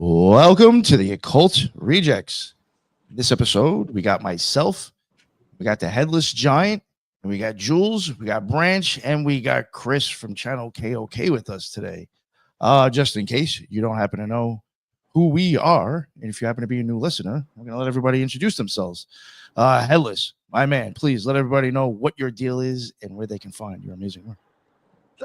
Welcome to the Occult Rejects. In this episode, we got myself, we got the Headless Giant, and we got Jules, we got Branch, and we got Chris from Channel KOK with us today. Just in case you don't happen to know who we are, and if you happen to be a new listener, I'm going to let everybody introduce themselves. Headless, my man, please let everybody know what your deal is and where they can find your amazing work.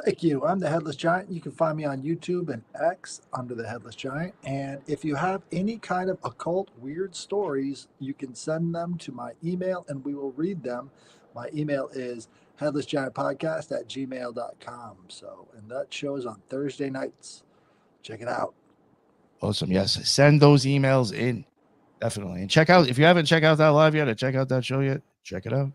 Thank you. I'm the Headless Giant. You can find me on YouTube and X under the Headless Giant. And if you have any kind of occult weird stories, you can send them to my email and we will read them. My email is headlessgiantpodcast@gmail.com. And that shows on Thursday nights. Check it out. Awesome. Yes. Send those emails in. Definitely. And check out, if you haven't checked out that live yet or check out that show yet, check it out.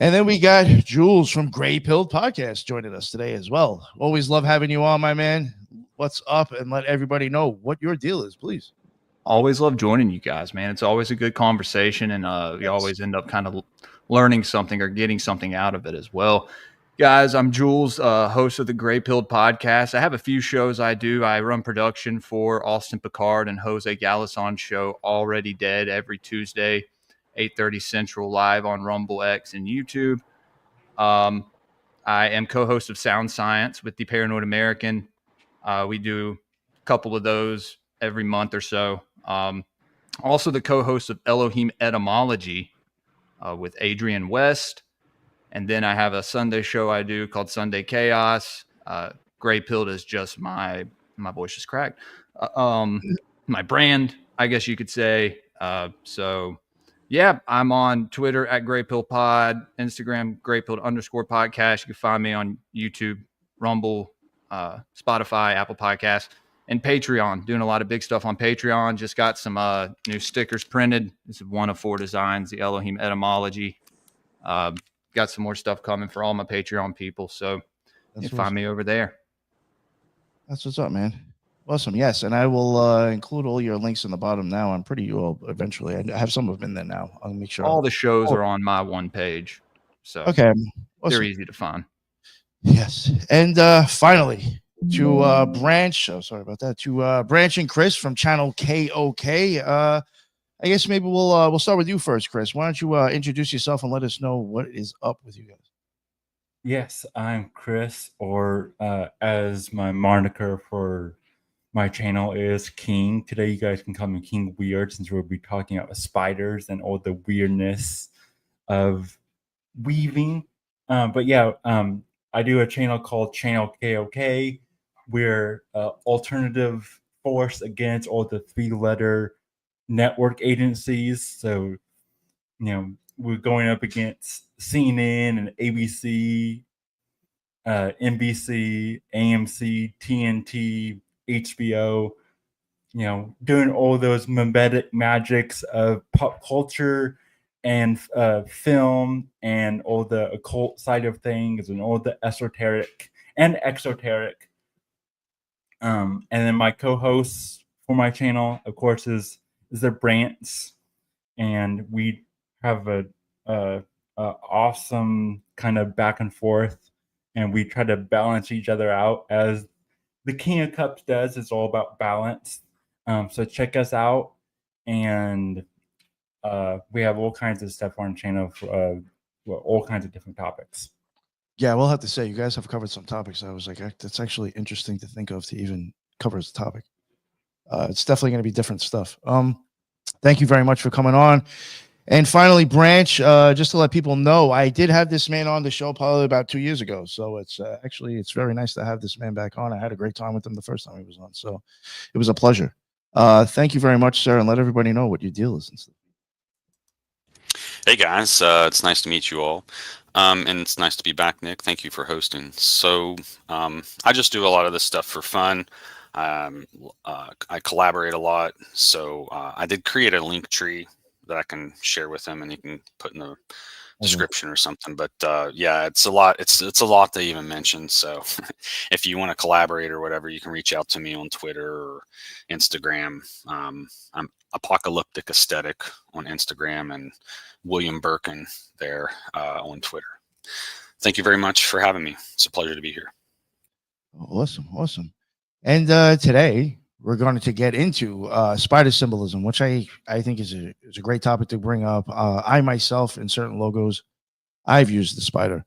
And then we got Jules from Gray Pill Podcast joining us today as well. Always love having you on, my man. What's up? And let everybody know what your deal is, please. Always love joining you guys, man. It's always a good conversation, and we always end up kind of learning something or getting something out of it as well. Guys, I'm Jules, host of the Gray Pill Podcast. I have a few shows I do. I run production for Austin Picard and Jose Galison show Already Dead every Tuesday, 8:30 Central, live on Rumble, X, and YouTube. I am co-host of Sound Science with the Paranoid American. We do a couple of those every month or so. Also the co-host of Elohim Etymology with Adrian West. And then I have a Sunday show I do called Sunday Chaos. Gray Pilled is just my voice is cracked. My brand, I guess you could say. So yeah, I'm on Twitter at Gray Pill Pod, Instagram GrayPilled_podcast. You can find me on YouTube, Rumble, Spotify, Apple Podcasts, and Patreon. Doing a lot of big stuff on Patreon. Just got some new stickers printed. This is one of 4 designs, the Elohim Etymology. Got some more stuff coming for all my Patreon people. So you can find me over there. That's what's up, man. Awesome. Yes. And I will include all your links in the bottom now. I'm pretty well eventually. I have some of them in there now. I'll make sure all the shows are on my one page. So okay. Awesome. They're easy to find. Yes. And finally, to Branch. Oh, sorry about that. To Branch and Chris from Channel KOK. I guess maybe we'll start with you first, Chris. Why don't you introduce yourself and let us know what is up with you guys? Yes, I'm Chris, or as my moniker for my channel is King. Today, you guys can call me King Weird, since we'll be talking about spiders and all the weirdness of weaving. But yeah, I do a channel called Channel KOK. We're alternative force against all the 3-letter network agencies. So, we're going up against CNN and ABC, NBC, AMC, TNT, HBO, doing all those mimetic magics of pop culture and film and all the occult side of things and all the esoteric and exoteric. And then my co-host for my channel, of course, is the Branch, and we have a awesome kind of back and forth, and we try to balance each other out as the King of Cups does. It's all about balance. So check us out, and we have all kinds of stuff on the channel for all kinds of different topics. Yeah, we'll have to say you guys have covered some topics. I was like, that's actually interesting to think of to even cover as a topic. It's definitely going to be different stuff. Thank you very much for coming on. And finally, Branch, just to let people know, I did have this man on the show probably about 2 years ago. So it's very nice to have this man back on. I had a great time with him the first time he was on. So it was a pleasure. Thank you very much, sir. And let everybody know what your deal is and stuff. Hey guys, it's nice to meet you all. And it's nice to be back, Nick. Thank you for hosting. So I just do a lot of this stuff for fun. I collaborate a lot. So I did create a link tree that I can share with them, and you can put in the description or something. But yeah, it's a lot. It's a lot to even mention. So if you want to collaborate or whatever, you can reach out to me on Twitter or Instagram. I'm Apocalyptic Aesthetic on Instagram, and William Birkin there on Twitter. Thank you very much for having me. It's a pleasure to be here. Awesome. And today we're going to get into spider symbolism, which I think is a great topic to bring up. I myself, in certain logos, I've used the spider.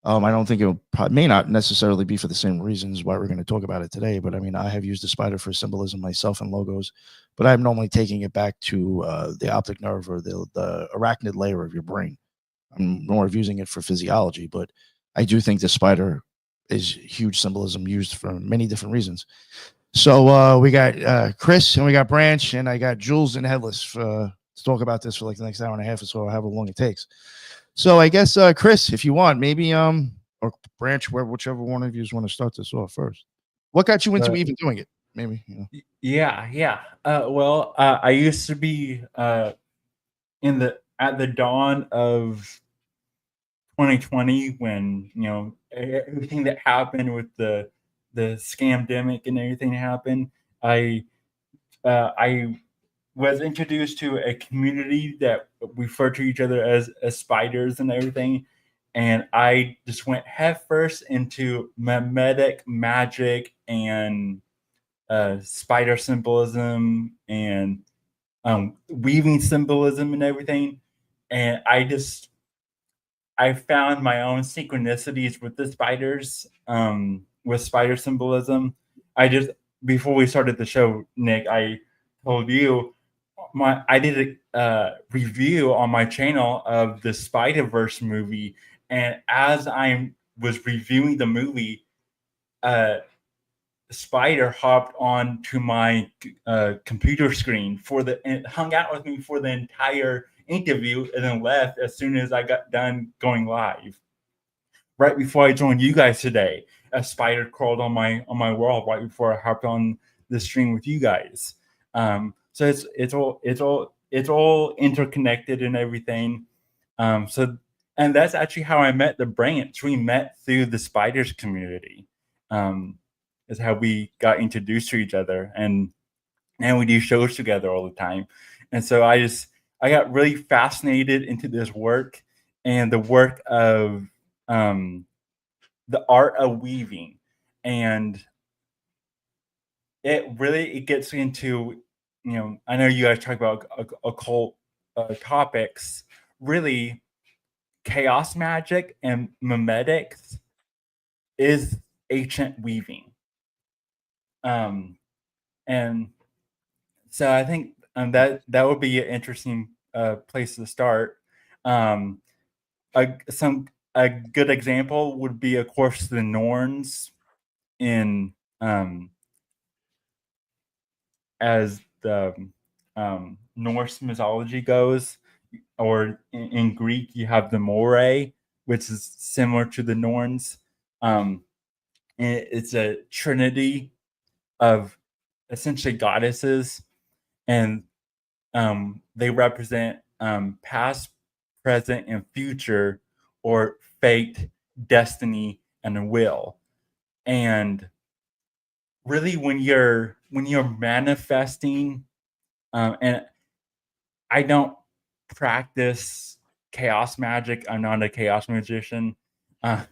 I don't think may not necessarily be for the same reasons why we're going to talk about it today, but I mean, I have used the spider for symbolism myself in logos, but I'm normally taking it back to the optic nerve or the arachnid layer of your brain. I'm more of using it for physiology, but I do think the spider is huge symbolism used for many different reasons. So we got Chris and we got Branch and I got Jules and Headless to talk about this for like the next hour and a half or so, however long it takes. So I guess Chris, if you want, maybe or Branch, whichever one of you want to start this off first. What got you into even doing it? Maybe. You know. Yeah. Well, I used to be at the dawn of 2020 when everything that happened with the scamdemic and everything happened. I was introduced to a community that referred to each other as spiders and everything. And I just went headfirst into mimetic magic and spider symbolism and weaving symbolism and everything. And I found my own synchronicities with the spiders, with spider symbolism. Before we started the show, Nick, I told you I did a review on my channel of the Spider-Verse movie, and as I was reviewing the movie, Spider hopped onto my computer screen and hung out with me for the entire interview, and then left as soon as I got done going live. Right before I joined you guys today, a spider crawled on my wall right before I hopped on the stream with you guys. So it's all interconnected and everything. And that's actually how I met the Branch. We met through the spiders community. Is how we got introduced to each other, and we do shows together all the time. And so I got really fascinated into this work and the work of the art of weaving, and it gets into, I know you guys talk about occult topics. Really, chaos magic and memetics is ancient weaving. And so I think that would be an interesting place to start. A good example would be, of course, the Norns in as the Norse mythology goes, or in Greek you have the Moirae, which is similar to the Norns. It's a trinity of essentially goddesses, and they represent past, present, and future, or fate, destiny, and a will. And really, when you're manifesting, and I don't practice chaos magic. I'm not a chaos magician. Thanks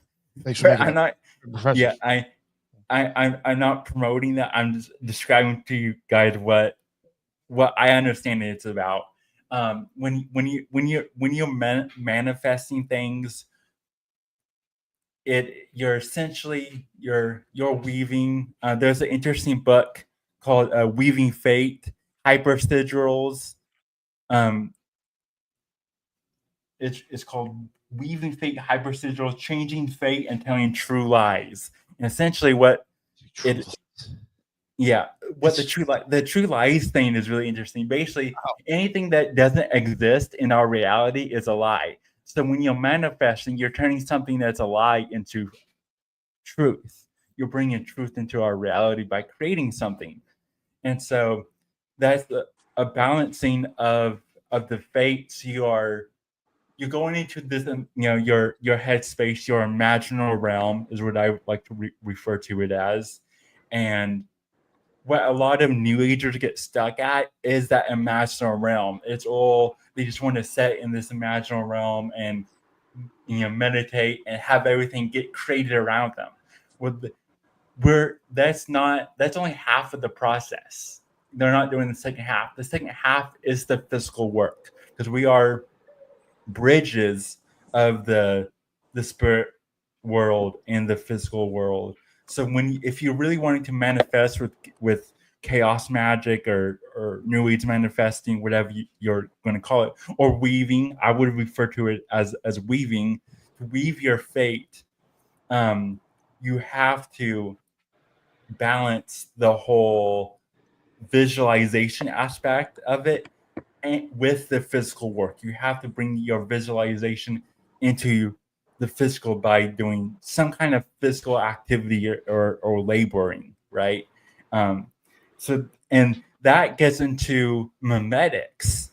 for making I'm not. Professor. Yeah, I'm not promoting that. I'm just describing to you guys what I understand it's about. When you're manifesting things, you're essentially you're weaving. There's an interesting book called Weaving Fate, Hypersigils. It's called Weaving Fate, Hypersigils, Changing Fate and Telling True Lies. And essentially what the true lies thing is really interesting. Basically, anything that doesn't exist in our reality is a lie. So when you're manifesting, you're turning something that's a lie into truth. You're bringing truth into our reality by creating something. And so that's a balancing of the fates. You're going into this, your headspace, your imaginal realm is what I like to refer to it as. And what a lot of New Agers get stuck at is that imaginal realm. It's all, they just want to sit in this imaginal realm and meditate and have everything get created around them. With that's only half of the process. They're not doing the second half. The second half is the physical work, because we are bridges of the spirit world and the physical world. So if you're really wanting to manifest with chaos magic or new age manifesting, whatever you're going to call it, or weaving, I would refer to it as weaving. To weave your fate, you have to balance the whole visualization aspect of it and with the physical work. You have to bring your visualization into the physical by doing some kind of physical activity or laboring, right? And that gets into memetics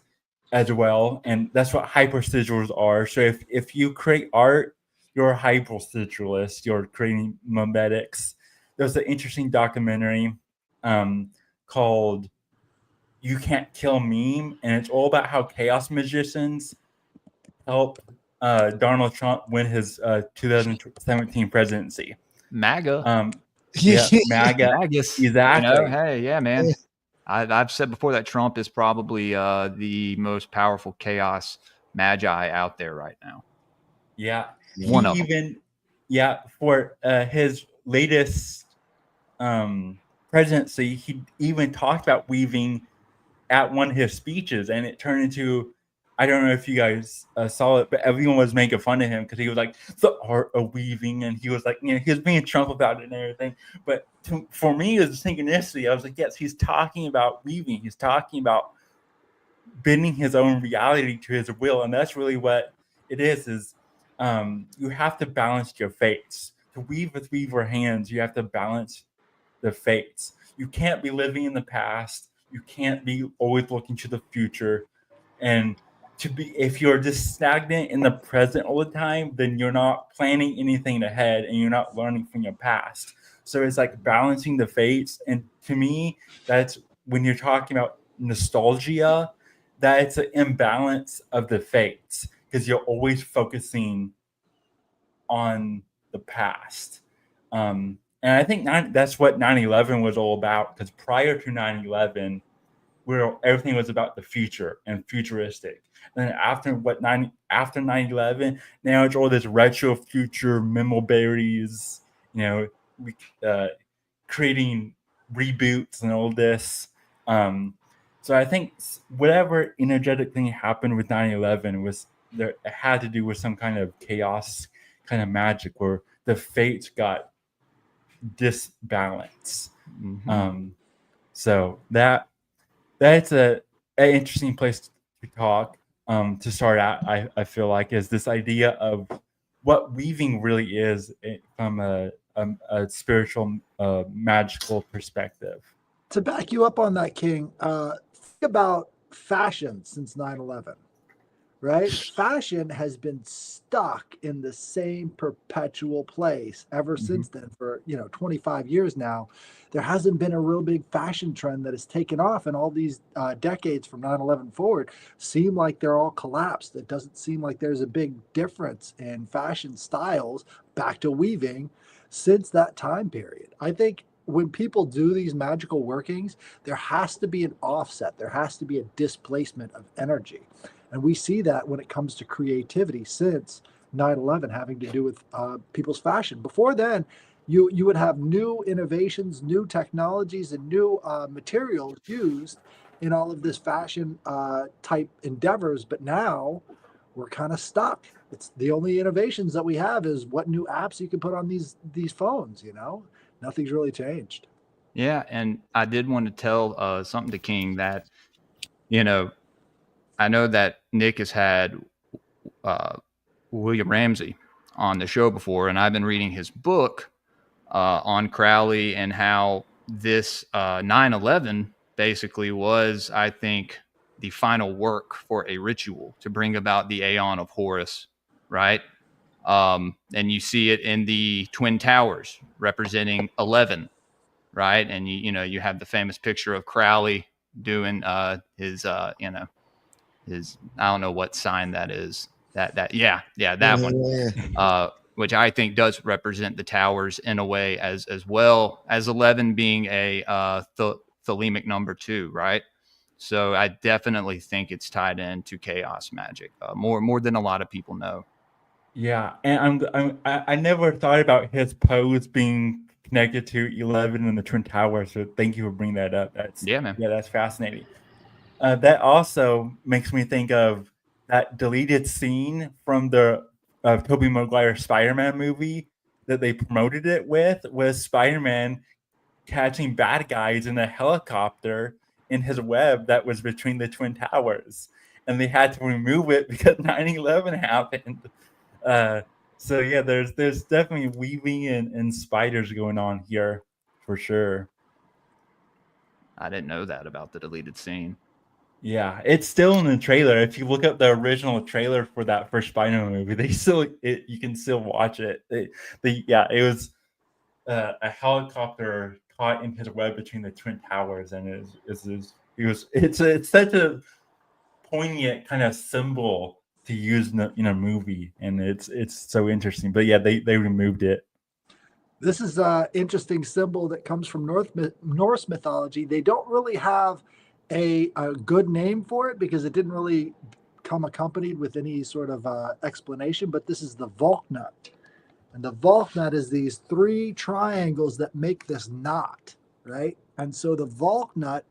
as well, and that's what hypersigils are. So if you create art, you're a hypersigilist. You're creating memetics. There's an interesting documentary called "You Can't Kill Meme," and it's all about how chaos magicians help Donald Trump win his 2017 presidency. MAGA. Yeah, MAGA. Magus. Exactly. Hey, yeah, man. I've said before that Trump is probably the most powerful chaos magi out there right now. Yeah. One of them. For his latest presidency, he even talked about weaving at one of his speeches, and it turned into, I don't know if you guys saw it, but everyone was making fun of him because he was like, the art of weaving, and he was like, he was being Trump about it and everything. But for me, it was synchronicity. I was like, yes, he's talking about weaving. He's talking about bending his own reality to his will, and that's really what it is you have to balance your fates. To weave with weaver hands, you have to balance the fates. You can't be living in the past. You can't be always looking to the future. And if you're just stagnant in the present all the time, then you're not planning anything ahead and you're not learning from your past. So it's like balancing the fates. And to me, that's when you're talking about nostalgia, that it's an imbalance of the fates, because you're always focusing on the past. And I think that's what 9/11 was all about, because prior to 9/11, everything was about the future and futuristic. And then after 9/11, now it's all this retro future memoberries, creating reboots and all this. So I think whatever energetic thing happened with 9/11 was there. It had to do with some kind of chaos, kind of magic, where the fates got disbalanced. Mm-hmm. So that's an interesting place to talk. To start out, I feel like, is this idea of what weaving really is from a spiritual, magical perspective. To back you up on that, King, think about fashion since 9/11, right? Fashion has been stuck in the same perpetual place ever since then for, 25 years now. There hasn't been a real big fashion trend that has taken off, and all these decades from 9/11 forward seem like they're all collapsed. It doesn't seem like there's a big difference in fashion styles back to weaving since that time period. I think when people do these magical workings, there has to be an offset. There has to be a displacement of energy. And we see that when it comes to creativity since 9/11, having to do with people's fashion. Before then, you would have new innovations, new technologies, and new materials used in all of this fashion type endeavors. But now we're kind of stuck. It's the only innovations that we have is what new apps you can put on these phones. Nothing's really changed. Yeah, and I did want to tell something to King that, I know that Nick has had William Ramsey on the show before, and I've been reading his book on Crowley and how this 9/11 basically was, I think, the final work for a ritual to bring about the Aeon of Horus, right? And you see it in the Twin Towers representing 11, right? And you have the famous picture of Crowley doing his I don't know what sign that is. That one. which I think does represent the towers in a way, as well as 11 being a thelemic number 2, right? So I definitely think it's tied into chaos magic, more than a lot of people know. Yeah, and I never thought about his pose being connected to 11 and the Twin Towers. So thank you for bringing that up. Yeah, man. That's fascinating. That also makes me think of that deleted scene from the Tobey Maguire Spider-Man movie that they promoted it with, was Spider-Man catching bad guys in a helicopter in his web that was between the Twin Towers, and they had to remove it because 9/11 happened. So yeah, there's definitely weaving and spiders going on here for sure. I didn't know that about the deleted scene. Yeah, it's still in the trailer. If you look up the original trailer for that first Spider-Man movie, you can still watch it. It was a helicopter caught in his web between the Twin Towers, and it's such a poignant kind of symbol to use in a movie, and it's so interesting. But yeah, they removed it. This is an interesting symbol that comes from Norse mythology. They don't really have a good name for it because it didn't really come accompanied with any sort of explanation, but this is the Valknut. And the Valknut is these 3 triangles that make this knot, right? And so the Valknut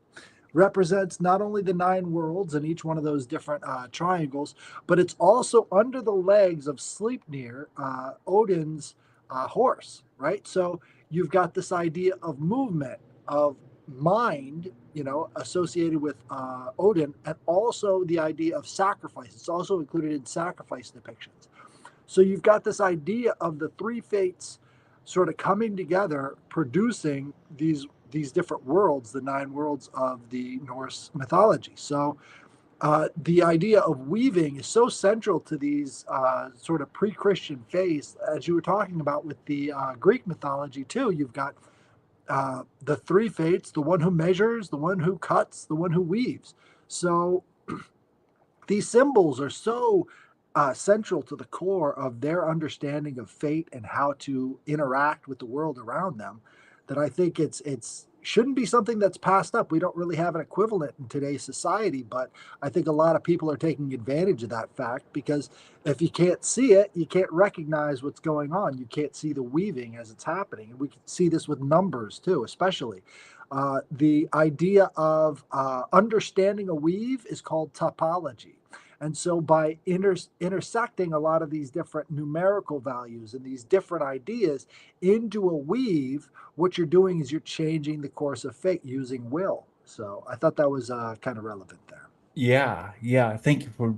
represents not only the 9 worlds and each one of those different triangles, but it's also under the legs of Sleipnir, Odin's horse, right? So you've got this idea of movement, of mind, associated with Odin, and also the idea of sacrifice. It's also included in sacrifice depictions. So you've got this idea of the 3 fates sort of coming together, producing these different worlds, the 9 worlds of the Norse mythology. So the idea of weaving is so central to these sort of pre-Christian faiths, as you were talking about with the Greek mythology too. You've got the 3 fates: the one who measures, the one who cuts, the one who weaves. So these symbols are so central to the core of their understanding of fate and how to interact with the world around them, that I think it's shouldn't be something that's passed up. We don't really have an equivalent in today's society, but I think a lot of people are taking advantage of that fact, because if you can't see it, you can't recognize what's going on. You can't see the weaving as it's happening. And we can see this with numbers too, especially. The idea of understanding a weave is called topology. And so by intersecting a lot of these different numerical values and these different ideas into a weave, what you're doing is you're changing the course of fate using will. So I thought that was kind of relevant there. Yeah. Thank you for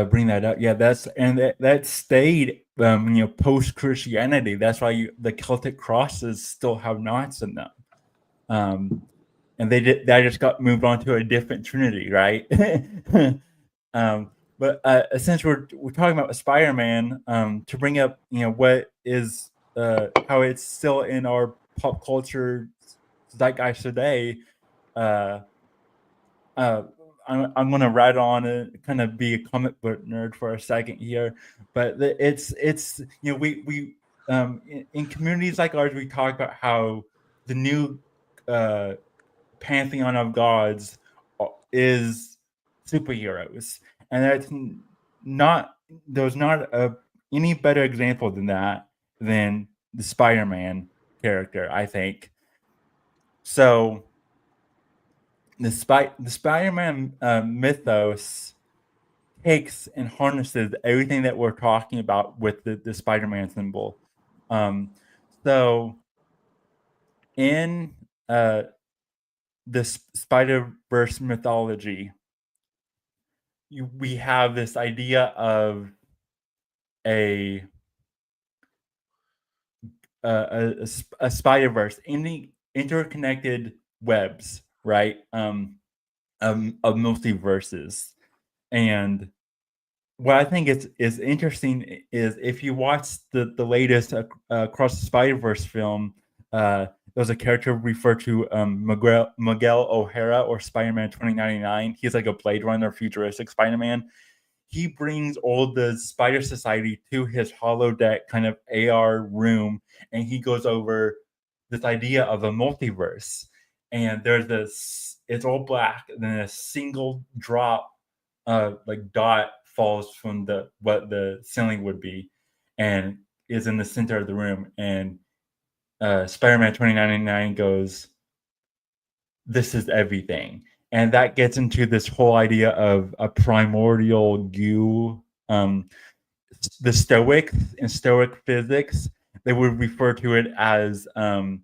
bringing that up. Yeah, that stayed post Christianity. That's why the Celtic crosses still have knots in them. And they just got moved on to a different trinity, right? But since we're talking about Spider-Man, to bring up what is how it's still in our pop culture zeitgeist today, I'm going to ride on and kind of be a comic book nerd for a second here, but it's we in communities like ours, we talk about how the new pantheon of gods is superheroes, and there's not any better example than that than the Spider-Man character, I think. So the Spider-Man mythos takes and harnesses everything that we're talking about with the Spider-Man symbol. So in the Spider-Verse mythology, we have this idea of a Spider-Verse, any interconnected webs, right? Of multiverses. And what I think is interesting is if you watch the latest Across the Spider-Verse film, there's a character referred to Miguel O'Hara, or Spider-Man 2099. He's like a Blade Runner futuristic Spider-Man. he brings all the Spider Society to his holodeck kind of AR room, and he goes over this idea of a multiverse. And there's this, it's all black, and then a single drop, like dot falls from the what the ceiling would be, and is in the center of the room. And Spider-Man 2099 goes, "This is everything." And that gets into this whole idea of a primordial goo. The Stoics in Stoic physics, they would refer to it as the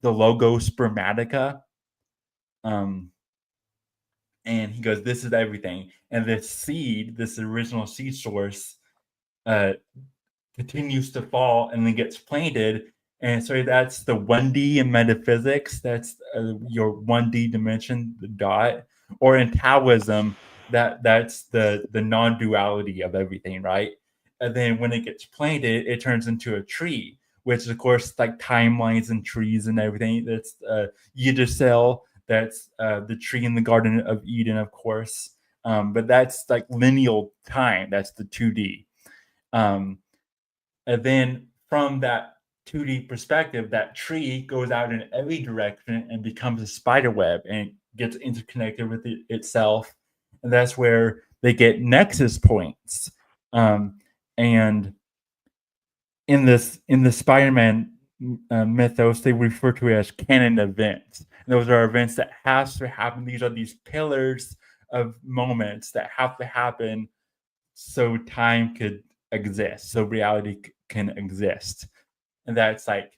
logo spermatica. And he goes, "This is everything." And this seed, this original seed source, continues to fall and then gets planted. And so that's the 1D in metaphysics. That's your 1D dimension, the dot. Or in Taoism, that's the non-duality of everything, right? And then when it gets planted, it turns into a tree, which is, of course, like timelines and trees and everything. That's Yggdrasil. That's the tree in the Garden of Eden, of course. But that's like lineal time. That's the 2D. And then from that 2D perspective, that tree goes out in every direction and becomes a spider web and gets interconnected with itself. And that's where they get nexus points. And in the Spider-Man mythos, they refer to it as canon events. And those are events that have to happen. These are these pillars of moments that have to happen so time could exist, so reality can exist. And that's like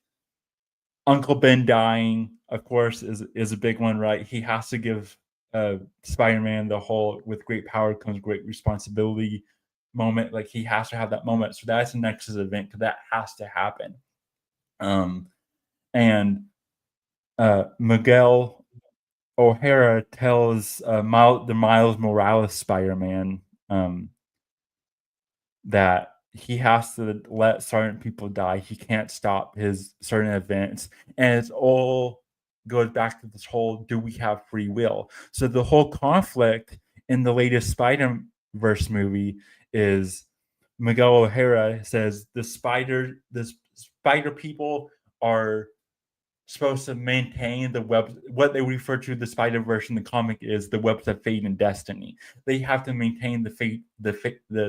Uncle Ben dying, of course, is a big one, right? He has to give Spider-Man the whole "with great power comes great responsibility" moment. Like he has to have that moment. So that's a Nexus event because that has to happen. And Miguel O'Hara tells the Miles Morales Spider-Man that he has to let certain people die. He can't stop his certain events. And it's all goes back to this whole, do we have free will? So the whole conflict in the latest Spider-Verse movie is Miguel O'Hara says the spider people are supposed to maintain the web. What they refer to the Spider-Verse in the comic is the webs of fate and destiny. They have to maintain the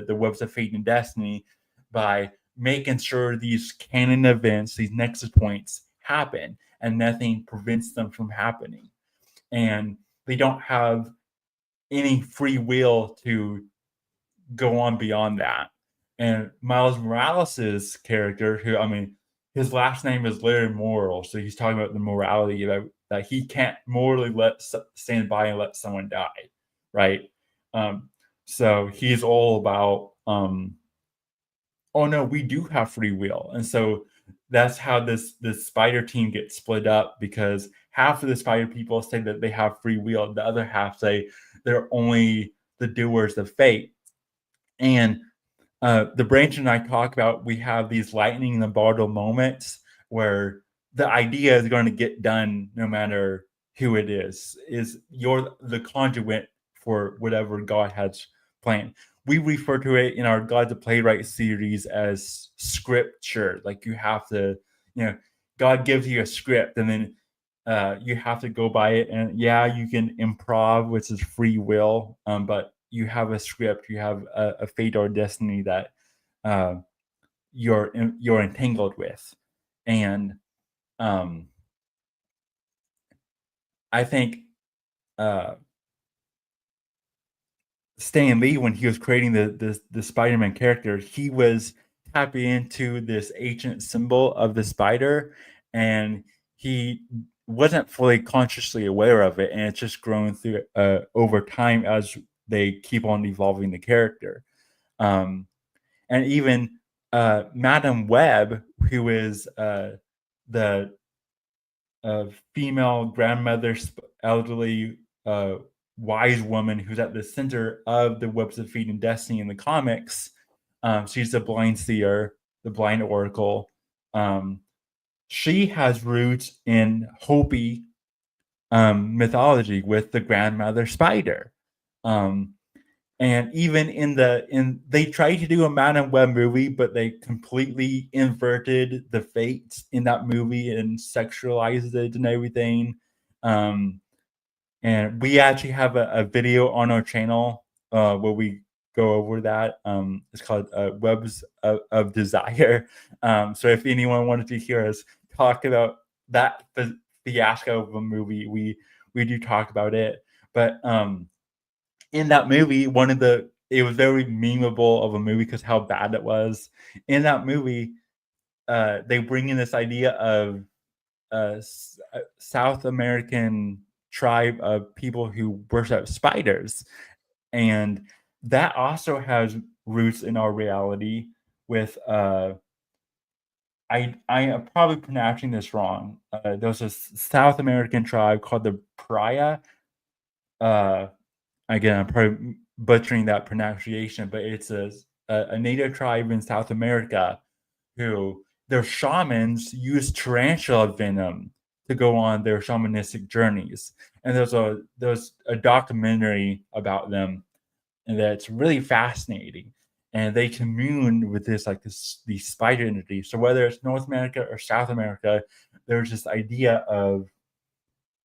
webs of fate and destiny by making sure these canon events, these nexus points, happen, and nothing prevents them from happening. And they don't have any free will to go on beyond that. And Miles Morales' character, who, I mean, his last name is literally moral, so he's talking about the morality that he can't morally stand by and let someone die, right? So he's all about, oh no, we do have free will, and so that's how this spider team gets split up, because half of the spider people say that they have free will, the other half say they're only the doers of fate. And the branch and I talk about, we have these lightning in the bottle moments where the idea is going to get done no matter who it is you're the conduit for whatever God has planned. We refer to it in our God the Playwright series as scripture. Like you have to, God gives you a script, and then you have to go by it. And yeah, you can improv, which is free will, but you have a script, you have a fate or destiny that you're entangled with. And I think Stan Lee, when he was creating the Spider-Man character, he was tapping into this ancient symbol of the spider, and he wasn't fully consciously aware of it, and it's just grown through over time as they keep on evolving the character. And even Madam Web, who is the female grandmother, elderly wise woman who's at the center of the webs of fate and destiny in the comics. She's the blind seer, the blind oracle. She has roots in Hopi mythology with the grandmother spider. And even they tried to do a Man and Web movie, but they completely inverted the fates in that movie and sexualized it and everything. And we actually have a video on our channel where we go over that. It's called Webs of Desire. So if anyone wanted to hear us talk about that fiasco of a movie, we do talk about it. But in that movie, it was very memeable of a movie because how bad it was. In that movie, they bring in this idea of South American tribe of people who worship spiders, and that also has roots in our reality. With I am probably pronouncing this wrong. There's a South American tribe called the Praia. Again, I'm probably butchering that pronunciation, but it's a native tribe in South America who their shamans use tarantula venom to go on their shamanistic journeys. And there's a documentary about them, and that's really fascinating. And they commune with these spider entities. So whether it's North America or South America, there's this idea of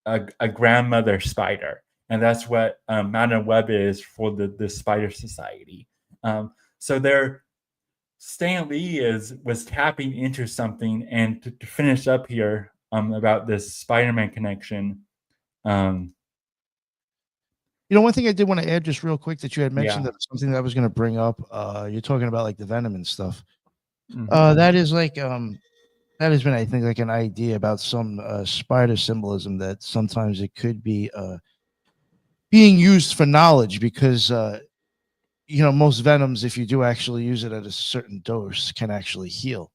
a grandmother spider, and that's what Mountain Web is for the Spider Society. So they're Stan Lee was tapping into something, and to finish up here about this Spider-Man connection. One thing I did want to add just real quick that you had mentioned Yeah. that something that I was going to bring up. You're talking about like the venom and stuff. Mhm. That is like that has been, I think, like an idea about some spider symbolism that sometimes it could be being used for knowledge because most venoms, if you do actually use it at a certain dose, can actually heal.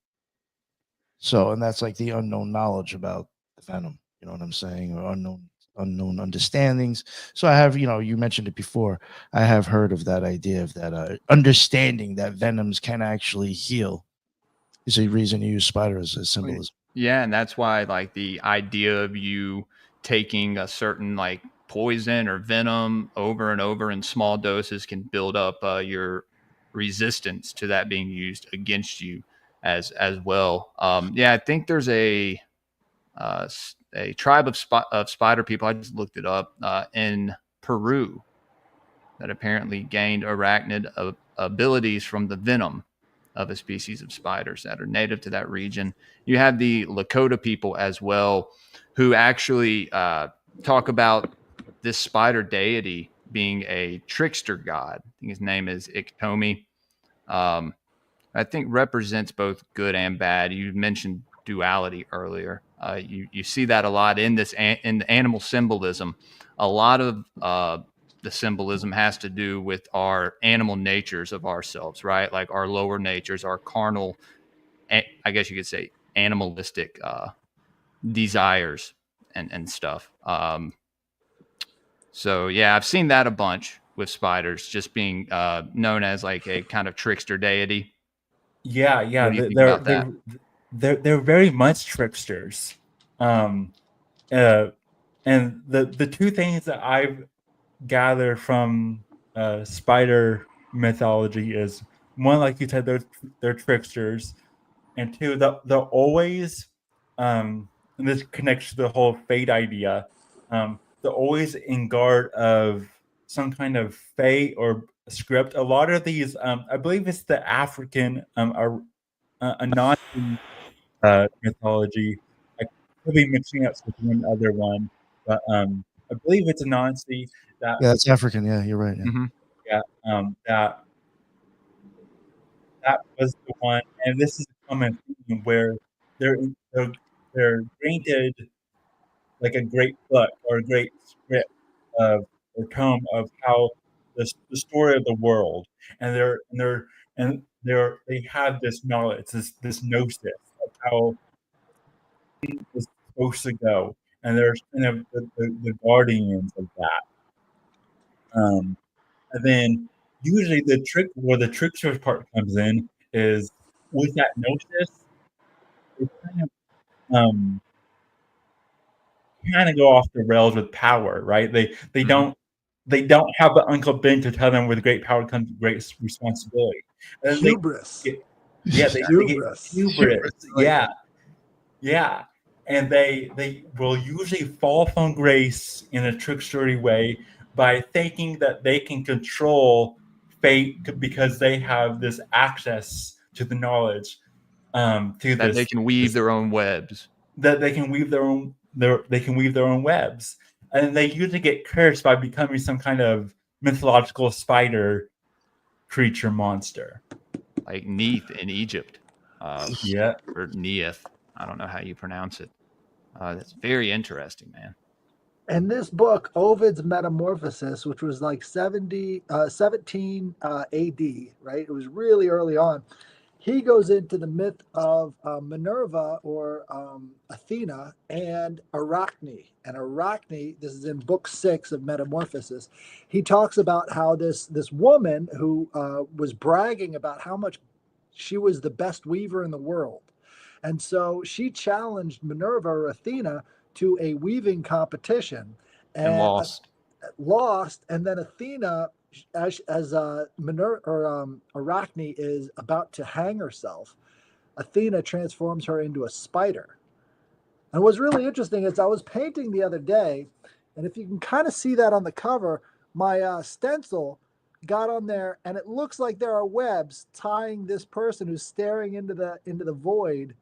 So, and that's like the unknown knowledge about the venom. You know what I'm saying, or unknown understandings. So I have, you mentioned it before. I have heard of that idea of that understanding that venoms can actually heal. Is a reason you use spider as a symbolism. Yeah, and that's why like the idea of you taking a certain like poison or venom over and over in small doses can build up your resistance to that being used against you as well. Yeah, I think there's a tribe of spider people. I just looked it up in Peru that apparently gained arachnid abilities from the venom of a species of spiders that are native to that region. You have the Lakota people as well, who actually talk about this spider deity being a trickster god. I think his name is Iktomi. I think represents both good and bad. You mentioned duality earlier. You see that a lot in in the animal symbolism. A lot of the symbolism has to do with our animal natures of ourselves, right? Like our lower natures, our carnal, I guess you could say, animalistic desires and stuff. So yeah, I've seen that a bunch with spiders, just being known as like a kind of trickster deity. Yeah, What do you think about that? They're very much tricksters. Um, uh, and the two things that I've gathered from spider mythology is one, like you said, they're tricksters, and two, they're always, and this connects to the whole fate idea. They're always in guard of some kind of fate or script. A lot of these, I believe it's the African Anansi mythology. I could be mixing up with one other one, but I believe it's Anansi that Yeah, that's African. Yeah, you're right. Yeah. Mm-hmm. yeah, that was the one, and this is a common theme where they're they're, they're granted like a great book or a great script of or tome of how the story of the world, and they have this knowledge, this gnosis of how it's supposed to go, and there's kind of the guardians of that. And then usually the trick where the trickster part comes in is with that gnosis, they kind of go off the rails with power, right? They Mm-hmm. don't they don't have the Uncle Ben to tell them with great power comes great responsibility. And then Hubris. they get Hubris. hubris. Yeah, yeah. And they will usually fall from grace in a trickstery way by thinking that they can control fate because they have this access to the knowledge, to That they this, can weave their own webs. that they can weave their own webs, and they usually get cursed by becoming some kind of mythological spider creature monster, Like Neith in Egypt. Yeah. Or Neith. I don't know how you pronounce it. That's very interesting, man. And this book, Ovid's Metamorphosis, which was like 17 AD, right? It was really early on. He goes into the myth of Minerva or Athena and Arachne. And Arachne, this is in book 6 of Metamorphosis. He talks about how this woman who was bragging about how much she was the best weaver in the world. And so she challenged Minerva or Athena to a weaving competition And lost. lost. And then Athena, as Minerva or Arachne is about to hang herself, Athena transforms her into a spider. And what's really interesting is I was painting the other day, and if you can kind of see that on the cover, my stencil got on there, and it looks like there are webs tying this person who's staring into the void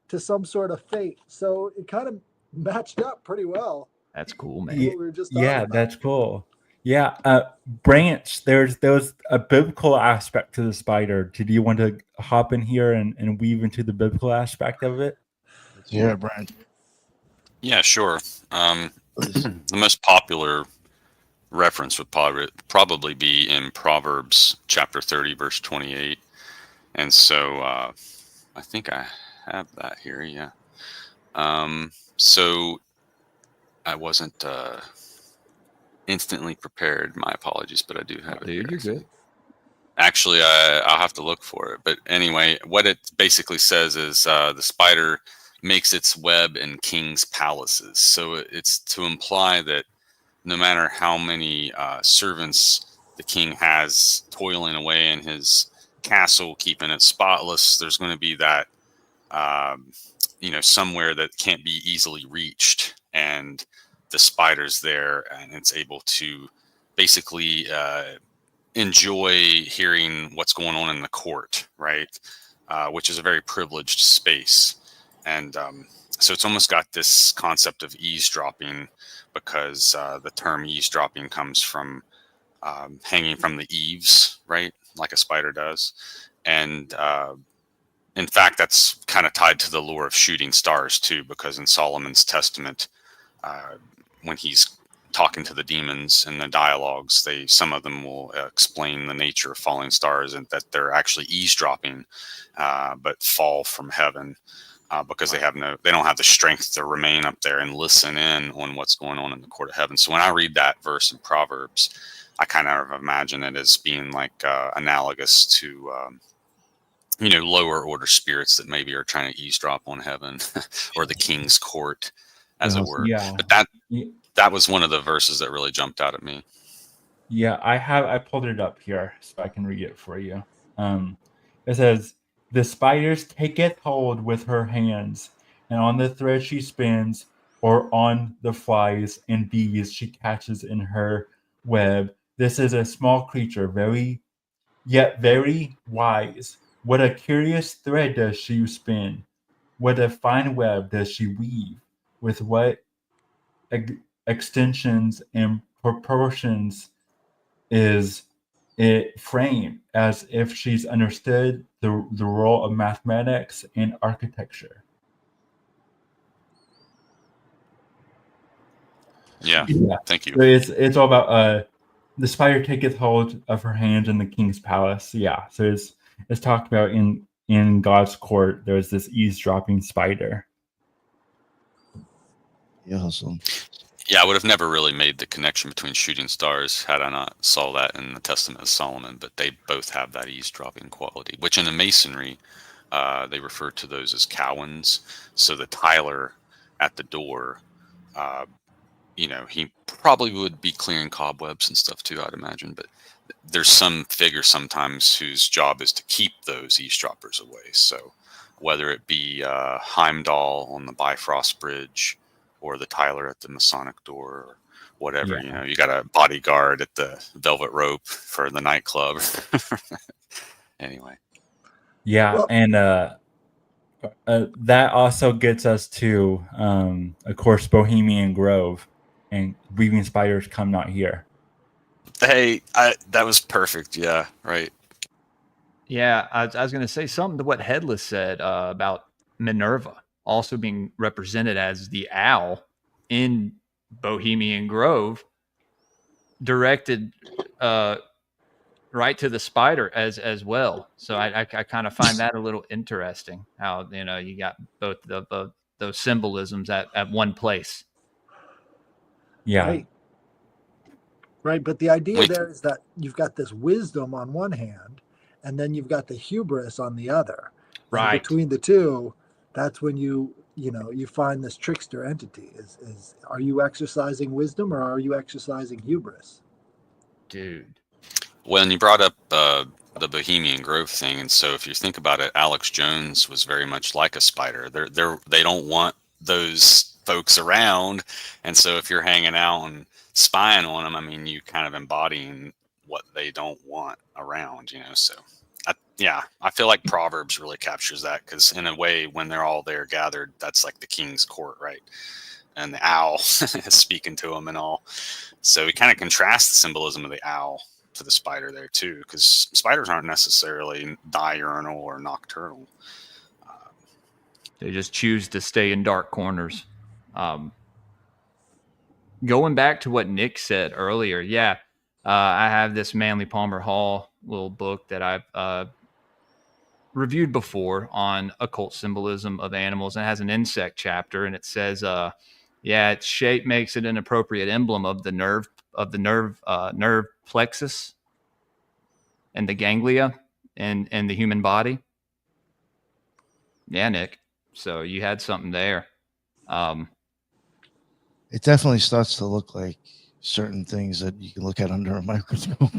to some sort of fate. So it kind of matched up pretty well. That's cool, man. What we were just talking about. That's cool. Yeah, Branch, there's a biblical aspect to the spider. Did you want to hop in here and weave into the biblical aspect of it? Yeah, Brian. Yeah, sure. The most popular reference would probably be in Proverbs chapter 30, verse 28. And so I think I have that here. Yeah. So I wasn't instantly prepared. My apologies, but I do have it. Dude, you're good. Actually, I'll have to look for it. But anyway, what it basically says is the spider makes its web in king's palaces. So it's to imply that no matter how many servants the king has toiling away in his castle, keeping it spotless, there's going to be that, somewhere that can't be easily reached. And the spider's there, and it's able to basically enjoy hearing what's going on in the court, right? Which is a very privileged space. And so it's almost got this concept of eavesdropping, because the term eavesdropping comes from hanging from the eaves, right? Like a spider does. And in fact, that's kind of tied to the lure of shooting stars too, because in Solomon's Testament, when he's talking to the demons in the dialogues, some of them will explain the nature of falling stars and that they're actually eavesdropping, but fall from heaven. Because they don't have the strength to remain up there and listen in on what's going on in the court of heaven. So when I read that verse in Proverbs, I kind of imagine it as being like analogous to, lower order spirits that maybe are trying to eavesdrop on heaven or the king's court, as it were. Yeah. But that was one of the verses that really jumped out at me. Yeah, I pulled it up here so I can read it for you. It says, "The spiders taketh hold with her hands, and on the thread she spins, or on the flies and bees she catches in her web. This is a small creature, very wise. What a curious thread does she spin? What a fine web does she weave? With what extensions and proportions is it framed, as if she's understood the role of mathematics and architecture." Yeah. Thank you. So it's all about the spider taketh hold of her hands in the king's palace. Yeah. So it's talked about in God's court. There's this eavesdropping spider. Yeah, awesome. Yeah, I would have never really made the connection between shooting stars had I not saw that in the Testament of Solomon, but they both have that eavesdropping quality, which in the masonry, they refer to those as cowens. So the tiler at the door, he probably would be clearing cobwebs and stuff too, I'd imagine. But there's some figure sometimes whose job is to keep those eavesdroppers away. So whether it be Heimdall on the Bifrost Bridge or the Tyler at the Masonic Door or whatever, you got a bodyguard at the Velvet Rope for the nightclub. Anyway. Yeah, Well- and that also gets us to, of course, Bohemian Grove, and Weaving Spiders Come Not Here. Hey, that was perfect. Yeah, right. Yeah, I was going to say something to what Headless said about Minerva also being represented as the owl in Bohemian Grove, directed right to the spider as well. So I kind of find that a little interesting. How you got both those symbolisms at one place. Yeah. Right. But the idea Wait. there is that you've got this wisdom on one hand, and then you've got the hubris on the other. And Right. between the two, that's when you find this trickster entity. Is are you exercising wisdom or are you exercising hubris? Dude. When you brought up the Bohemian Grove thing, and so if you think about it, Alex Jones was very much like a spider. They don't want those folks around, and so if you're hanging out and spying on them, I mean, you kind of embodying what they don't want around, So, I feel like Proverbs really captures that, because in a way, when they're all there gathered, that's like the king's court, right? And the owl is speaking to them and all. So we kind of contrast the symbolism of the owl to the spider there too, because spiders aren't necessarily diurnal or nocturnal. They just choose to stay in dark corners. Going back to what Nick said earlier, I have this Manly Palmer Hall little book that I've reviewed before on occult symbolism of animals, and it has an insect chapter, and it says, its shape makes it an appropriate emblem of the nerve plexus and the ganglia and the human body. Yeah, Nick. So you had something there. It definitely starts to look like certain things that you can look at under a microscope.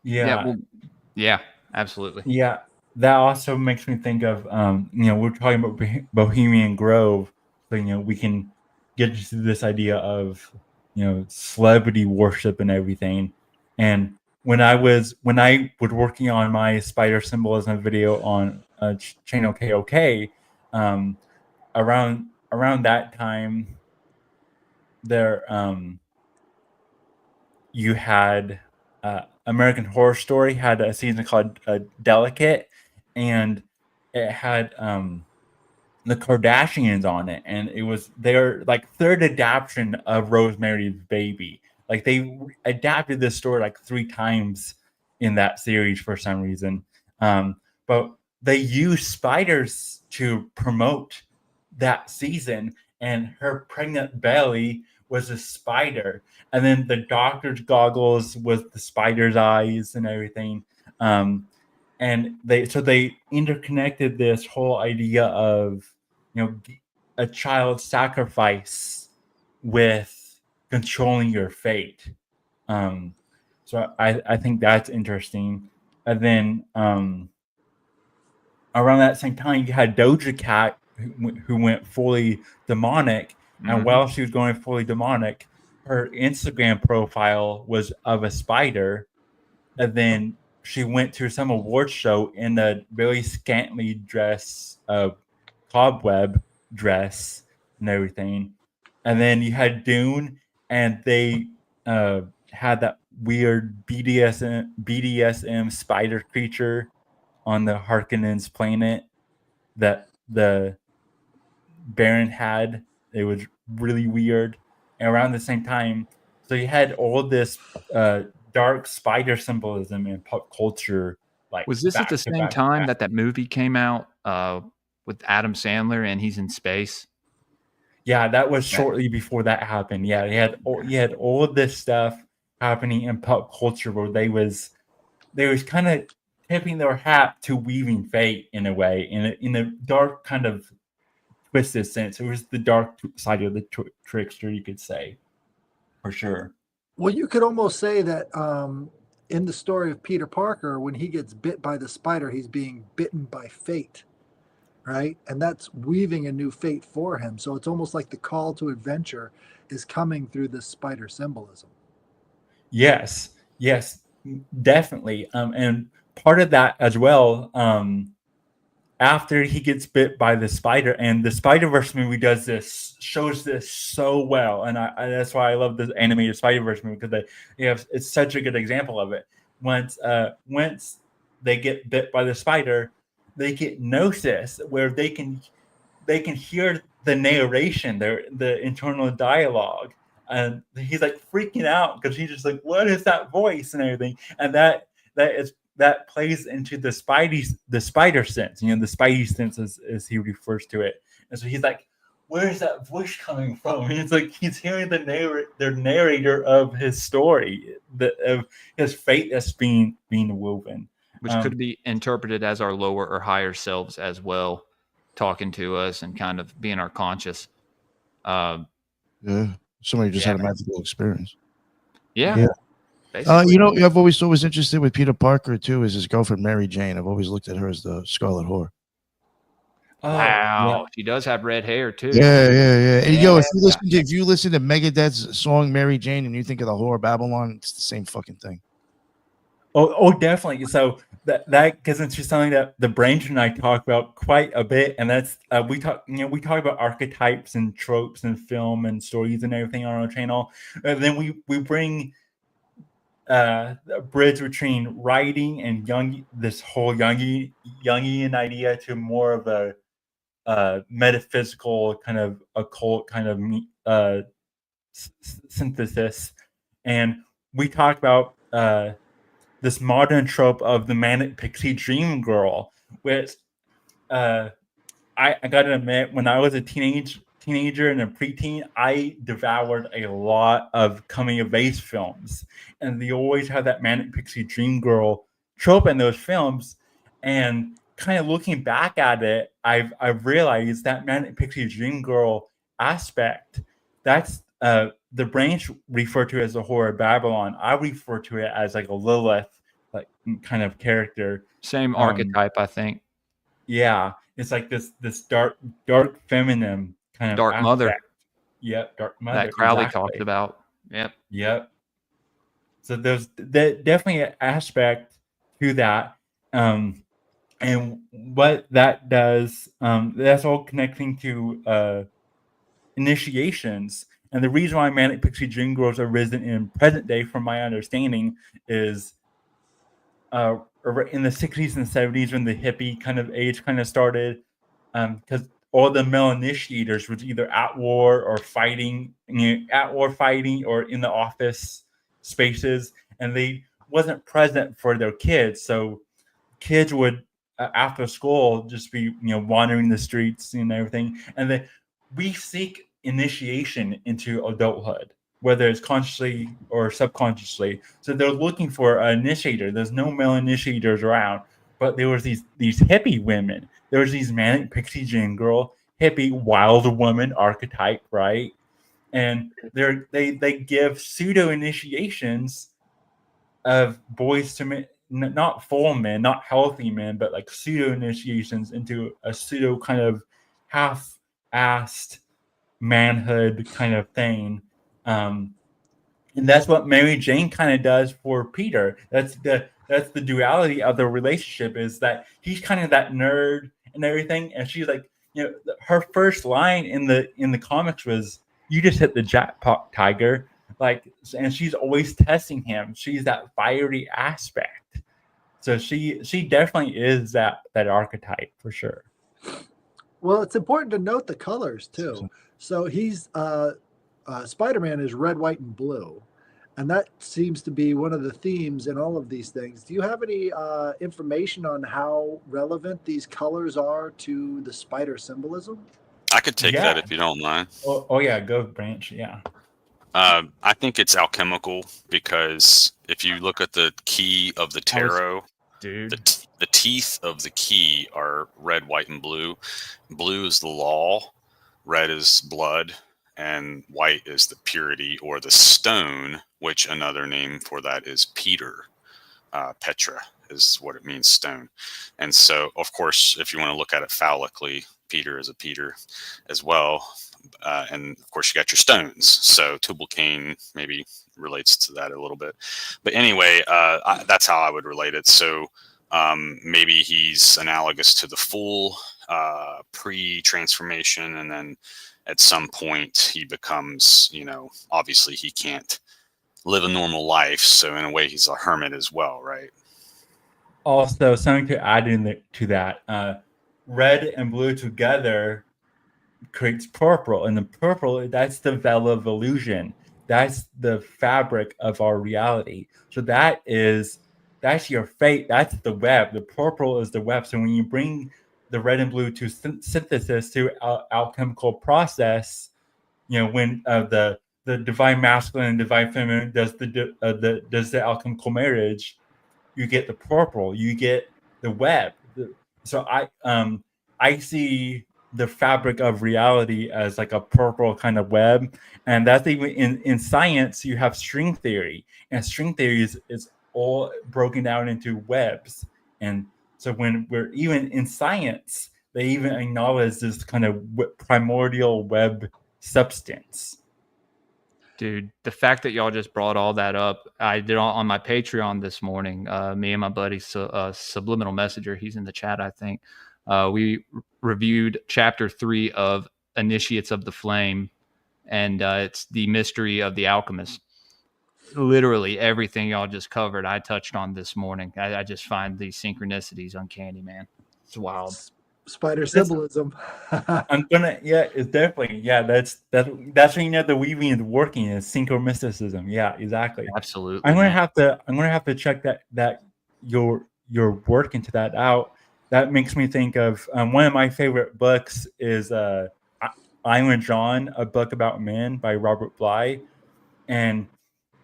Yeah. Absolutely. Yeah, that also makes me think of, we're talking about Bohemian Grove, so, we can get to this idea of, celebrity worship and everything. And when I was working on my spider symbolism video on channel KOK, around that time, there, you had American Horror Story had a season called Delicate, and it had the Kardashians on it, and it was their third adaptation of Rosemary's Baby. Like, they adapted this story 3 times in that series for some reason, but they used spiders to promote that season, and her pregnant belly was a spider, and then the doctor's goggles was the spider's eyes and everything. And they interconnected this whole idea of, a child sacrifice with controlling your fate. So I think that's interesting. And then around that same time, you had Doja Cat who went fully demonic. And while she was going fully demonic, her Instagram profile was of a spider. And then she went to some award show in a very scantily dress, cobweb dress and everything. And then you had Dune, and they had that weird BDSM spider creature on the Harkonnen's planet that the Baron had. It was really weird. And around the same time, so you had all this dark spider symbolism in pop culture. Was this at the same time that movie came out with Adam Sandler and he's in space? Yeah, that was shortly before that happened. Yeah, you had all of this stuff happening in pop culture where they was kind of tipping their hat to weaving fate in a way, in a dark kind of twisted sense. It was the dark side of the trickster, you could say. for sure. Well, you could almost say that in the story of Peter Parker, when he gets bit by the spider, he's being bitten by fate, right? And that's weaving a new fate for him. So it's almost like the call to adventure is coming through this spider symbolism. Yes, yes, definitely. And part of that as well. After he gets bit by the spider, and the Spider-Verse movie shows this so well, and that's why I love the animated Spider-Verse movie, because it's such a good example of it. Once they get bit by the spider, they get gnosis, where they can hear the narration, the internal dialogue, and he's like freaking out because he's just like, what is that voice and everything, and that plays into the spider sense, the spidey sense, as he refers to it. And so he's like, where's that voice coming from? And it's like he's hearing the narrator of his story, of his fate that's being woven, which could be interpreted as our lower or higher selves as well, talking to us and kind of being our conscious. Yeah, somebody just had a magical experience. Yeah. I've always thought was interested with Peter Parker too is his girlfriend Mary Jane. I've always looked at her as the Scarlet Whore. Wow, she does have red hair too. Yeah. And if you listen to Megadeth's song Mary Jane and you think of the whore Babylon, it's the same fucking thing. Oh, definitely. So that gets into something that the Branger and I talk about quite a bit, and that's we talk about archetypes and tropes and film and stories and everything on our channel, and then we bring a bridge between writing and this whole Jungian idea to more of a metaphysical kind of occult kind of synthesis, and we talk about this modern trope of the manic pixie dream girl, which I gotta admit, when I was a teenager and a preteen, I devoured a lot of coming of age films, and they always have that manic pixie dream girl trope in those films. And kind of looking back at it, I've realized that manic pixie dream girl aspect, that's the branch referred to as the horror Babylon. I refer to it as like a Lilith like kind of character. Same archetype, I think. Yeah, it's like this dark feminine kind of dark aspect. Mother. Yep, dark mother that Crowley talked about. Yep. So there's definitely an aspect to that, and what that does, that's all connecting to initiations. And the reason why manic pixie dream girls are risen in present day, from my understanding, is in the 60s and 70s when the hippie kind of age kind of started, because all the male initiators was either at war or fighting, or in the office spaces, and they wasn't present for their kids. So kids would after school just be wandering the streets and everything, and then we seek initiation into adulthood, whether it's consciously or subconsciously. So they're looking for an initiator. There's no male initiators around, but there was these hippie women. There was these manic pixie dream girl, hippie, wild woman archetype, right? And they give pseudo initiations of boys to men, not full men, not healthy men, but like pseudo initiations into a pseudo kind of half-assed manhood kind of thing. And that's what Mary Jane kind of does for Peter. That's the duality of the relationship, is that he's kind of that nerd and everything, and she's like, her first line in the comics was, "You just hit the jackpot, Tiger." Like, and she's always testing him. She's that fiery aspect. So she definitely is that archetype for sure. Well, it's important to note the colors too. So he's Spider-Man is red, white, and blue, and that seems to be one of the themes in all of these things. Do you have any information on how relevant these colors are to the spider symbolism? I could take that if you don't mind. Oh yeah, go Branch. Yeah. I think it's alchemical, because if you look at the key of the tarot, the teeth of the key are red, white, and blue. Blue is the law, red is blood, and white is the purity or the stone, which another name for that is Peter. Petra is what it means, stone. And so, of course, if you want to look at it phallically, Peter is a Peter as well. And of course, you got your stones. So Tubal-Cain maybe relates to that a little bit. But anyway, that's how I would relate it. So maybe he's analogous to the fool pre-transformation, and then at some point he becomes, obviously he can't live a normal life. So in a way, he's a hermit as well, right? Also, something to add to that, red and blue together creates purple, and the purple, that's the veil of illusion. That's the fabric of our reality. So that's your fate. That's the web. The purple is the web. So when you bring the red and blue to synthesis, to alchemical process, when the divine masculine and divine feminine does the alchemical marriage, you get the purple, you get the web. So I see the fabric of reality as like a purple kind of web, and that's even in science. You have string theory, and string theory is all broken down into webs. And so when we're even in science, they even acknowledge this kind of primordial web substance. Dude, the fact that y'all just brought all that up, I did on my Patreon this morning. Me and my buddy Subliminal Messenger, he's in the chat, I think. We reviewed chapter 3 of Initiates of the Flame, and it's the mystery of the alchemist. Literally everything y'all just covered, I touched on this morning. I just find these synchronicities uncanny, man. It's wild. Spider symbolism. It's definitely, that's when the weaving is working, is synchromysticism. Yeah, exactly. Absolutely. I'm gonna have to check that your work into that out. That makes me think of one of my favorite books is Iron John, a book about men by Robert Bly, and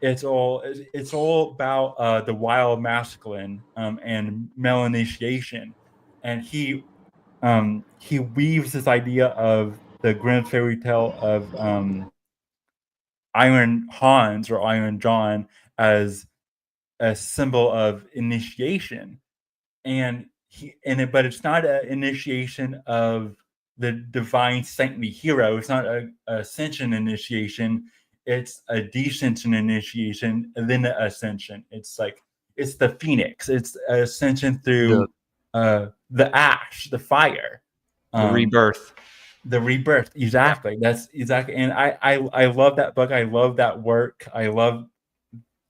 it's all about the wild masculine and male initiation, and he weaves this idea of the Grimm fairy tale of Iron Hans or Iron John as a symbol of initiation, but it's not an initiation of the divine saintly hero. It's not a ascension initiation. It's a descension initiation and then an ascension. It's the phoenix. It's ascension through the ash, the fire, the rebirth. The rebirth. Exactly. Yeah. That's exactly. And I love that book. I love that work. I love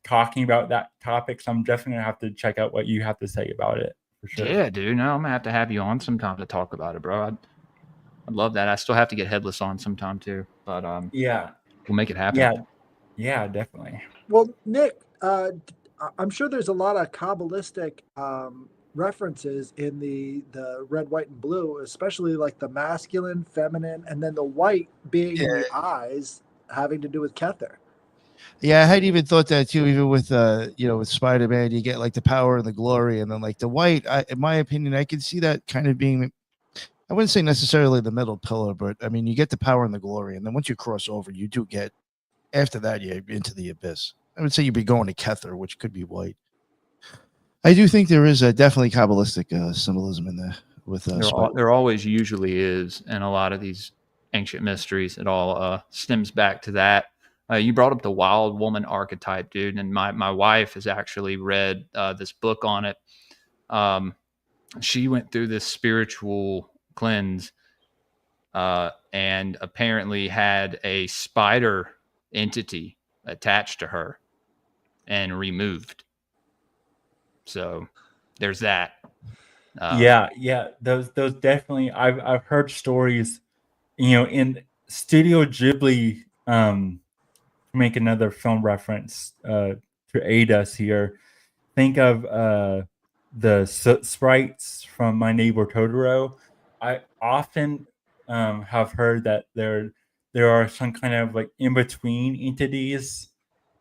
talking about that topic. So I'm definitely gonna have to check out what you have to say about it. For sure. Yeah, dude. No, I'm gonna have you on sometime to talk about it, bro. I'd love that. I still have to get Headless on sometime too, but yeah, we'll make it happen. Yeah, definitely. Well, Nick, I'm sure there's a lot of Kabbalistic references in the red, white, and blue, especially like the masculine, feminine, and then the white being the eyes, having to do with Kether. Yeah, I had even thought that too. Even with with Spider-Man, you get like the power and the glory, and then like the white. In my opinion, I can see that kind of being. I wouldn't say necessarily the middle pillar, but I mean, you get the power and the glory, and then once you cross over, you do get. After that, you're into the abyss. I would say you'd be going to Kether, which could be white. I do think there is definitely Kabbalistic symbolism in there. With there always usually is in a lot of these ancient mysteries. It all stems back to that. You brought up the wild woman archetype, dude, and my wife has actually read this book on it. She went through this spiritual cleanse and apparently had a spider entity attached to her and removed. So there's that. Those definitely. I've heard stories, in Studio Ghibli. Make another film reference to aid us here. Think of the sprites from My Neighbor Totoro. I often have heard that there are some kind of like in between entities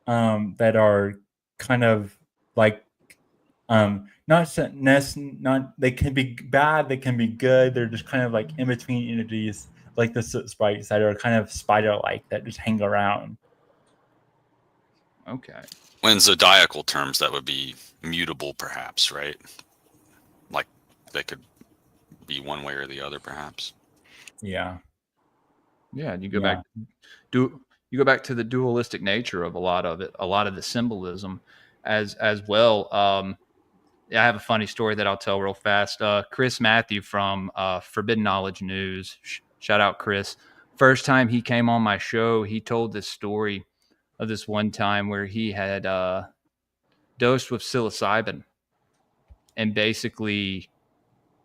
that are kind of like not they can be bad, they can be good. They're just kind of like in between entities like the soot sprites that are kind of spider-like that just hang around. Okay. When zodiacal terms, that would be mutable, perhaps, right? Like they could be one way or the other, perhaps. Yeah. Yeah, and you go Yeah. back to the dualistic nature of a lot of it, a lot of the symbolism as well. I have a funny story that I'll tell real fast. Chris Matthew from Forbidden Knowledge News, shout out Chris. First time he came on my show, he told this story of this one time where he had dosed with psilocybin and basically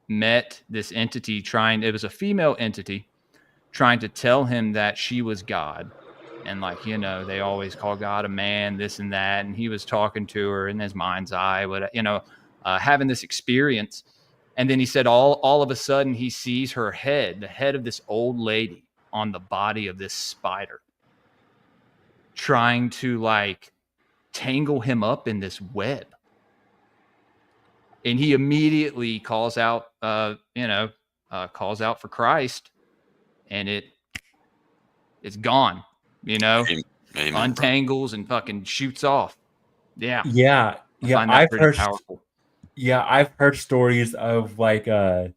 met this entity it was a female entity trying to tell him that she was God. And like, they always call God a man, this and that. And he was talking to her in his mind's eye, having this experience. And then he said all of a sudden he sees the head of this old lady on the body of this spider, trying to like tangle him up in this web. And he immediately calls out for Christ, and it's gone, Amen, untangles and fucking shoots off. Yeah. Yeah. I find that pretty powerful. Yeah, I've heard stories of like I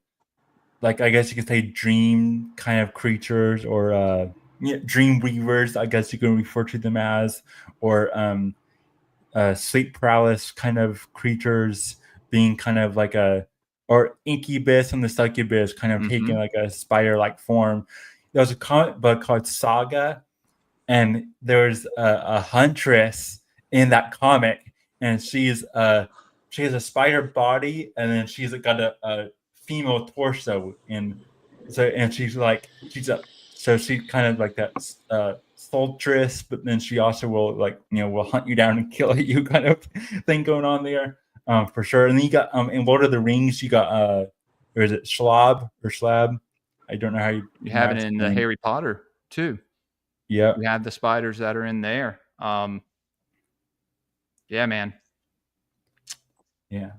guess you could say dream kind of creatures, or dream weavers, I guess you can refer to them as, or sleep paralysis kind of creatures being kind of like or incubus and the succubus kind of taking like a spider-like form. There was a comic book called Saga, and there's a huntress in that comic, and she has a spider body, and then she's got a female torso, and she's kind of like that sultress, but then she also will will hunt you down and kill you kind of thing going on there, for sure. And then you got in Lord of the Rings, you got or is it Schlab? I don't know how you have it in the Harry Potter too. Yeah, we have the spiders that are in there. Yeah, man. Yeah.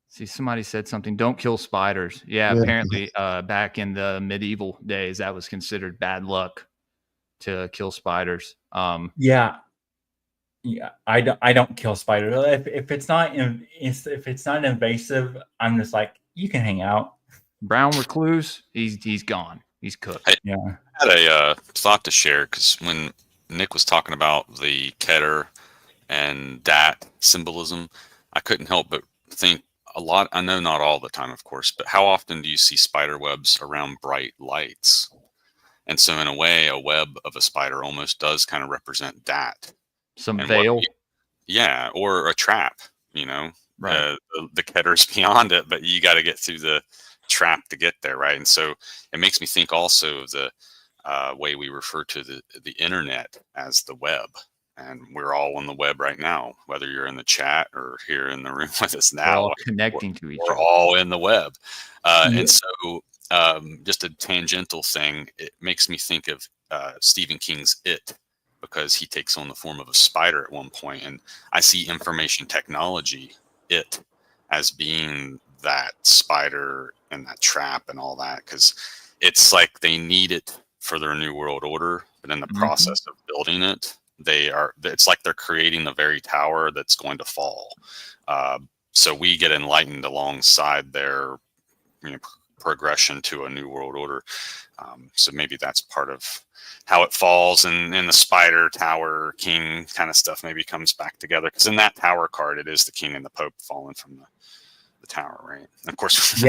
See, somebody said something. Don't kill spiders. Yeah. Apparently, back in the medieval days, that was considered bad luck to kill spiders. Yeah. I don't kill spiders. If it's not invasive, I'm just like, you can hang out. Brown recluse, he's gone. He's cooked. Yeah. I had a thought to share, because when Nick was talking about the Keter and that symbolism, I couldn't help but think a lot. I know not all the time, of course, but how often do you see spider webs around bright lights? And so in a way, a web of a spider almost does kind of represent that. Some veil. Yeah, or a trap, Right. The Keter's beyond it, but you got to get through the trap to get there, right? And so it makes me think also of the way we refer to the internet as the web. And we're all on the web right now, whether you're in the chat or here in the room with us now. We're all connecting to each other. We're all in the web. And so just a tangential thing, it makes me think of Stephen King's It, because he takes on the form of a spider at one point. And I see information technology, It, as being that spider and that trap and all that, because it's like they need it for their new world order, but in the process of building it, it's like they're creating the very tower that's going to fall. So we get enlightened alongside their progression to a new world order. So maybe that's part of how it falls, and the spider tower king kind of stuff maybe comes back together, because in that tower card, it is the king and the pope falling from the tower, right? And of course.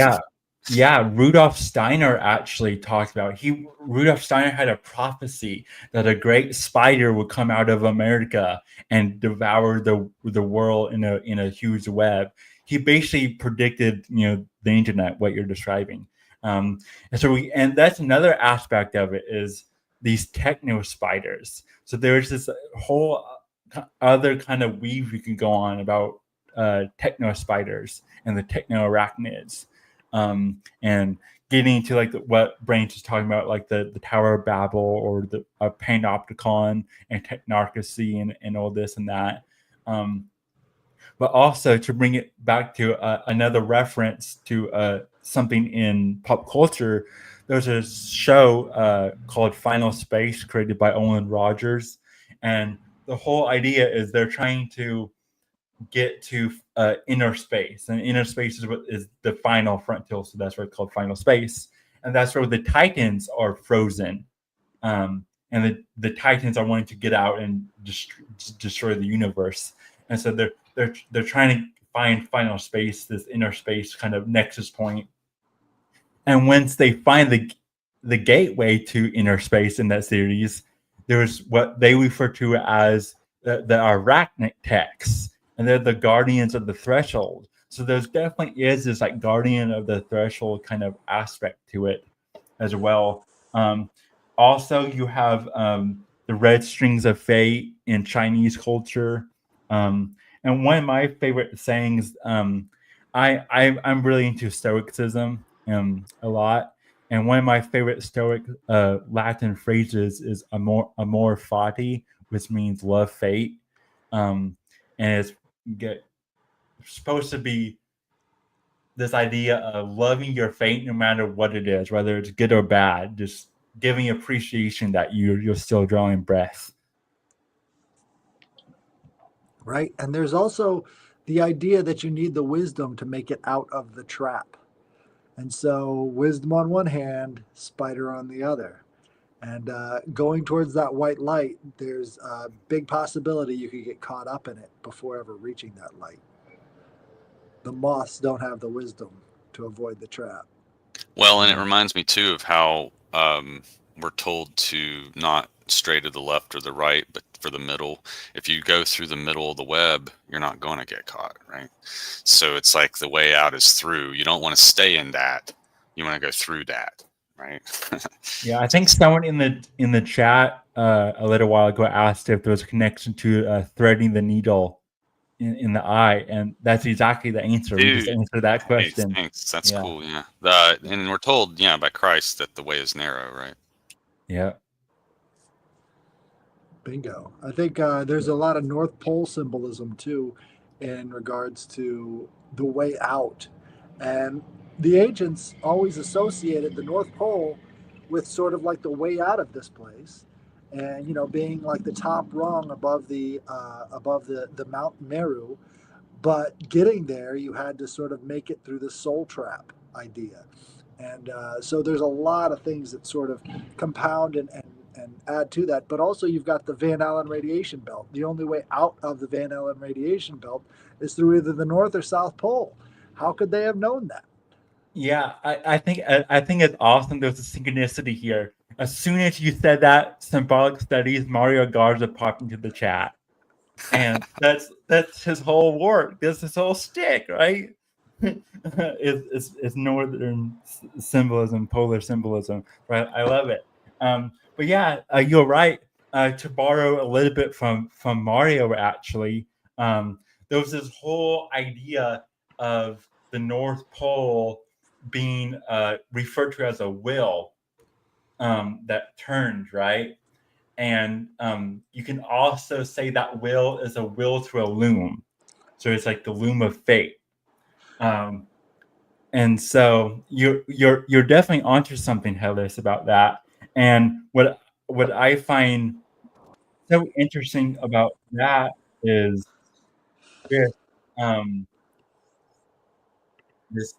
Yeah, Rudolf Steiner actually talked about Rudolf Steiner had a prophecy that a great spider would come out of America and devour the world in a huge web. He basically predicted, the internet, what you're describing. And that's another aspect of it, is these techno spiders. So there's this whole other kind of weave you can go on about techno spiders and the techno arachnids. And getting into like what Brains is talking about, like the Tower of Babel, or the Panopticon and Technocracy and all this and that. But also to bring it back to another reference to something in pop culture, there's a show called Final Space created by Owen Rogers, and the whole idea is they're trying to get to inner space, and inner space is what is the final frontier, so that's why it's called Final Space, and that's where the Titans are frozen, and the Titans are wanting to get out and destroy the universe, and so they're trying to find final space, this inner space kind of nexus point, and once they find the gateway to inner space in that series, there's what they refer to as the arachnic texts, and they're the guardians of the threshold. So there's definitely is this like guardian of the threshold kind of aspect to it as well. Also, you have the red strings of fate in Chinese culture. And one of my favorite sayings, I'm really into Stoicism a lot. And one of my favorite Stoic Latin phrases is amor fati, which means love fate. And it's supposed to be this idea of loving your fate no matter what it is, whether it's good or bad, just giving appreciation that you're still drawing breath. Right. And there's also the idea that you need the wisdom to make it out of the trap. And so, wisdom on one hand, spider on the other. And going towards that white light, there's a big possibility you could get caught up in it before ever reaching that light. The moths don't have the wisdom to avoid the trap. Well, and it reminds me too of how we're told to not stray to the left or the right, but for the middle. If you go through the middle of the web, you're not going to get caught, right? So it's like the way out is through. You don't want to stay in that. You want to go through that, right? Yeah, I think someone in the chat a little while ago asked if there was a connection to threading the needle in the eye, and that's exactly the answer. Dude, we just answered that question. Thanks. That's Yeah. cool. Yeah. And we're told, by Christ that the way is narrow, right? Yeah. Bingo. I think there's a lot of North Pole symbolism too in regards to the way out. And the ancients always associated the North Pole with sort of like the way out of this place. And being like the top rung above the Mount Meru, but getting there you had to sort of make it through the soul trap idea. And so there's a lot of things that sort of compound and add to that. But also you've got the Van Allen radiation belt. The only way out of the Van Allen radiation belt is through either the North or South Pole. How could they have known that? Yeah, I think it's awesome. There's a synchronicity here. As soon as you said that, symbolic studies, Mario Garza popped into the chat, and that's his whole work. That's his whole shtick, right? It's northern symbolism, polar symbolism, right? I love it. But yeah, you're right. To borrow a little bit from Mario, actually, there was this whole idea of the North Pole being referred to as a wheel that turned, right? And you can also say that wheel is a wheel through a loom. So it's like the loom of fate. And so you're definitely onto something, Helis, about that. And what I find so interesting about that is this this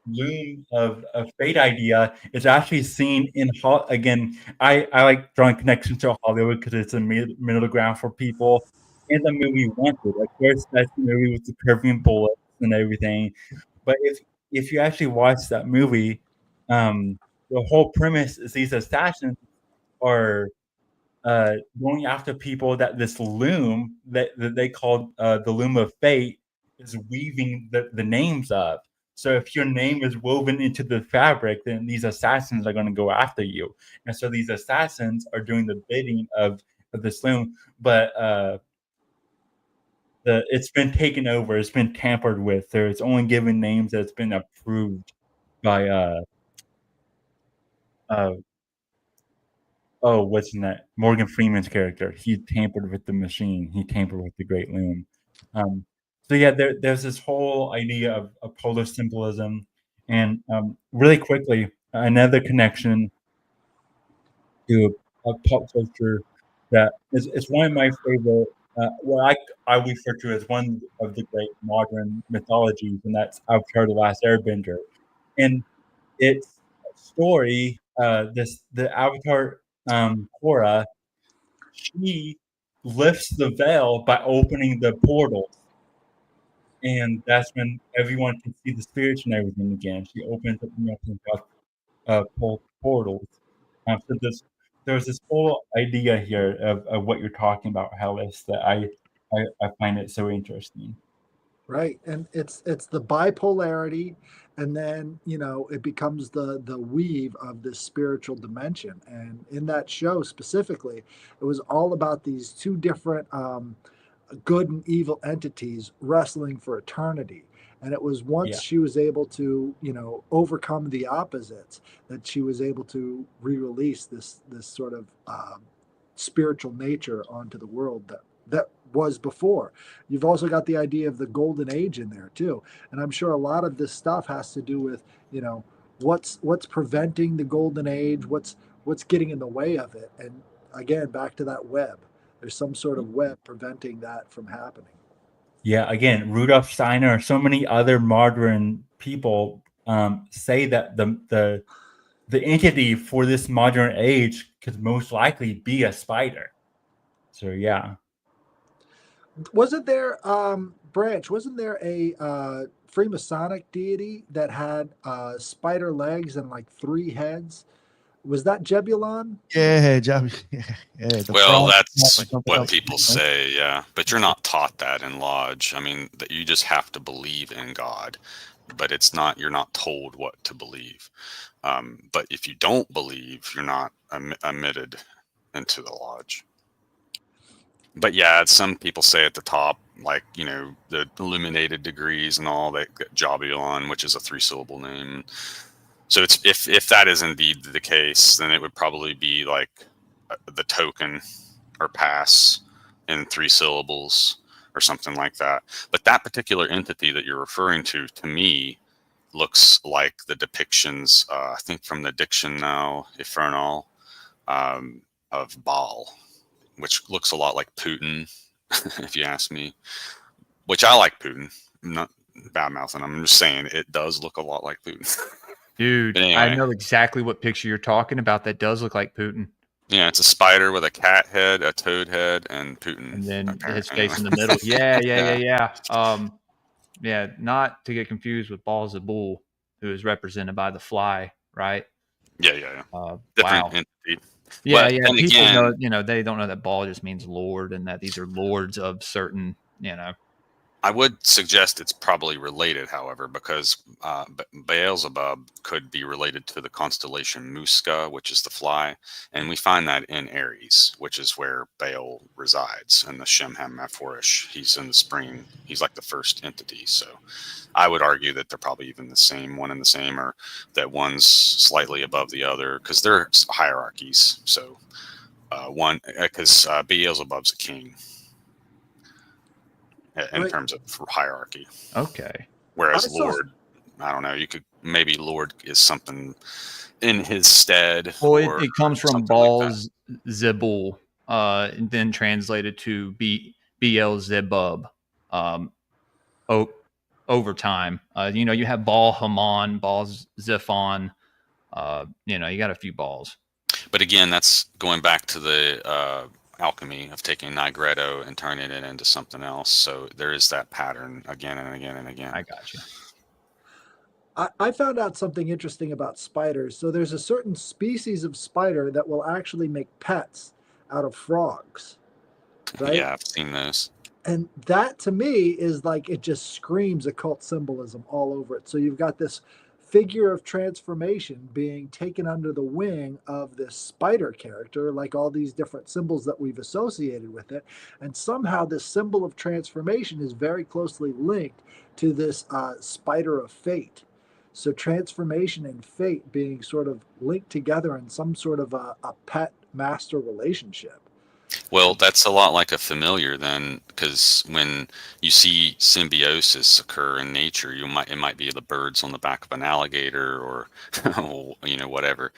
loom of fate idea is actually seen in again. I like drawing connections to Hollywood because it's a middle ground for people. In the movie Wanted, of course, that's the movie with the curving bullets and everything. But if you actually watch that movie, the whole premise is these assassins are going after people that this loom that they call the loom of fate is weaving the names of. So if your name is woven into the fabric, then these assassins are going to go after you. And so these assassins are doing the bidding of this loom, but it's been taken over. It's been tampered with. So it's only given names that's been approved by what's in that? Morgan Freeman's character. He tampered with the machine. He tampered with the Great Loom. So yeah, there's this whole idea of polar symbolism, And really quickly, another connection to pop culture that is one of my favorite, what I refer to as one of the great modern mythologies, and that's Avatar: The Last Airbender. And its story, the Avatar, Korra, she lifts the veil by opening the portals, and that's when everyone can see the spirits and everything again. She opens up nothing but portals. So there's this whole idea here of what you're talking about, Hellas, that I find it so interesting. Right, and it's the bipolarity, and then it becomes the weave of this spiritual dimension. And in that show specifically, it was all about these two different good and evil entities wrestling for eternity. And it was once Yeah. she was able to overcome the opposites, that she was able to re-release this sort of spiritual nature onto the world that was before. You've also got the idea of the golden age in there too, and I'm sure a lot of this stuff has to do with what's preventing the golden age, what's getting in the way of it. And again, back to that web, there's some sort of web preventing that from happening. Yeah, again, Rudolf Steiner or so many other modern people say that the entity for this modern age could most likely be a spider. So yeah. Wasn't there, Branch, wasn't there a Freemasonic deity that had spider legs and like three heads? Was that Jebulon? Yeah, job. Yeah, the Well, frog that's or something what else, people right? say, yeah. But you're not taught that in lodge. I mean, that you just have to believe in God, but it's not. You're not told what to believe. But if you don't believe, you're not admitted into the lodge. But yeah, some people say at the top, like the illuminated degrees and all that, Jobulon, which is a 3-syllable name. So it's if that is indeed the case, then it would probably be like the token or pass in 3 syllables or something like that. But that particular entity that you're referring to me, looks like the depictions, I think from the diction now, Infernal, of Baal, which looks a lot like Putin, if you ask me. Which I like Putin. I'm not bad mouthing. I'm just saying it does look a lot like Putin. Dude, But I anyway, know exactly what picture you're talking about. That does look like Putin. yeah, it's a spider with a cat head, a toad head, and Putin. And then his Apparently, face in the middle. Yeah. Yeah, not to get confused with Balls of Bull, who is represented by the fly, right? yeah. Different Wow. entity. Yeah, But then people again, know, they don't know that Ball just means Lord and that these are lords of certain, I would suggest it's probably related, however, because Beelzebub could be related to the constellation Musca, which is the fly, and we find that in Aries, which is where Baal resides, in the Shemhem Mephorish. He's in the spring. He's like the first entity. So I would argue that they're probably even the same, one and the same, or that one's slightly above the other, because they're hierarchies. So one, because Beelzebub's a king in Right. terms of hierarchy. Okay. Whereas I saw- Lord, I don't know, you could maybe Lord is something in his stead. Well, or it comes from something like that. Balls Zebul, and then translated to Beelzebub, o- over time. You have Baal Haman, Baal Zephon. You got a few balls. But again, that's going back to the alchemy of taking Nigredo and turning it into something else. So there is that pattern again and again and again. I got you. I found out something interesting about spiders. So there's a certain species of spider that will actually make pets out of frogs, right? Yeah, I've seen those. And that to me is like, it just screams occult symbolism all over it. So you've got this figure of transformation being taken under the wing of this spider character, like all these different symbols that we've associated with it. And somehow this symbol of transformation is very closely linked to this spider of fate. So transformation and fate being sort of linked together in some sort of a pet master relationship. Well, that's a lot like a familiar then, because when you see symbiosis occur in nature, it might be the birds on the back of an alligator, or whatever,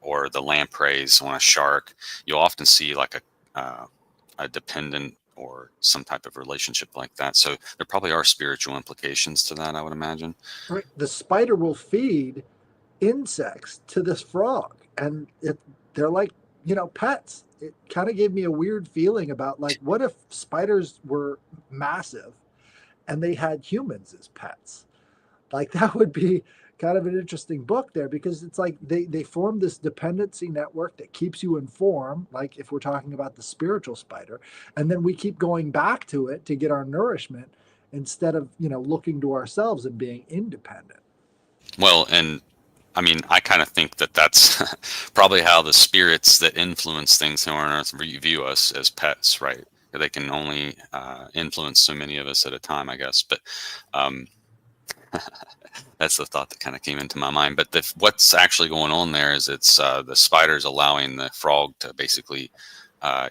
or the lampreys on a shark. You'll often see like a dependent or some type of relationship like that. So there probably are spiritual implications to that, I would imagine. Right. The spider will feed insects to this frog, and they're like, pets. It kind of gave me a weird feeling about, like, what if spiders were massive and they had humans as pets? Like, that would be kind of an interesting book there, because it's like they form this dependency network that keeps you informed, like if we're talking about the spiritual spider, and then we keep going back to it to get our nourishment instead of looking to ourselves and being independent. Well, and I mean, I kind of think that that's probably how the spirits that influence things here on Earth view us as pets, right? They can only influence so many of us at a time, I guess. But um, that's the thought that kind of came into my mind. But what's actually going on there is it's the spiders allowing the frog to basically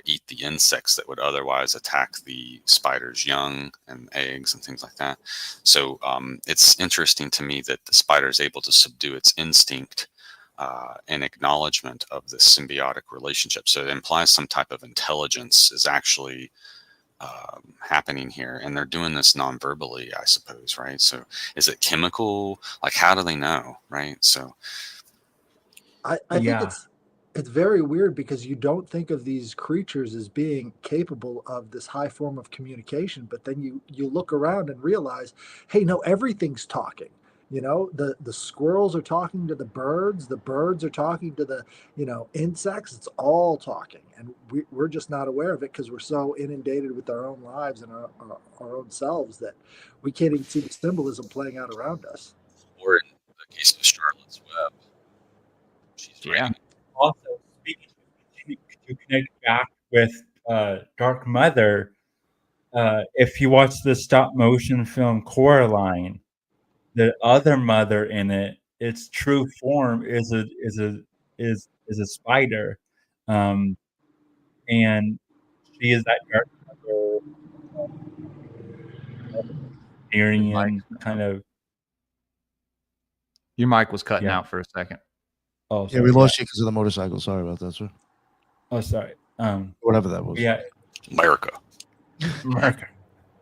eat the insects that would otherwise attack the spider's young and eggs and things like that. So it's interesting to me that the spider is able to subdue its instinct in acknowledgement of this symbiotic relationship. So it implies some type of intelligence is actually happening here, and they're doing this non-verbally, I suppose, right? So is it chemical? Like, how do they know, right? So I think Yeah. it's very weird, because you don't think of these creatures as being capable of this high form of communication, but then you look around and realize, hey, no, everything's talking. The squirrels are talking to the birds are talking to the insects. It's all talking, and we're just not aware of it because we're so inundated with our own lives and our own selves that we can't even see the symbolism playing out around us. or in the case of Charlotte's Web, she's Yeah. writing. Also, speaking to connect back with Dark Mother, if you watch the stop motion film Coraline, the other mother in it, its true form is a spider, um, and she is that Dark Mother, Your mic, Aryan kind of. your mic was cutting Yeah. out for a second. Oh, Yeah, sorry. we lost you because of the motorcycle. Sorry about that, sir. Oh, sorry. Whatever that was. Yeah, America. America.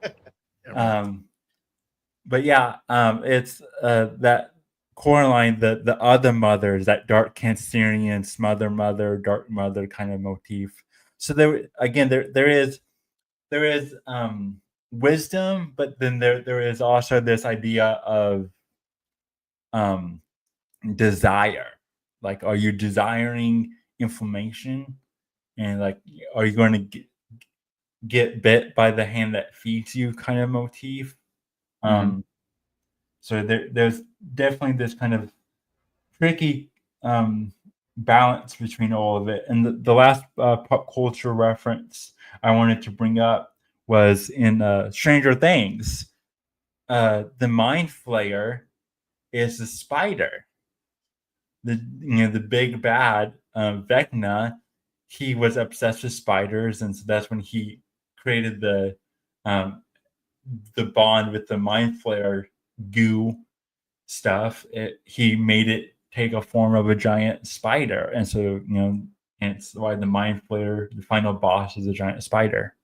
Yeah, right. But yeah, it's that Coraline, the other mothers, that dark Cancerian smother mother, dark mother kind of motif. So there is wisdom, but then there is also this idea of um desire. Like, are you desiring information, and like, are you going to get bit by the hand that feeds you kind of motif? Mhm. So there's definitely this kind of tricky balance between all of it. And the last pop culture reference I wanted to bring up was in Stranger Things. The Mind Flayer is the spider. The big bad Vecna. He was obsessed with spiders, and so that's when he created um, the bond with the Mind Flayer goo stuff. He made it take a form of a giant spider, and so and it's why the Mind Flayer, the final boss, is a giant spider.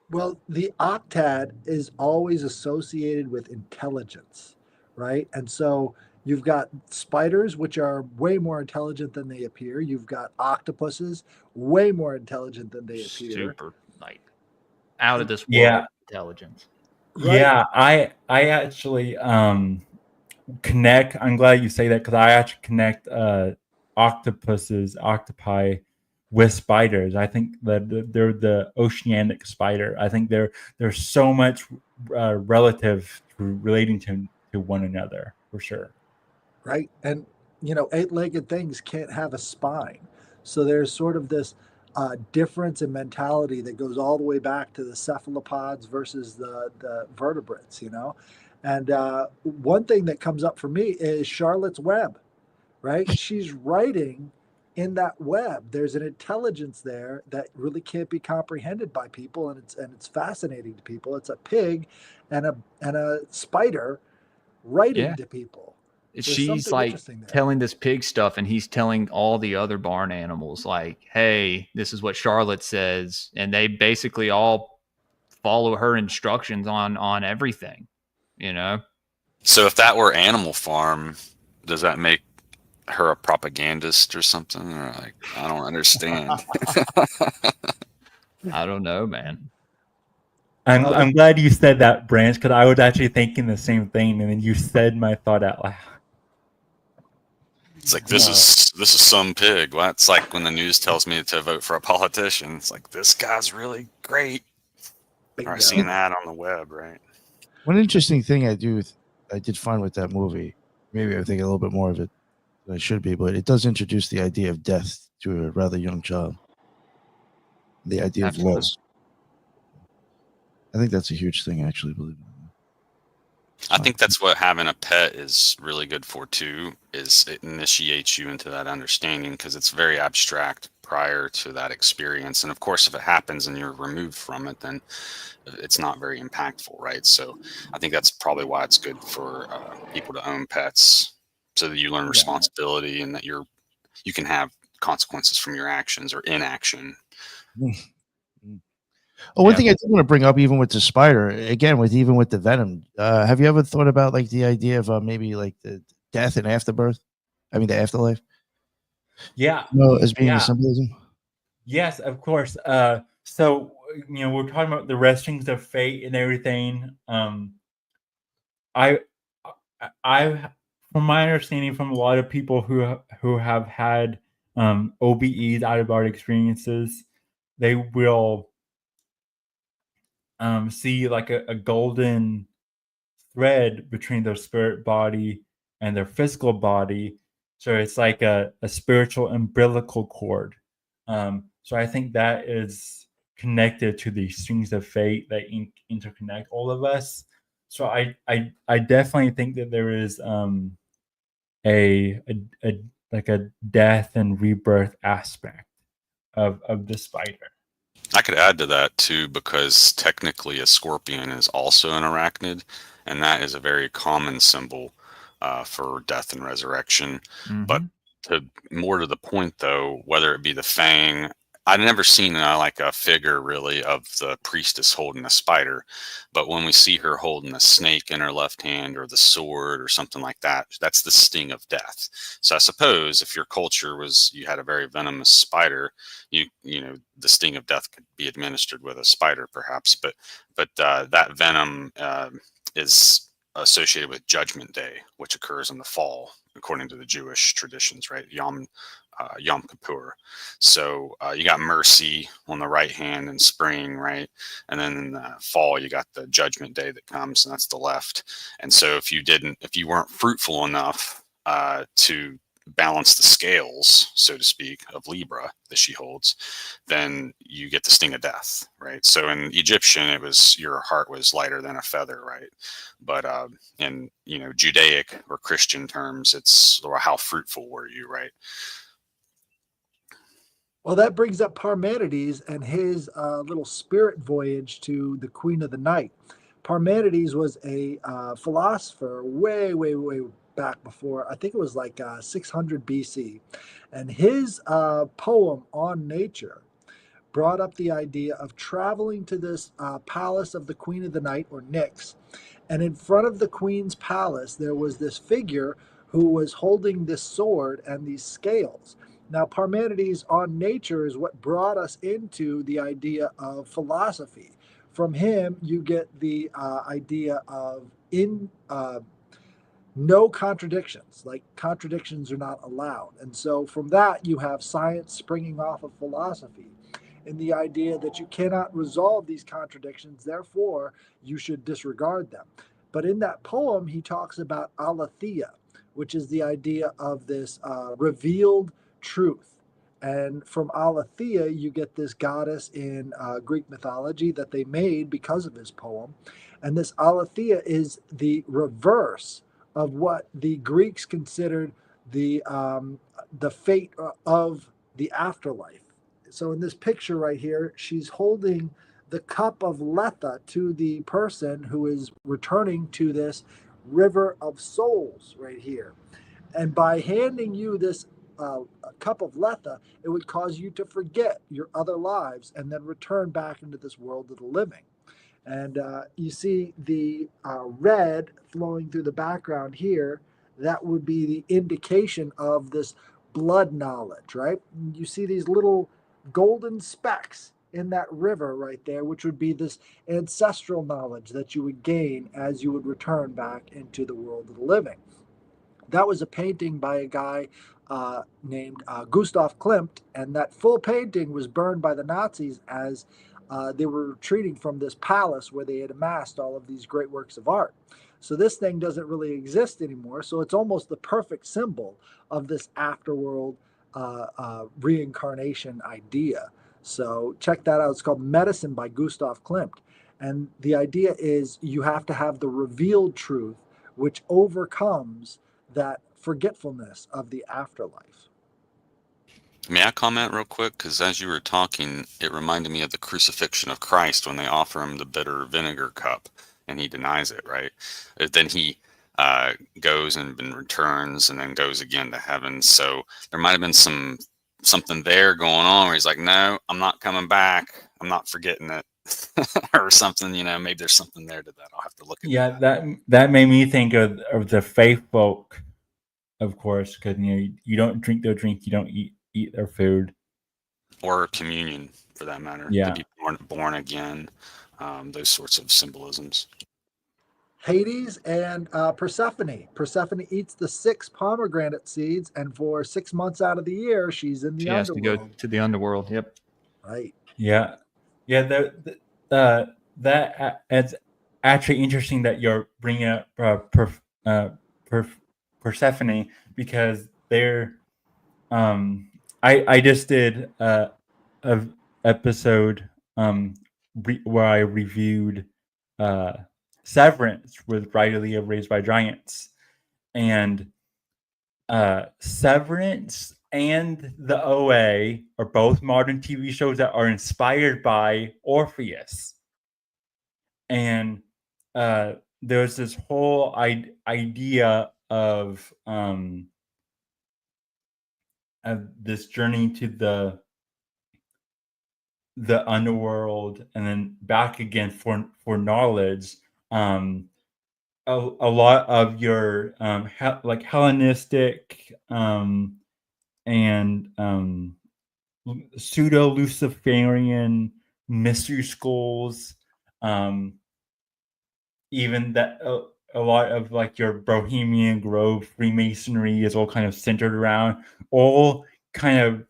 Well, the octad is always associated with intelligence, right? And so you've got spiders, which are way more intelligent than they appear. You've got octopuses, way more intelligent than they appear. Super, like, out of this Yeah, world intelligence. Right. yeah. I actually connect. I'm glad you say that, because I actually connect octopi with spiders. I think that they're the oceanic spider. I think they're so much relative to relating to one another, for sure. Right. And, eight-legged things can't have a spine. So there's sort of this difference in mentality that goes all the way back to the cephalopods versus the vertebrates. And one thing that comes up for me is Charlotte's Web, right? She's writing in that web, there's an intelligence there that really can't be comprehended by people, and it's fascinating to people. It's a pig and a spider writing Yeah. to people. There's She's something like interesting there. telling this pig stuff, and he's telling all the other barn animals, like, hey, this is what Charlotte says. And they basically all follow her instructions on everything, you know? So if that were Animal Farm, does that make her a propagandist or something? Or like, I don't understand. I don't know, man. I'm glad you said that, Branch, because I was actually thinking the same thing, and then you said my thought out loud. It's like this is some pig. Well, it's like when the news tells me to vote for a politician. It's like this guy's really great. Or I've seen that on the web, right? One interesting thing I did find with that movie, maybe I'm thinking a little bit more of it than I should be, but it does introduce the idea of death to a rather young child. The idea of loss. I think that's a huge thing, actually, believe it or not. I think that's what having a pet is really good for too, is it initiates you into that understanding, because it's very abstract prior to that experience. And of course, if it happens and you're removed from it, then it's not very impactful, right? So I think that's probably why it's good for people to own pets, so that you learn responsibility and that you can have consequences from your actions or inaction. Oh, one thing I did want to bring up, even with the spider, again, even with the venom, have you ever thought about like the idea of maybe like the death and afterbirth? I mean, the afterlife. Yeah. As being a symbolism. Yes, of course. So we're talking about the wrestlings of fate and everything. I, from my understanding, from a lot of people who have had OBEs, out of body experiences, they will see like a golden thread between their spirit body and their physical body. So it's like a spiritual umbilical cord. So I think that is connected to the strings of fate that interconnect all of us. So I definitely think that there is a like a death and rebirth aspect of the spider. I could add to that too, because technically a scorpion is also an arachnid, and that is a very common symbol for death and resurrection. But more to the point, though, whether it be the fang, I've never seen like a figure really of the priestess holding a spider, but when we see her holding a snake in her left hand, or the sword or something like that, that's the sting of death. So I suppose if your culture was, you had a very venomous spider, you know the sting of death could be administered with a spider perhaps, but that venom is associated with Judgment Day, which occurs in the fall according to the Jewish traditions, right? Yom Kippur. So you got mercy on the right hand in spring, right? And then in the fall, you got the Judgment Day that comes, and that's the left. And so if you weren't fruitful enough to balance the scales, so to speak, of Libra that she holds, then you get the sting of death, right? So in Egyptian, it was your heart was lighter than a feather, right? But in Judaic or Christian terms, it's how fruitful were you, right? Well, that brings up Parmenides and his little spirit voyage to the Queen of the Night. Parmenides was a philosopher way, way, way back before, I think it was like 600 BC. And his poem on nature brought up the idea of traveling to this palace of the Queen of the Night, or Nyx. And in front of the queen's palace, there was this figure who was holding this sword and these scales. Now, Parmenides on nature is what brought us into the idea of philosophy. From him, you get the idea of no contradictions, like contradictions are not allowed. And so from that, you have science springing off of philosophy, in the idea that you cannot resolve these contradictions, therefore you should disregard them. But in that poem, he talks about aletheia, which is the idea of this revealed truth. And from aletheia, you get this goddess in Greek mythology that they made because of his poem. And this aletheia is the reverse of what the Greeks considered the fate of the afterlife. So in this picture right here, she's holding the cup of Letha to the person who is returning to this river of souls right here. And by handing you this cup of Letha, it would cause you to forget your other lives and then return back into this world of the living. And you see the red flowing through the background here. That would be the indication of this blood knowledge, right? You see these little golden specks in that river right there, which would be this ancestral knowledge that you would gain as you would return back into the world of the living. That was a painting by a guy named Gustav Klimt, and that full painting was burned by the Nazis as they were retreating from this palace where they had amassed all of these great works of art. So this thing doesn't really exist anymore. So it's almost the perfect symbol of this afterworld reincarnation idea. So check that out. It's called Medicine by Gustav Klimt. And the idea is you have to have the revealed truth, which overcomes that forgetfulness of the afterlife. May I comment real quick? Because as you were talking, it reminded me of the crucifixion of Christ when they offer him the bitter vinegar cup and he denies it, right? Then he goes and returns and then goes again to heaven. So there might have been something there going on where he's like, no, I'm not coming back. I'm not forgetting it. Or something, maybe there's something there to that. I'll have to look at that made me think of the faith folk, of course, because you don't drink their drink, you don't eat their food, or communion for that matter. Yeah, to be born again, those sorts of symbolisms. Hades and Persephone. Persephone eats the 6 pomegranate seeds, and for 6 months out of the year, she's in the underworld. She has to go to the underworld. Yep. Right. Yeah. It's actually interesting that you're bringing up Persephone, because they're I just did a episode where I reviewed Severance with Riley of Raised by Giants, and Severance and the OA are both modern TV shows that are inspired by Orpheus. And there's this whole idea of this journey to the underworld and then back again for knowledge. A lot of your like Hellenistic and pseudo Luciferian mystery schools, even that a lot of like your Bohemian Grove Freemasonry is all kind of centered around, all kind of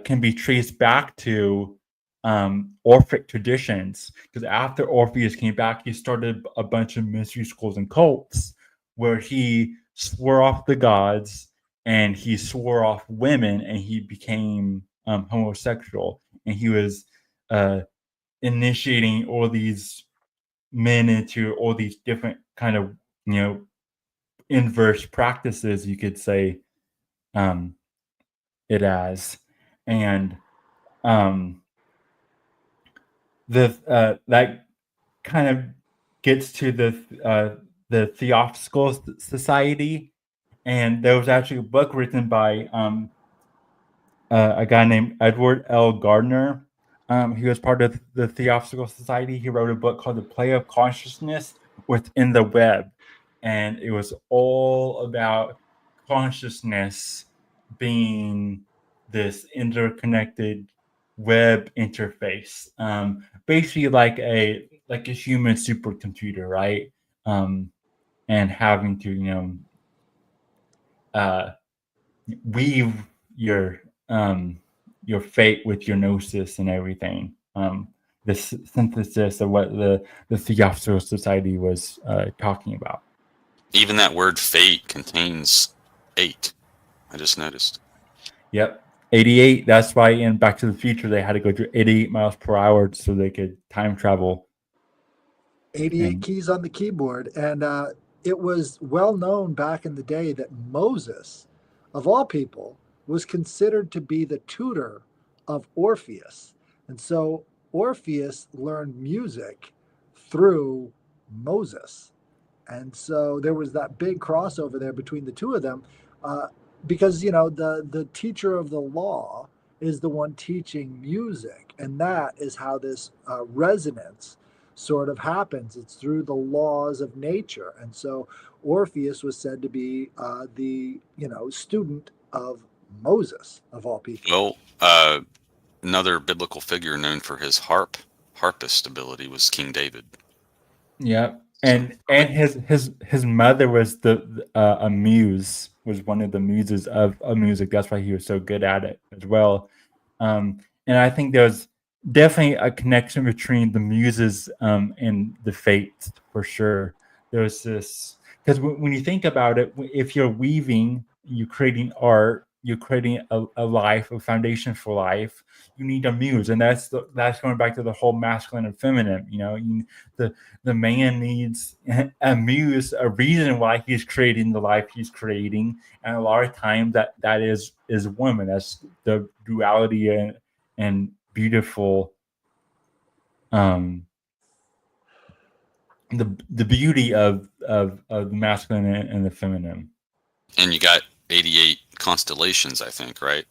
can be traced back to Orphic traditions, because after Orpheus came back, he started a bunch of mystery schools and cults where he swore off the gods and he swore off women, and he became homosexual, and he was initiating all these men into all these different kind of inverse practices, you could say it as. And that kind of gets to the Theosophical Society, and there was actually a book written by a guy named Edward L. Gardner. He was part of the Theosophical Society. He wrote a book called The Play of Consciousness Within the Web, and it was all about consciousness being this interconnected web interface, basically like a human supercomputer, right? And having to weave your fate with your gnosis and everything. The synthesis of what the Theosophical Society was talking about. Even that word fate contains 8. I just noticed. Yep. 88. That's why in Back to the Future they had to go through 88 miles per hour so they could time travel. 88 keys on the keyboard. And it was well known back in the day that Moses, of all people, was considered to be the tutor of Orpheus. And so Orpheus learned music through Moses. And so there was that big crossover there between the two of them, uh, because the teacher of the law is the one teaching music, and that is how this resonance sort of happens. It's through the laws of nature, and so Orpheus was said to be the student of Moses of all people. Well, another biblical figure known for his harpist ability was King David. Yeah, So, and his mother was a muse, was one of the muses of music. That's why he was so good at it as well. And I think there's definitely a connection between the muses and the fates for sure. There's this, because when you think about it, if you're weaving, you're creating art, you're creating a life, a foundation for life. You need a muse, and that's going back to the whole masculine and feminine. The man needs a muse, a reason why he's creating the life he's creating, and a lot of times that is woman. That's the duality and beautiful, the beauty of the masculine and the feminine. and you got 88 constellations, I think, right?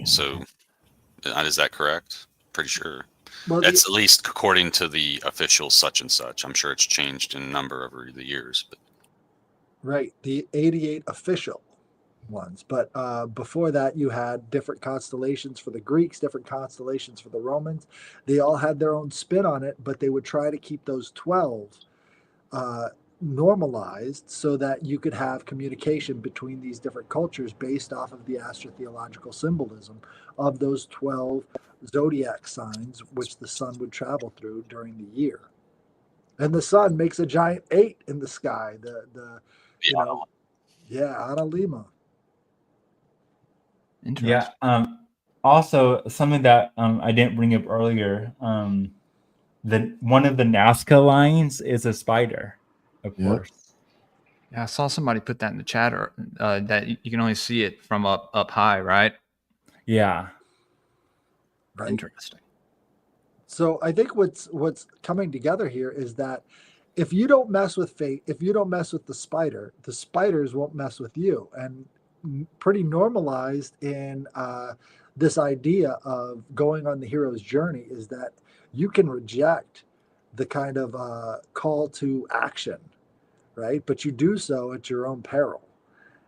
So, is that correct? Pretty sure. Well, That's at least according to the official such and such. I'm sure it's changed in number over the years, but right, the 88 official ones. But before that, you had different constellations for the Greeks, different constellations for the Romans. They all had their own spin on it, but they would try to keep those 12 normalized so that you could have communication between these different cultures based off of the astrotheological symbolism of those 12 zodiac signs which the sun would travel through during the year. And the sun makes a giant 8 in the sky. Ana Lima. Interesting. Yeah. Also, something that I didn't bring up earlier. One of the Nazca lines is a spider, of course. Yeah, I saw somebody put that in the chat, or that you can only see it from up high, right? Yeah. Right. Interesting. So I think what's coming together here is that if you don't mess with fate, if you don't mess with the spiders won't mess with you. And pretty normalized in this idea of going on the hero's journey is that you can reject the kind of call to action, right? But you do so at your own peril.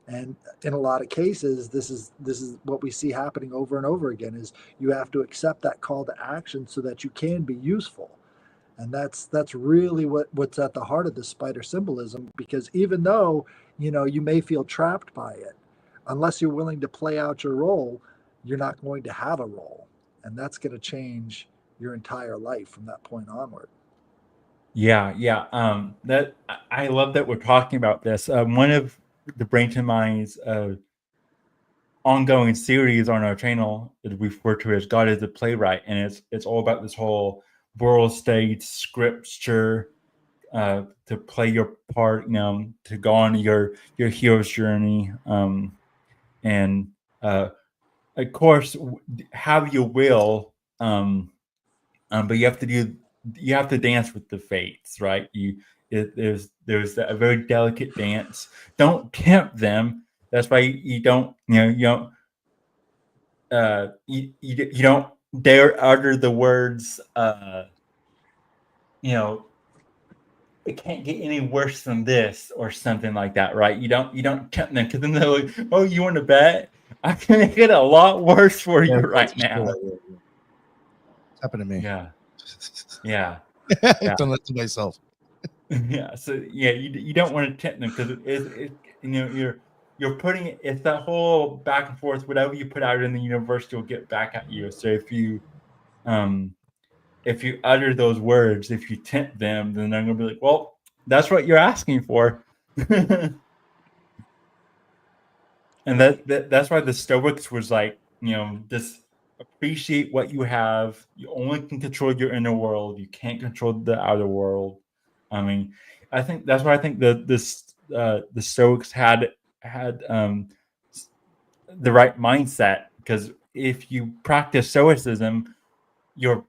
And in a lot of cases, this is what we see happening over and over again is you have to accept that call to action so that you can be useful. And that's really what's at the heart of the spider symbolism, because even though you may feel trapped by it, unless you're willing to play out your role, you're not going to have a role. And that's going to change your entire life from that point onward. Yeah. That I love that we're talking about this. One of the Brain to Mind's ongoing series on our channel that we refer to as God is a Playwright, and it's all about this whole world stage scripture, to play your part, to go on your hero's journey, and of course have your will, but you have to dance with the fates, right? There's a very delicate dance. Don't tempt them. That's why you don't you don't dare utter the words it can't get any worse than this or something like that, right? You don't tempt them, because then they're like, oh, you want to bet? I can make it a lot worse for you right now. It's happened to me. Yeah. I've done that to myself. Yeah. So yeah, you don't want to tempt them, because you're putting it's that whole back and forth. Whatever you put out in the universe, you'll get back at you. So if you utter those words, if you tempt them, then they're gonna be like, well, that's what you're asking for. And that's why the Stoics was like, just appreciate what you have. You only can control your inner world. You can't control the outer world. I mean, I think that's why I think this the Stoics had the right mindset, because if you practice Stoicism, you're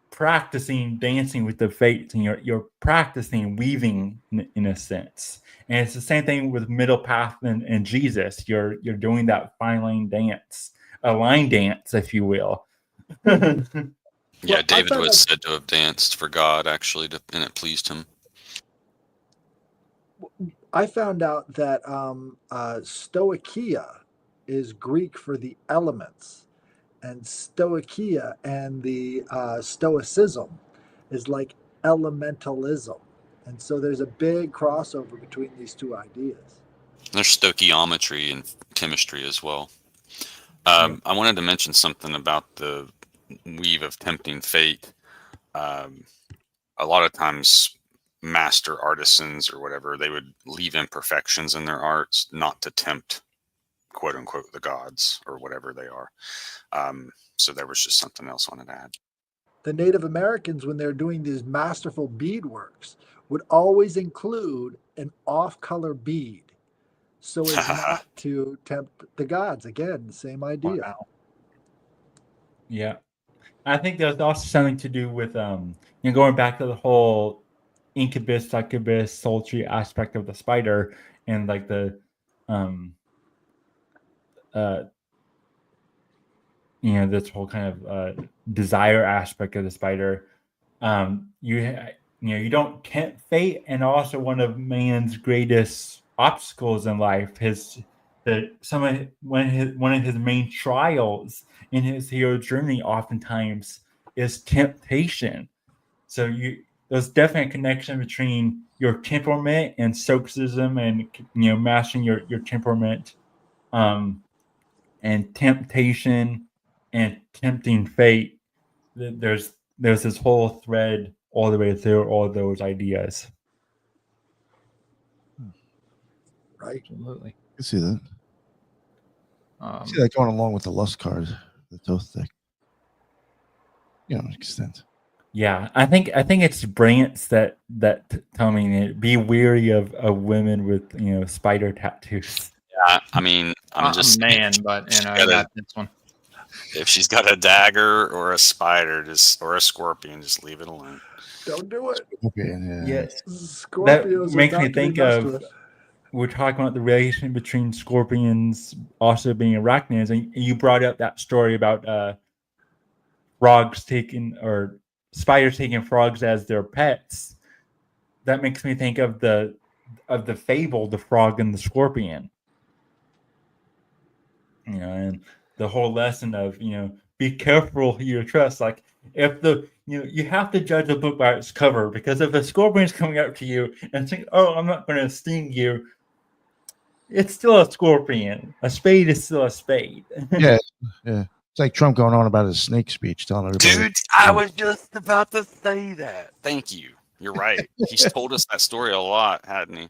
practicing dancing with the fates, and you're practicing weaving in a sense. And it's the same thing with middle path and Jesus. You're doing that fine line dance, a line dance, if you will. Yeah, Well, David was said to have danced for God, actually, and it pleased him. I found out that stoicheia is Greek for the elements, and stoicheia and the stoicism is like elementalism. And so there's a big crossover between these two ideas. There's stoichiometry and chemistry as well. I wanted to mention something about the weave of tempting fate. A lot of times, master artisans or whatever, they would leave imperfections in their arts, not to tempt, quote unquote, the gods or whatever they are. So there was just something else I wanted to add. The Native Americans, when they're doing these masterful beadworks, would always include an off-color bead, so as not to tempt the gods. Again, the same idea. Wow. Yeah, I think there's also something to do with going back to the whole incubus, succubus, sultry aspect of the spider, and like the this whole kind of desire aspect of the spider. You don't tempt fate, and also one of man's greatest obstacles in life, one of his main trials in his hero journey oftentimes is temptation. So there's definitely a connection between your temperament and stoicism, and mastering your temperament, and temptation and tempting fate. There's this whole thread all the way through all those ideas. Right. Absolutely. I can see that. I see that going along with the lust card, the Thoth deck. To an extent. Yeah, I think it's brilliance that tell me be weary of women with spider tattoos. Yeah, I mean, I'm just man, but I got this one. If she's got a dagger or a spider, or a scorpion, just leave it alone. Don't do it. Yes, Scorpios that makes are me not to be think messed of. with. We're talking about the relation between scorpions also being arachnids, and you brought up that story about spiders taking frogs as their pets. That makes me think of the fable, The Frog and the Scorpion. And the whole lesson of be careful who you trust. Like, if you have to judge a book by its cover, because if a scorpion is coming up to you and saying, "Oh, I'm not going to sting you," it's still a scorpion. A spade is still a spade. Yeah. It's like Trump going on about his snake speech, telling everybody. Dude, I was just about to say that. Thank you. You're right. He's told us that story a lot, hadn't he?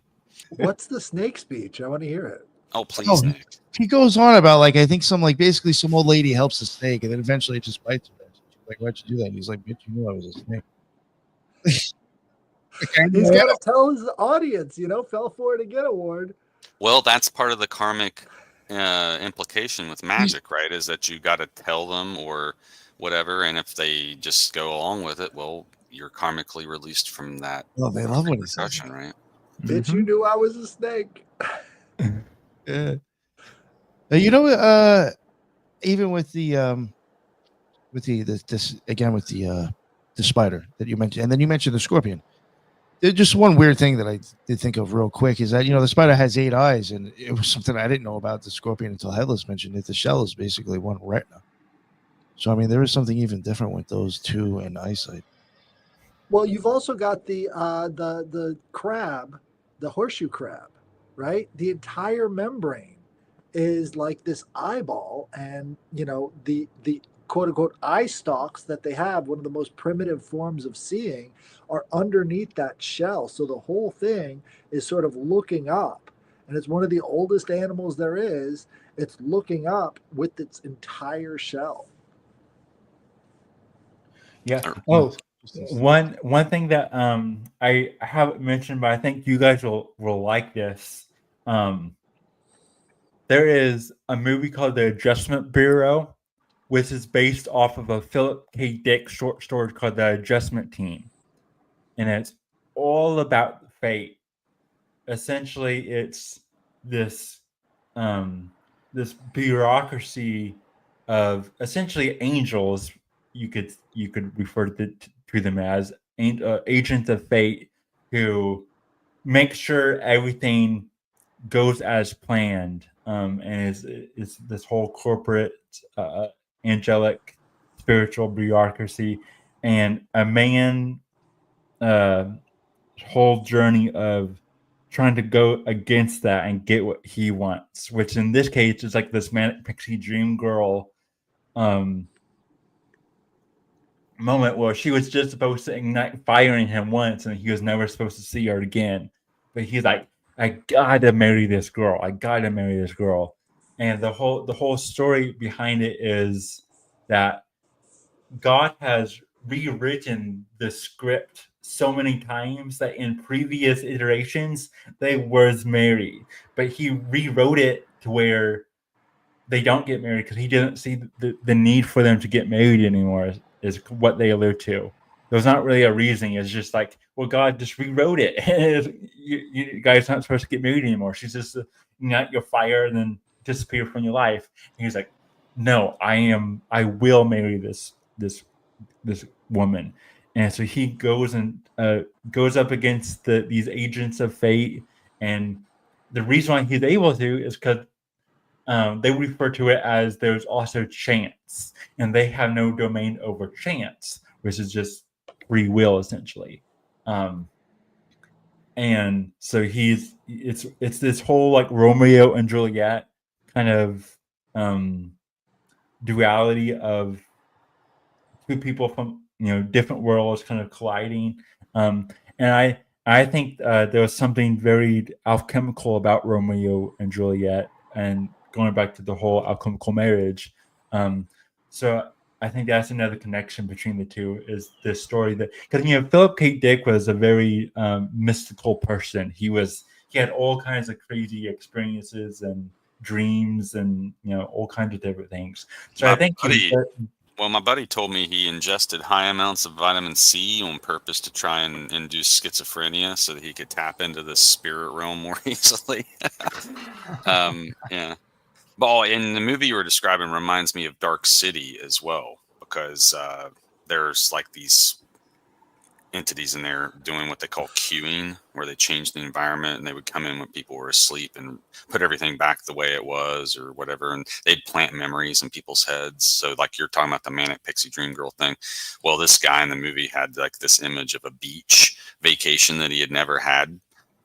What's the snake speech? I want to hear it. Oh, please, Nick. He goes on about I think basically some old lady helps the snake, and then eventually it just bites her. She's like, "Why'd you do that?" And he's like, "Bitch, you knew I was a snake." He's got to tell his audience, fell for it again award. Well, that's part of the karmic implication with magic, right? Is that you got to tell them or whatever, and if they just go along with it, well, you're karmically released from that. Well, they love what he says, right? Bitch, you knew I was a snake. Yeah. Even with the spider that you mentioned, and then you mentioned the scorpion. There's just one weird thing that I did think of real quick is that the spider has 8 eyes, and it was something I didn't know about the scorpion until Headless mentioned it. The shell is basically one retina. So there is something even different with those two in eyesight. Well, you've also got the crab, the horseshoe crab, right? The entire membrane is like this eyeball, and the quote unquote eye stalks that they have, one of the most primitive forms of seeing, are underneath that shell. So the whole thing is sort of looking up, and it's one of the oldest animals there is. It's looking up with its entire shell. Yeah. Oh, One thing that I haven't mentioned, but I think you guys will like this. There is a movie called The Adjustment Bureau, which is based off of a Philip K. Dick short story called The Adjustment Team, and it's all about fate. Essentially, it's this this bureaucracy of essentially angels. You could refer to them as agents of fate who make sure everything goes as planned, and is this whole corporate, angelic, spiritual bureaucracy, and a man, uh, whole journey of trying to go against that and get what he wants, which in this case is like this manic pixie dream girl, um, moment where she was just supposed to ignite fire in him once and he was never supposed to see her again. But he's like, I gotta marry this girl. I gotta marry this girl. And the whole story behind it is that God has rewritten the script so many times that in previous iterations they was married, but he rewrote it to where they don't get married because he doesn't see the need for them to get married anymore, is what they allude to. There's not really a reason. It's just like, well, God just rewrote it. You guys aren't supposed to get married anymore. She's just ignite your fire and then disappear from your life. And he's like, no, I will marry this woman. And so he goes and goes up against these agents of fate. And the reason why he's able to is because they refer to it as there's also chance, and they have no domain over chance, which is just free will essentially. And so it's this whole like Romeo and Juliet kind of duality of two people from different worlds kind of colliding. And I think there was something very alchemical about Romeo and Juliet, and going back to the whole alchemical marriage. So I think that's another connection between the two, is this story that, because Philip K. Dick was a very mystical person. He had all kinds of crazy experiences and dreams and all kinds of different things. So I think my buddy told me he ingested high amounts of vitamin C on purpose to try and induce schizophrenia so that he could tap into the spirit realm more easily. Yeah. But in the movie you were describing reminds me of Dark City as well, because there's like these entities in there doing what they call cueing, where they change the environment and they would come in when people were asleep and put everything back the way it was or whatever, and they'd plant memories in people's heads. So like you're talking about the manic pixie dream girl thing, well, this guy in the movie had like this image of a beach vacation that he had never had,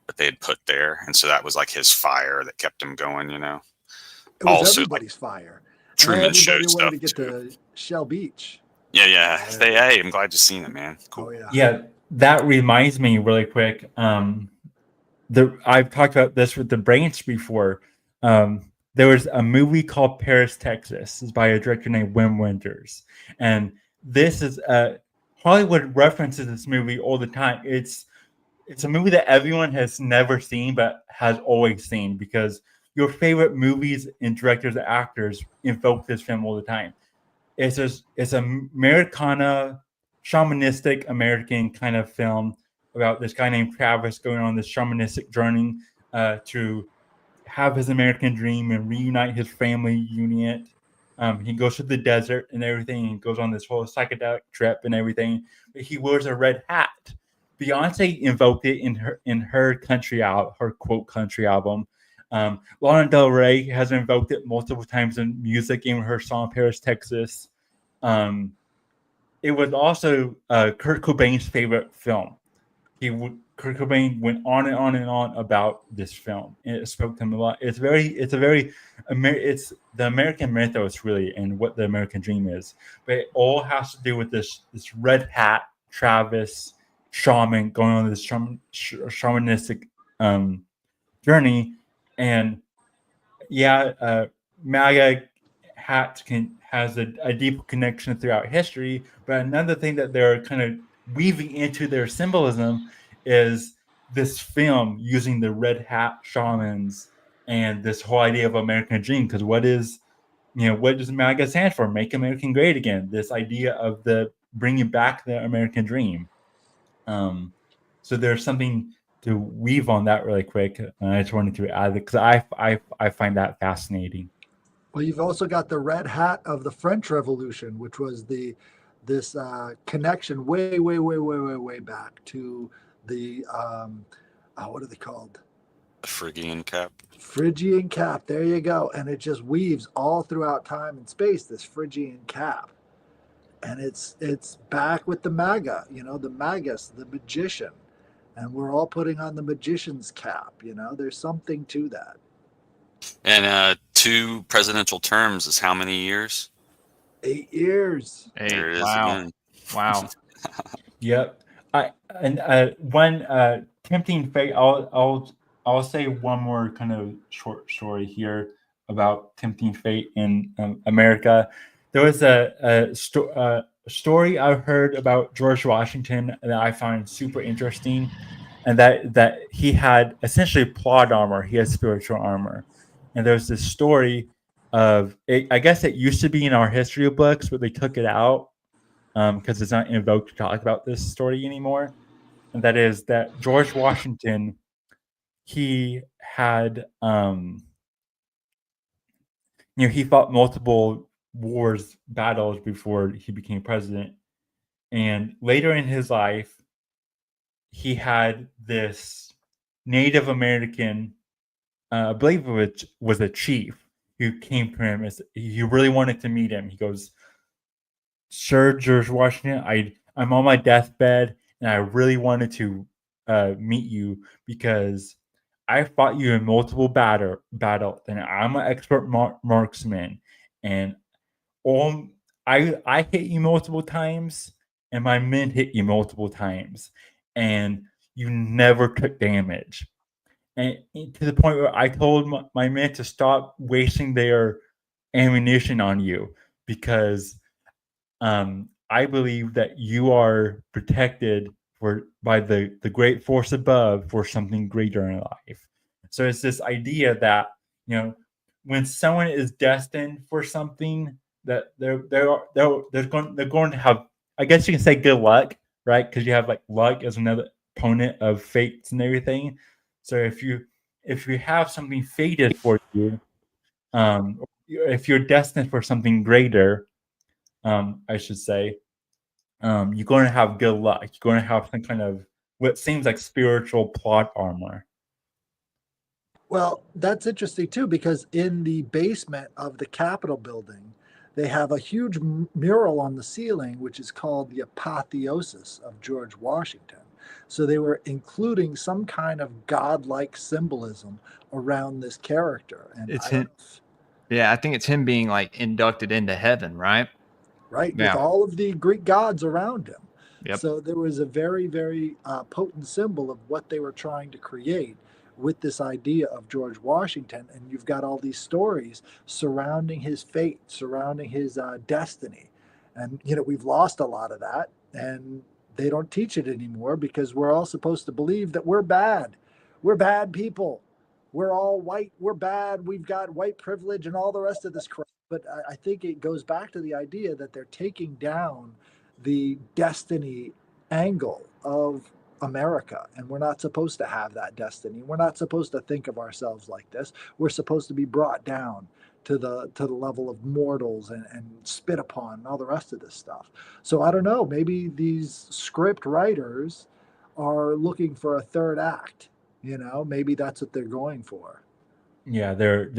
but they had put there, and so that was like his fire that kept him going. It was also everybody's fire. Truman Show Everybody wanted stuff to get to Shell Beach. Yeah. Hey, I'm glad you've seen it, man. Cool. Oh, Yeah, that reminds me really quick. I've talked about this with the Branch before. There was a movie called Paris, Texas. It's by a director named Wim Wenders. And this is Hollywood references this movie all the time. It's a movie that everyone has never seen but has always seen, because your favorite movies and directors and actors invoke this film all the time. It's a Americana, shamanistic American kind of film about this guy named Travis going on this shamanistic journey to have his American dream and reunite his family unit. He goes to the desert and everything. He goes on this whole psychedelic trip and everything. But he wears a red hat. Beyonce invoked it in her country album, her quote country album. Lana Del Rey has invoked it multiple times in music, in her song Paris, Texas. It was also Kurt Cobain's favorite film. Kurt Cobain went on and on and on about this film, and it spoke to him a lot. It's the American mythos really, and what the American dream is. But it all has to do with this red hat Travis shaman going on this shamanistic journey. And MAGA hat has a deep connection throughout history. But another thing that they're kind of weaving into their symbolism is this film using the red hat shamans and this whole idea of American dream. Because what does MAGA stand for? Make American Great Again. This idea of the bringing back the American dream. So there's something to weave on that really quick. I just wanted to add it because I find that fascinating. Well, you've also got the red hat of the French Revolution, which was this connection way back to the what are they called? The Phrygian cap. Phrygian cap. There you go. And it just weaves all throughout time and space, this Phrygian cap. And it's back with the MAGA, the Magus, the magician. And we're all putting on the magician's cap. There's something to that. And 2 presidential terms is how many years? 8 years. There it is Wow. again. Wow. Yep. One tempting fate. I'll say one more kind of short story here about tempting fate in America. There was a story I heard about George Washington that I find super interesting, and that he had essentially plot armor. He had spiritual armor, and there's this story of it. I guess it used to be in our history books, but they took it out because it's not in vogue to talk about this story anymore. And that is that George Washington, he had, he fought multiple battles before he became president. And later in his life, he had this Native American, I believe it was a chief, who came to him. He really wanted to meet him. He goes, "Sir George Washington, I'm on my deathbed, and I really wanted to meet you because I fought you in multiple battles, and I'm an expert marksman, and I hit you multiple times, and my men hit you multiple times, and you never took damage." And to the point where I told my men to stop wasting their ammunition on you because I believe that you are protected by the great force above for something greater in life. So it's this idea that when someone is destined for something, that they're going to have, I guess you can say, good luck, right? Because you have like luck as another opponent of fates and everything. So if you have something fated for you, if you're destined for something greater, I should say, you're going to have good luck. You're going to have some kind of what seems like spiritual plot armor. Well, that's interesting too, because in the basement of the Capitol building, they have a huge mural on the ceiling, which is called the Apotheosis of George Washington. So they were including some kind of godlike symbolism around this character. And It's him. Yeah, I think it's him being like inducted into heaven, right? Right, Yeah. with all of the Greek gods around him. Yep. So there was a very, very potent symbol of what they were trying to create with this idea of George Washington. And you've got all these stories surrounding his fate, surrounding his destiny. And, we've lost a lot of that. And they don't teach it anymore because we're all supposed to believe that we're bad. We're bad people. We're all white. We're bad. We've got white privilege and all the rest of this crap. But I think it goes back to the idea that they're taking down the destiny angle of America, and we're not supposed to have that destiny. We're not supposed to think of ourselves like this. We're supposed to be brought down to the level of mortals and spit upon and all the rest of this stuff. So I don't know. Maybe these script writers are looking for a third act. Maybe that's what they're going for. Yeah, they're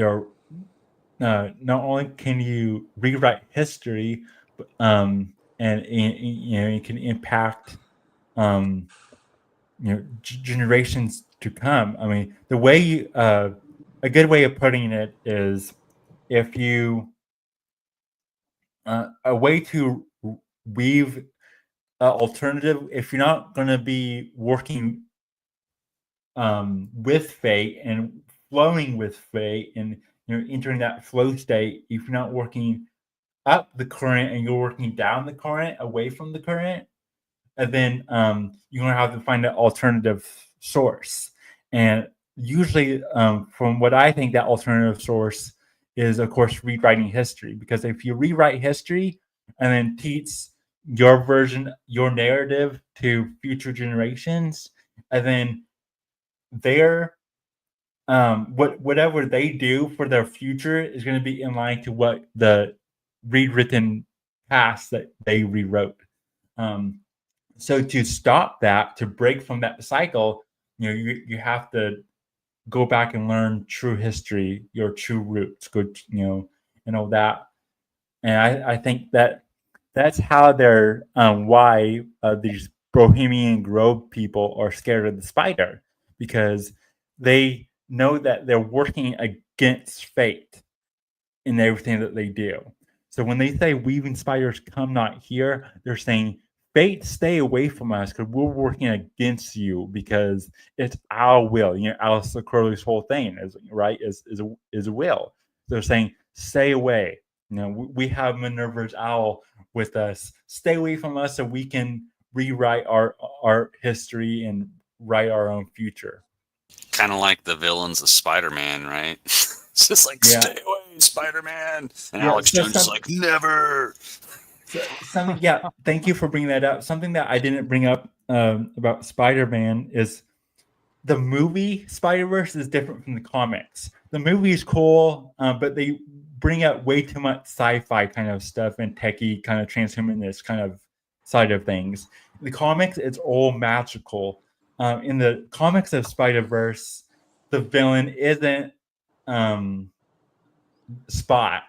not only can you rewrite history, but and it can impact generations to come. I mean, the way a good way of putting it is if you a way to weave alternative. If you're not going to be working with fate and flowing with fate and entering that flow state, if you're not working up the current and you're working down the current away from the current, and then you're going to have to find an alternative source. And usually, from what I think, that alternative source is, of course, rewriting history. Because if you rewrite history and then teach your version, your narrative to future generations, and then their whatever they do for their future is going to be in line to what the rewritten past that they rewrote. So to stop that, to break from that cycle, you have to go back and learn true history, your true roots, and all that. And I think that's how they're why these Bohemian Grove people are scared of the spider, because they know that they're working against fate in everything that they do. So when they say weaving spiders come not here, they're saying fate, stay away from us because we're working against you because it's our will. Alistair Crowley's whole thing is will. They're saying stay away. We have Minerva's owl with us. Stay away from us so we can rewrite our history and write our own future. Kind of like the villains of Spider-Man, right? It's just like, stay away, Spider-Man. And Alex Jones is like, never. Something, thank you for bringing that up. Something that I didn't bring up about Spider-Man is the movie Spider-Verse is different from the comics. The movie is cool, but they bring up way too much sci-fi kind of stuff and techie kind of transhumanist kind of side of things. The comics, it's all magical. In the comics of Spider-Verse, the villain isn't Spot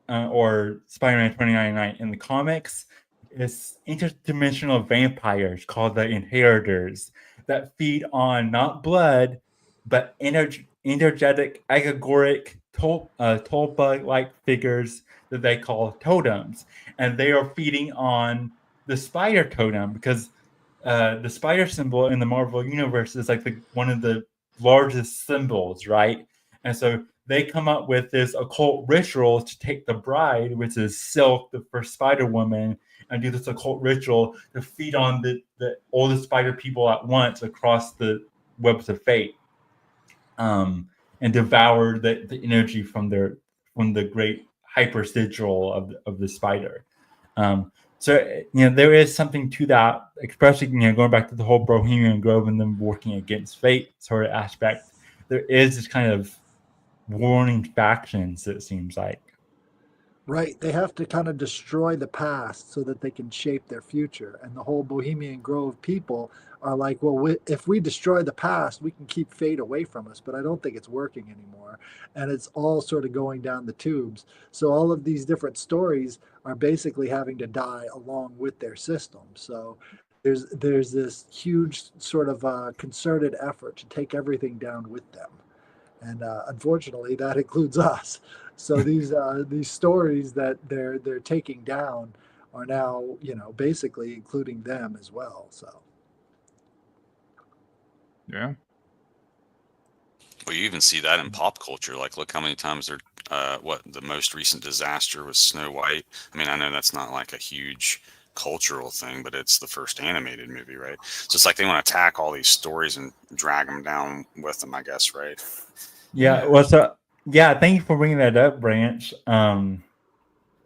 or Spider-Man 2099. In the comics, it's interdimensional vampires called the Inheritors that feed on not blood, but energetic, agoric, Tolbug-like figures that they call totems. And they are feeding on the spider totem because the spider symbol in the Marvel Universe is like one of the largest symbols, right? And so they come up with this occult ritual to take the bride, which is Silk, the first Spider Woman, and do this occult ritual to feed on all the spider people at once across the webs of fate, and devour the energy from the great hyper sigil of the spider. So there is something to that, especially going back to the whole Bohemian Grove and them working against fate sort of aspect. There is this kind of warning factions, it seems like. Right. They have to kind of destroy the past so that they can shape their future. And the whole Bohemian Grove people are like, well, if we destroy the past, we can keep fate away from us. But I don't think it's working anymore. And it's all sort of going down the tubes. So all of these different stories are basically having to die along with their system. So there's this huge sort of concerted effort to take everything down with them. And unfortunately, that includes us. So these stories that they're taking down are now, basically including them as well. So yeah. Well, you even see that in pop culture. Like, look how many times they're the most recent disaster was Snow White. I mean, I know that's not like a huge cultural thing, but it's the first animated movie, right? So it's like they want to attack all these stories and drag them down with them, I guess, right? Yeah. Well, thank you for bringing that up, Branch.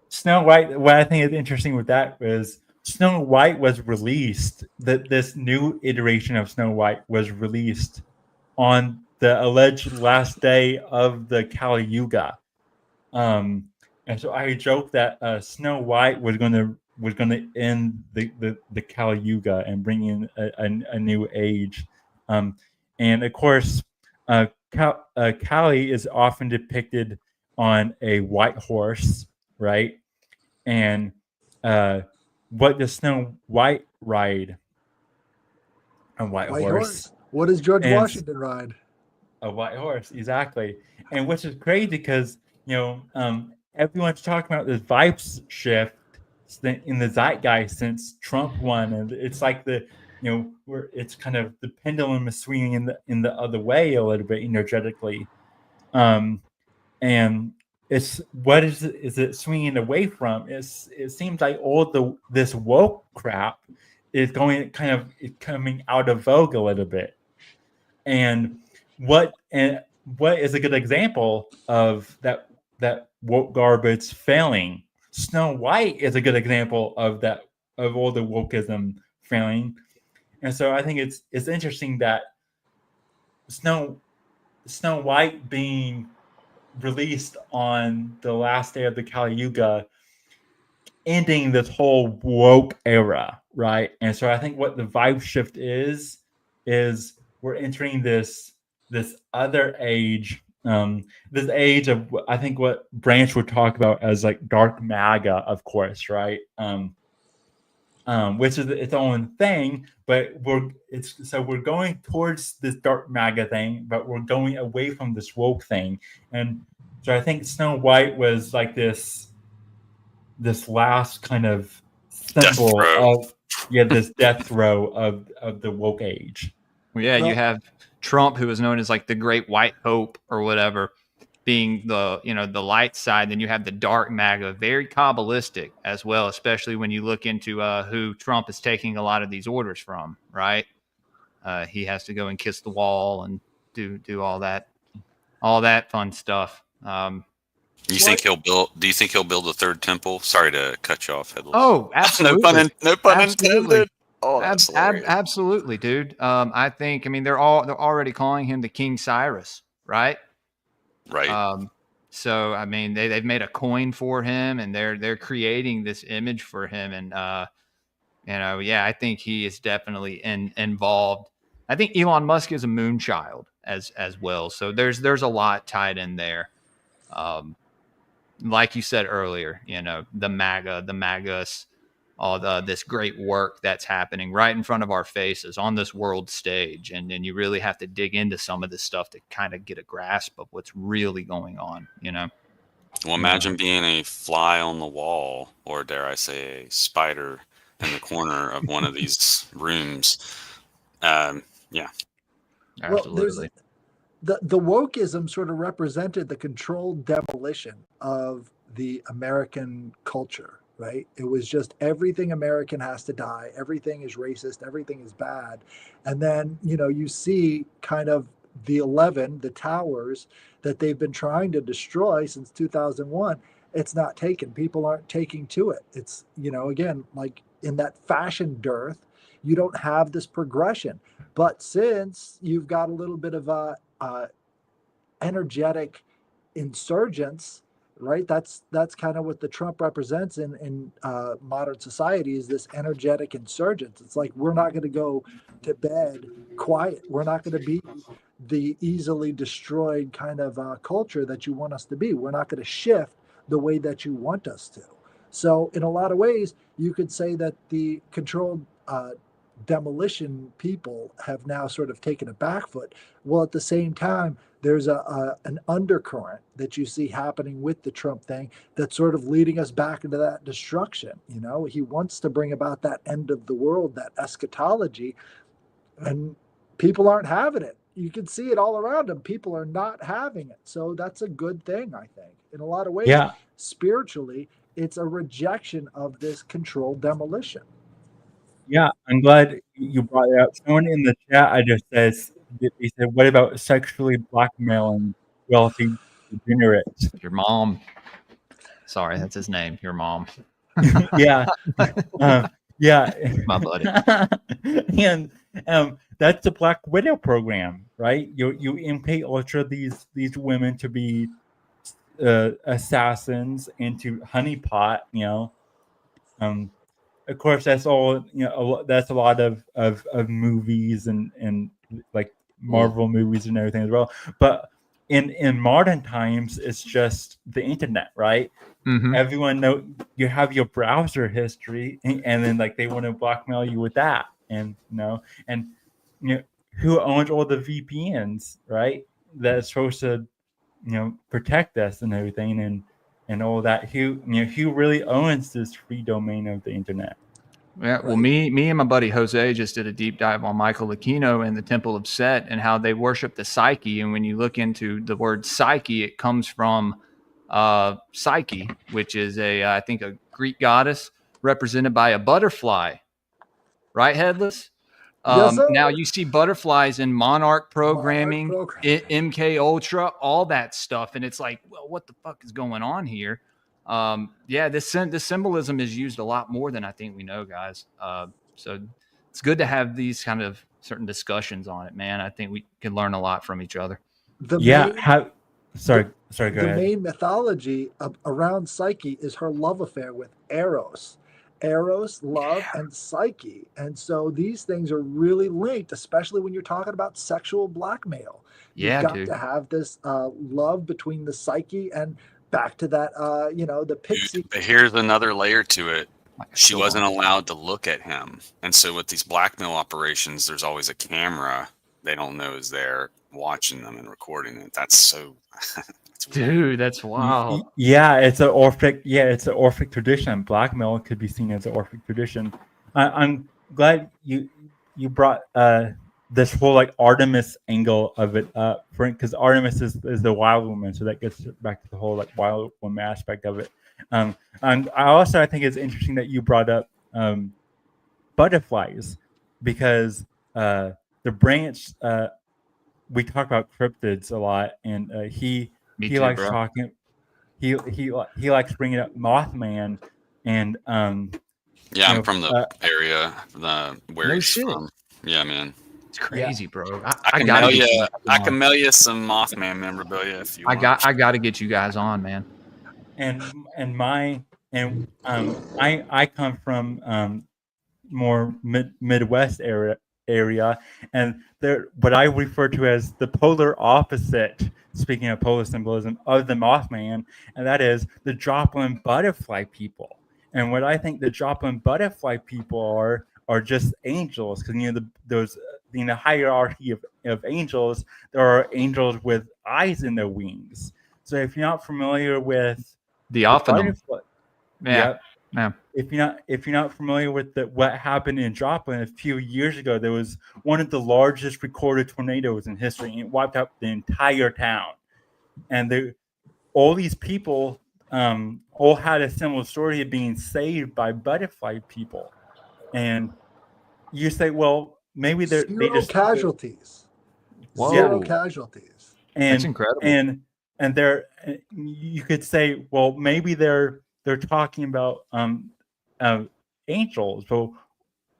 Snow White, what I think is interesting with that is Snow White was released, this new iteration of Snow White was released on the alleged last day of the Kali Yuga. And so I joke that Snow White was going to end the Kali Yuga and bring in a new age. And of course, Kali is often depicted on a white horse, right? And what does Snow White ride? A white horse. What does George Washington ride? A white horse, exactly. And which is crazy because everyone's talking about this vibes shift in the zeitgeist since Trump won, and it's like where it's kind of the pendulum is swinging in the other way a little bit energetically, and it's what is it swinging away from? It seems like all this woke crap is coming out of vogue a little bit. And what is a good example of that woke garbage failing? Snow White is a good example of that, of all the wokeism failing. And so I think it's interesting that Snow White being released on the last day of the Kali Yuga, ending this whole woke era, right? And so I think what the vibe shift is we're entering this other age, this age of, I think, what Branch would talk about as like dark MAGA, of course, right? Which is its own thing, but we're going towards this dark MAGA thing, but we're going away from this woke thing. And so I think Snow White was like this last kind of symbol of this death throw of the woke age. Well, yeah, Well- you have Trump, who was known as like the Great White Hope or whatever, being the the light side. Then you have the dark MAGA, very Kabbalistic as well, especially when you look into who Trump is taking a lot of these orders from. Right, he has to go and kiss the wall and do all that fun stuff. Do you think he'll build a third temple? Sorry to cut you off, Headless. Oh, absolutely. no pun Absolutely. intended. Oh, that's hilarious. Absolutely, dude. I think. I mean, they're already calling him the King Cyrus, right? Right. So I mean, they've made a coin for him, and they're creating this image for him, and yeah, I think he is definitely involved. I think Elon Musk is a moonchild as well. So there's a lot tied in there. Like you said earlier, the MAGAs, all this great work that's happening right in front of our faces on this world stage. And you really have to dig into some of this stuff to kind of get a grasp of what's really going on, Well, imagine being a fly on the wall, or dare I say, a spider in the corner of one of these rooms. Yeah. Absolutely. Well, the wokeism sort of represented the controlled demolition of the American culture, right? It was just everything American has to die. Everything is racist. Everything is bad. And then, you see kind of the towers that they've been trying to destroy since 2001. It's not taken. People aren't taking to it. It's, again, like in that fashion dearth, you don't have this progression. But since you've got a little bit of a energetic insurgence, right? That's kind of what the Trump represents in modern society, is this energetic insurgence. It's like, we're not going to go to bed quiet. We're not going to be the easily destroyed kind of culture that you want us to be. We're not going to shift the way that you want us to. So in a lot of ways, you could say that the controlled demolition people have now sort of taken a back foot. Well, at the same time, there's an undercurrent that you see happening with the Trump thing that's sort of leading us back into that destruction. He wants to bring about that end of the world, that eschatology, and people aren't having it. You can see it all around them. People are not having it. So that's a good thing, I think. In a lot of ways, Yeah. Spiritually, it's a rejection of this controlled demolition. Yeah, I'm glad you brought it up. Someone in the chat, I just says, they said, "What about sexually blackmailing wealthy degenerates?" Your mom. Sorry, that's his name. Your mom. Yeah, yeah, My buddy. and that's the Black Widow program, right? You MK Ultra these women to be assassins into honeypot, Of course, that's all. That's a lot of movies and like Marvel movies and everything as well. But in modern times, it's just the internet, right? Mm-hmm. Everyone you have your browser history, and then like they want to blackmail you with that, and who owns all the VPNs, right? That's supposed to protect us and everything, and all that. Who really owns this free domain of the internet? Yeah, well, me and my buddy Jose just did a deep dive on Michael Aquino and the Temple of Set and how they worship the Psyche. And when you look into the word Psyche, it comes from Psyche, which is I think a Greek goddess represented by a butterfly. right, Headless? Yes, sir. Now you see butterflies in Monarch programming, programming. MK Ultra, all that stuff, and it's like, well, what the fuck is going on here? Yeah, this symbolism is used a lot more than I think we know, guys. So it's good to have these kind of certain discussions on it, man. I think we can learn a lot from each other. The Yeah. main, Sorry. Go the ahead. main mythology around Psyche is her love affair with Eros. Eros, love, and Psyche. And so these things are really linked, especially when you're talking about sexual blackmail. You've Yeah, got dude. to have this love between the Psyche and back to that, the pixie. But here's another layer to it. Like, I She still wasn't don't- allowed to look at him. And so with these blackmail operations, there's always a camera they don't know is there watching them and recording it. That's so Dude, that's wild. Yeah, it's an Orphic tradition. Blackmail could be seen as an Orphic tradition. I'm glad you brought this whole like Artemis angle of it up, because Artemis is the wild woman, so that gets back to the whole like wild woman aspect of it. And I think it's interesting that you brought up butterflies, because the branch we talk about cryptids a lot, and he likes bro. talking. He likes bringing up Mothman, and yeah, I'm know, from the area where No he's shit. from. Yeah, man. It's crazy, bro. I can gotta mail get you. guys I on. can mail you some Mothman memorabilia if you want. I got to get you guys on, man. I come from more Midwest area, and they're what I refer to as the polar opposite, speaking of polar symbolism, of the Mothman, and that is the Joplin butterfly people. And what I think the Joplin butterfly people are just angels, because those in the hierarchy of angels, there are angels with eyes in their wings. So if you're not familiar with The Ophinum. butterfly, Yeah. Yeah. if you're not familiar with what happened in Joplin a few years ago, there was one of the largest recorded tornadoes in history, and it wiped out the entire town. And all these people all had a similar story of being saved by butterfly people. And you say, well, maybe they just casualties. Whoa. Zero casualties. And that's incredible. And you could say, well, maybe they're talking about angels, but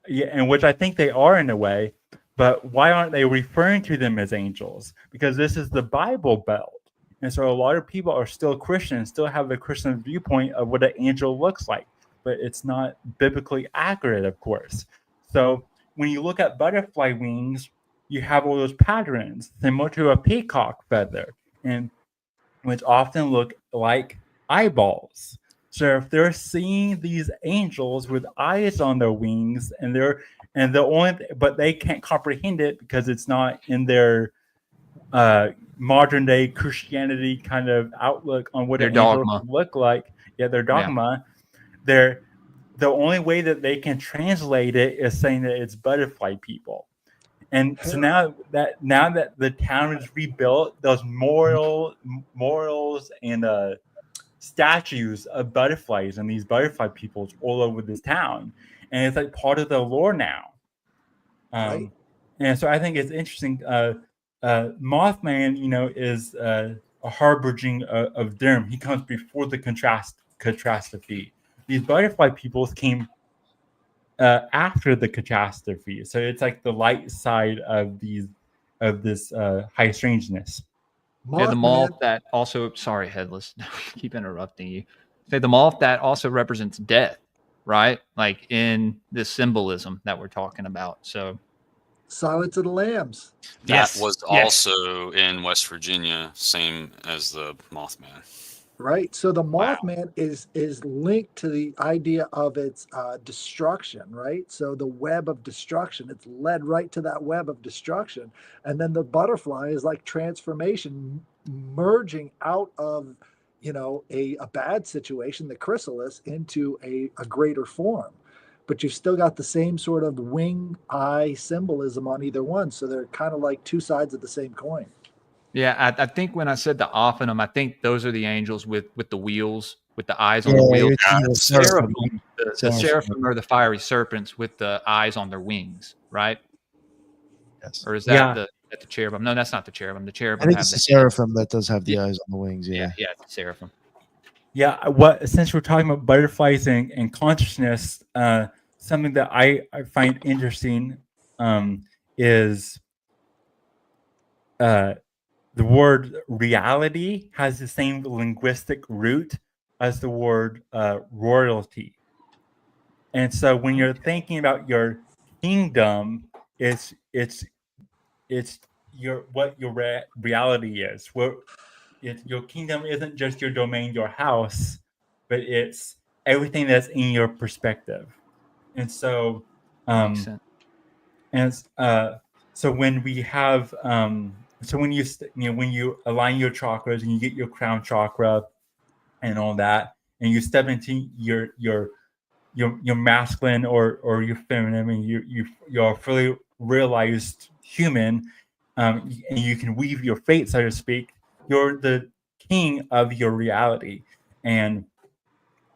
yeah, and which I think they are in a way. But why aren't they referring to them as angels? Because this is the Bible Belt, and so a lot of people are still Christians, still have the Christian viewpoint of what an angel looks like, but it's not biblically accurate, of course. So when you look at butterfly wings, you have all those patterns similar to a peacock feather, and which often look like eyeballs. So if they're seeing these angels with eyes on their wings, but they can't comprehend it because it's not in their modern day Christianity kind of outlook on what Their an angel dogma. look like. Yeah, their dogma. The only way that they can translate it is saying that it's butterfly people. And so now that the town is rebuilt, those morals and statues of butterflies and these butterfly peoples all over this town, and it's like part of the lore now. Right. And so I think it's interesting. Mothman, is a harbinger of doom. He comes before the catastrophe. These butterfly peoples came after the catastrophe, so it's like the light side of this high strangeness. Yeah, the moth that also, sorry, Headless, keep interrupting you. Say the moth that also represents death, right? Like in this symbolism that we're talking about. So Silence of the Lambs. That was also in West Virginia, same as the Mothman. Right. So the Mothman is linked to the idea of its destruction, right? So the web of destruction, it's led right to that web of destruction. And then the butterfly is like transformation, merging out of, a bad situation, the chrysalis, into a greater form. But you've still got the same sort of wing eye symbolism on either one. So they're kind of like two sides of the same coin. Yeah, I think when I said the Ophinum, I think those are the angels with the wheels with the eyes on the wheels. you're Seraphim, the Seraphim. seraphim are the fiery serpents with the eyes on their wings, right? Yes. Or is that the cherubim? No, that's not the cherubim. The I cherubim think have it's the the seraphim that does have the Yeah. eyes on the wings. Yeah. yeah, it's the seraphim. Yeah, since we're talking about butterflies and consciousness, something that I find interesting is the word reality has the same linguistic root as the word royalty. And so when you're thinking about your kingdom, it's your what your reality is. Your kingdom isn't just your domain, your house, but it's everything that's in your perspective. And so, Makes sense. and so when we have, so when when you align your chakras and you get your crown chakra and all that, and you step into your masculine or your feminine, and you're a fully realized human, and you can weave your fate, so to speak. You're the king of your reality. And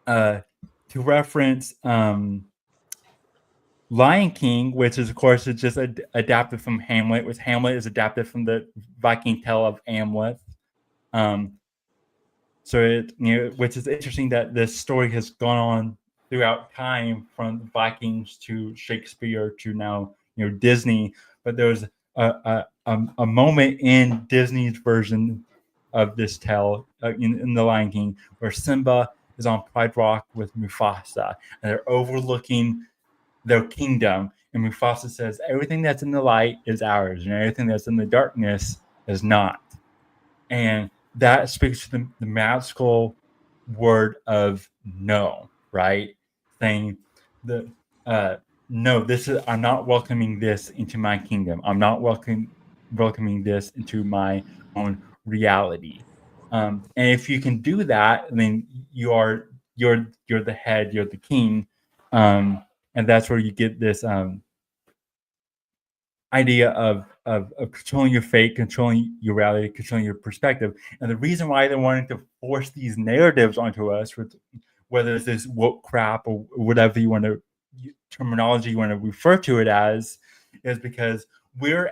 to reference Lion King, which is of course is just adapted from Hamlet, which Hamlet is adapted from the Viking tale of Amleth. So which is interesting that this story has gone on throughout time from the Vikings to Shakespeare to now Disney. But there was a moment in Disney's version of this tale in the Lion King where Simba is on Pride Rock with Mufasa, and they're overlooking their kingdom. And Mufasa says, "Everything that's in the light is ours, and everything that's in the darkness is not." And that speaks to the magical word of no, right? Saying no, I'm not welcoming this into my kingdom. I'm not welcoming this into my own reality. And if you can do that, then you're the head, you're the king, and that's where you get this idea of controlling your fate, controlling your reality, controlling your perspective. And the reason why they're wanting to force these narratives onto us, whether it's this woke crap or whatever terminology you want to refer to it as, is because we're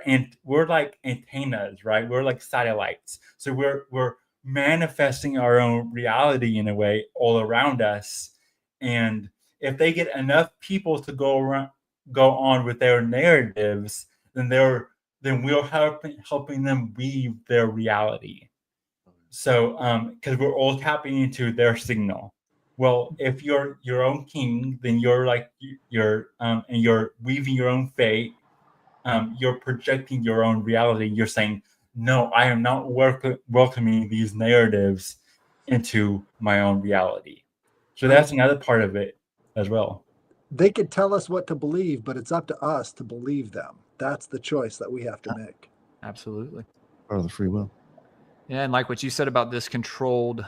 like antennas, right? We're like satellites. So we're manifesting our own reality in a way all around us. And if they get enough people to go on with their narratives, then we're helping them weave their reality. So because we're all tapping into their signal. Well, if you're your own king, then you're like and you're weaving your own fate. You're projecting your own reality. You're saying, no, I am not welcoming these narratives into my own reality. So that's another part of it as well. They could tell us what to believe, but it's up to us to believe them. That's the choice that we have to make. Absolutely. Part of the free will. Yeah, and like what you said about this controlled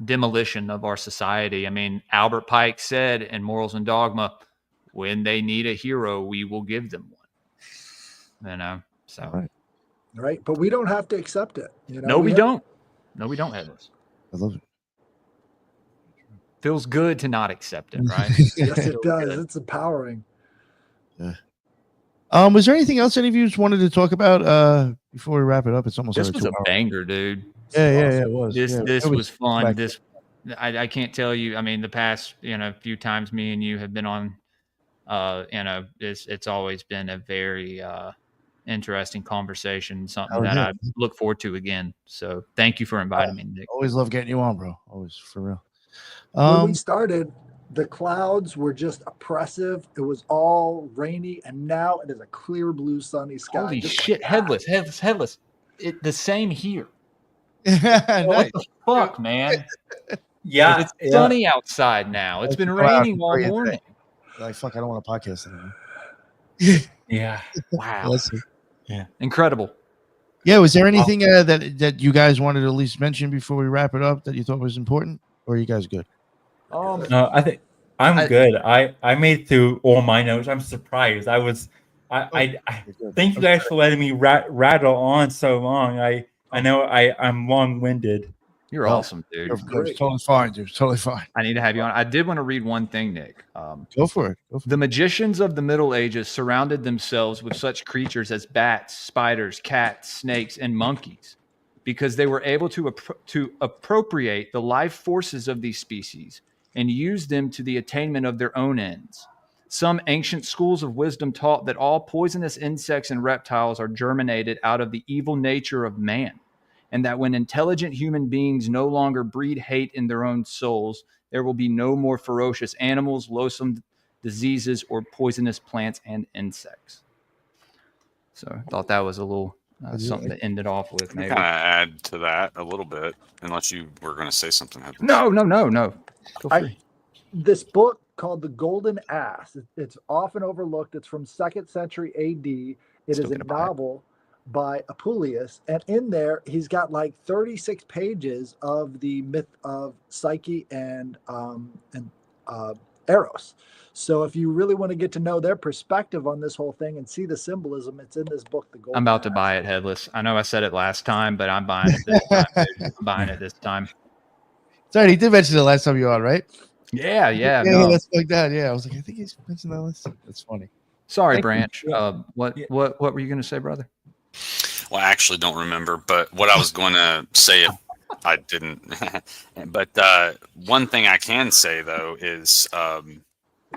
demolition of our society. I mean, Albert Pike said in Morals and Dogma, when they need a hero, we will give them one. So right. But we don't have to accept it. No, we don't. No, we don't, Headless. I love it. Feels good to not accept it, right? Yes, it does. Good. It's empowering. Yeah. Was there anything else any of you just wanted to talk about before we wrap it up? It's almost this was a banger, dude. Yeah, it was. This was fun. I can't tell you. I mean, the past few times me and you have been on, it's always been a very interesting conversation. Something that I look forward to again. So thank you for inviting me, Nick. Always love getting you on, bro. Always, for real. When we started, the clouds were just oppressive. It was all rainy, and now it is a clear blue, sunny sky. Holy shit, like Headless. The same here. Nice. What the fuck, man? Yeah, it's sunny outside now. It's been raining all morning. Like, fuck, I don't want to podcast anymore. Yeah. Wow. Yeah. Incredible. Yeah. Was there anything that you guys wanted to at least mention before we wrap it up that you thought was important, or are you guys good? No, I think I'm good. I made through all my notes. I'm surprised. I thank you guys for letting me rattle on so long. I know I'm long-winded. You're No, awesome, dude. You're Great. totally fine, dude. Totally fine. I need to have you on. I did want to read one thing, Nick. Go for it. Go for The magicians of the Middle Ages surrounded themselves with such creatures as bats, spiders, cats, snakes, and monkeys because they were able to appropriate the life forces of these species and use them to the attainment of their own ends. Some ancient schools of wisdom taught that all poisonous insects and reptiles are germinated out of the evil nature of man, and that when intelligent human beings no longer breed hate in their own souls, there will be no more ferocious animals, loathsome diseases, or poisonous plants and insects. So I thought that was a little something to end it off with. Can you Maybe. kind of add to that a little bit, unless you were going to say something? Heather. No. Feel free. This book called The Golden Ass, it's often overlooked. It's from 2nd century AD. It Still is a gonna buy it. novel by Apuleius, and in there he's got like 36 pages of the myth of Psyche and Eros. So if you really want to get to know their perspective on this whole thing and see the symbolism, it's in this book, The Golden I'm about to Ass. buy it, Headless. I know I said it last time, but I'm buying it this time. Dude. I'm buying it this time. Sorry, he did mention it last time you were on, right? Yeah. Yeah, No. that's like that. Yeah, I was like, I think he's mentioned that last time. That's funny. Sorry, Thank you. Branch. Yeah. What were you going to say, brother? Well, I actually don't remember, but what I was going to say, if I didn't. But one thing I can say though is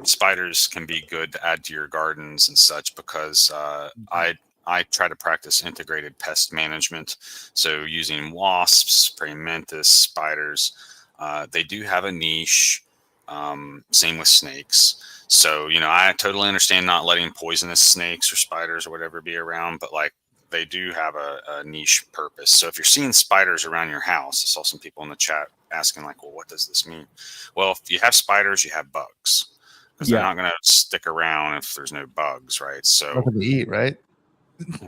spiders can be good to add to your gardens and such because I try to practice integrated pest management. So using wasps, praying mantis, spiders, they do have a niche. Same with snakes. So, I totally understand not letting poisonous snakes or spiders or whatever be around, but like they do have a niche purpose. So if you're seeing spiders around your house, I saw some people in the chat asking like, well, what does this mean? Well, if you have spiders, you have bugs because they're not going to stick around if there's no bugs. Right. So, Nothing to eat, right?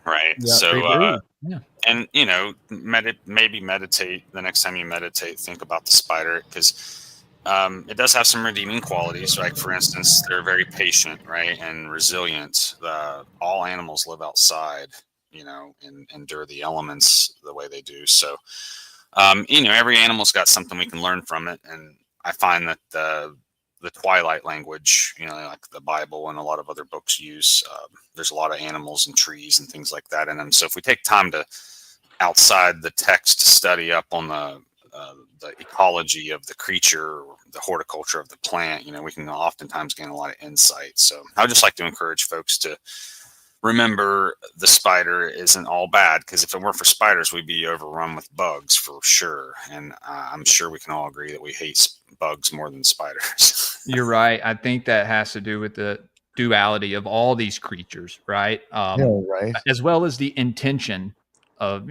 right. Yeah, So, Yeah. and maybe meditate the next time you meditate, think about the spider because it does have some redeeming qualities. Like for instance, they're very patient, right, and resilient. All animals live outside, and endure the elements the way they do. So, every animal's got something we can learn from it, and I find that the Twilight language, like the Bible and a lot of other books use, there's a lot of animals and trees and things like that in them. So if we take time to outside the text to study up on the ecology of the creature, or the horticulture of the plant, we can oftentimes gain a lot of insight. So I would just like to encourage folks to remember the spider isn't all bad, because if it weren't for spiders, we'd be overrun with bugs for sure. And I'm sure we can all agree that we hate bugs more than spiders. You're right. I think that has to do with the duality of all these creatures, right? Right. As well as the intention of,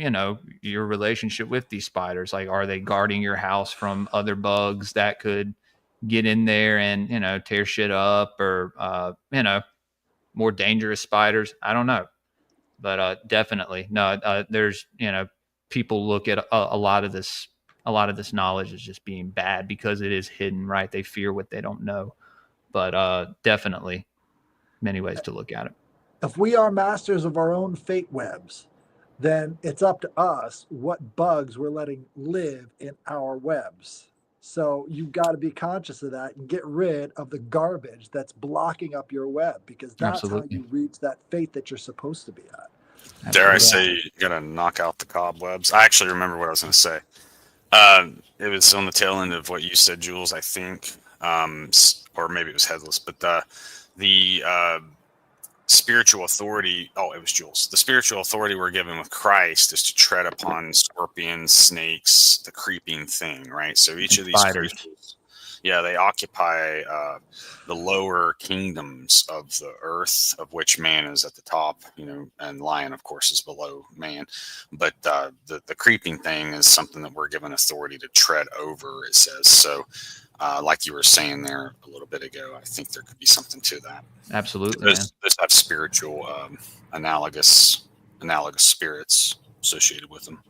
your relationship with these spiders. Like, are they guarding your house from other bugs that could get in there and, tear shit up, or, more dangerous spiders? I don't know. But definitely, no, there's, people look at a lot of this knowledge as just being bad because it is hidden, right? They fear what they don't know. But definitely many ways to look at it. If we are masters of our own fate webs, then it's up to us what bugs we're letting live in our webs. So you've got to be conscious of that and get rid of the garbage that's blocking up your web, because that's Absolutely. how you reach that fate that you're supposed to be at. Dare I Absolutely. say, you gotta knock out the cobwebs. I actually remember what I was going to say. It was on the tail end of what you said, Jules, I think, or maybe it was Headless, but the spiritual authority. Oh, it was Jules. The spiritual authority we're given with Christ is to tread upon scorpions, snakes, the creeping thing, right? So each of these Spiders. creatures, they occupy the lower kingdoms of the earth, of which man is at the top, and lion, of course, is below man. But the creeping thing is something that we're given authority to tread over, it says. So like you were saying there a little bit ago, I think there could be something to that. Absolutely, man. Those have spiritual analogous spirits associated with them.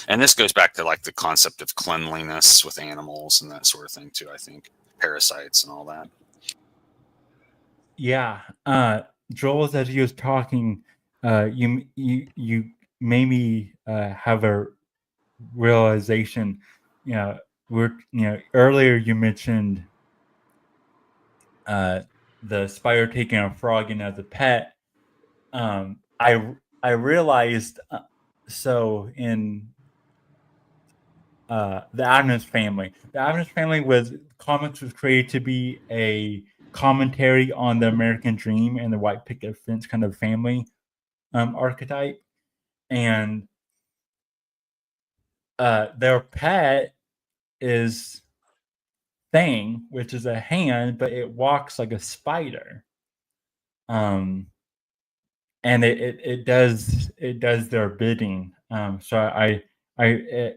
And this goes back to like the concept of cleanliness with animals and that sort of thing too, I think. Parasites and all that. Yeah. Joel, as he was talking, you made me have a realization earlier you mentioned the spider taking a frog in as a pet. I realized so in the Addams Family. The Addams Family comics was created to be a commentary on the American dream and the white picket fence kind of family archetype, and their pet is Thing, which is a hand, but it walks like a spider. And it does their bidding. So I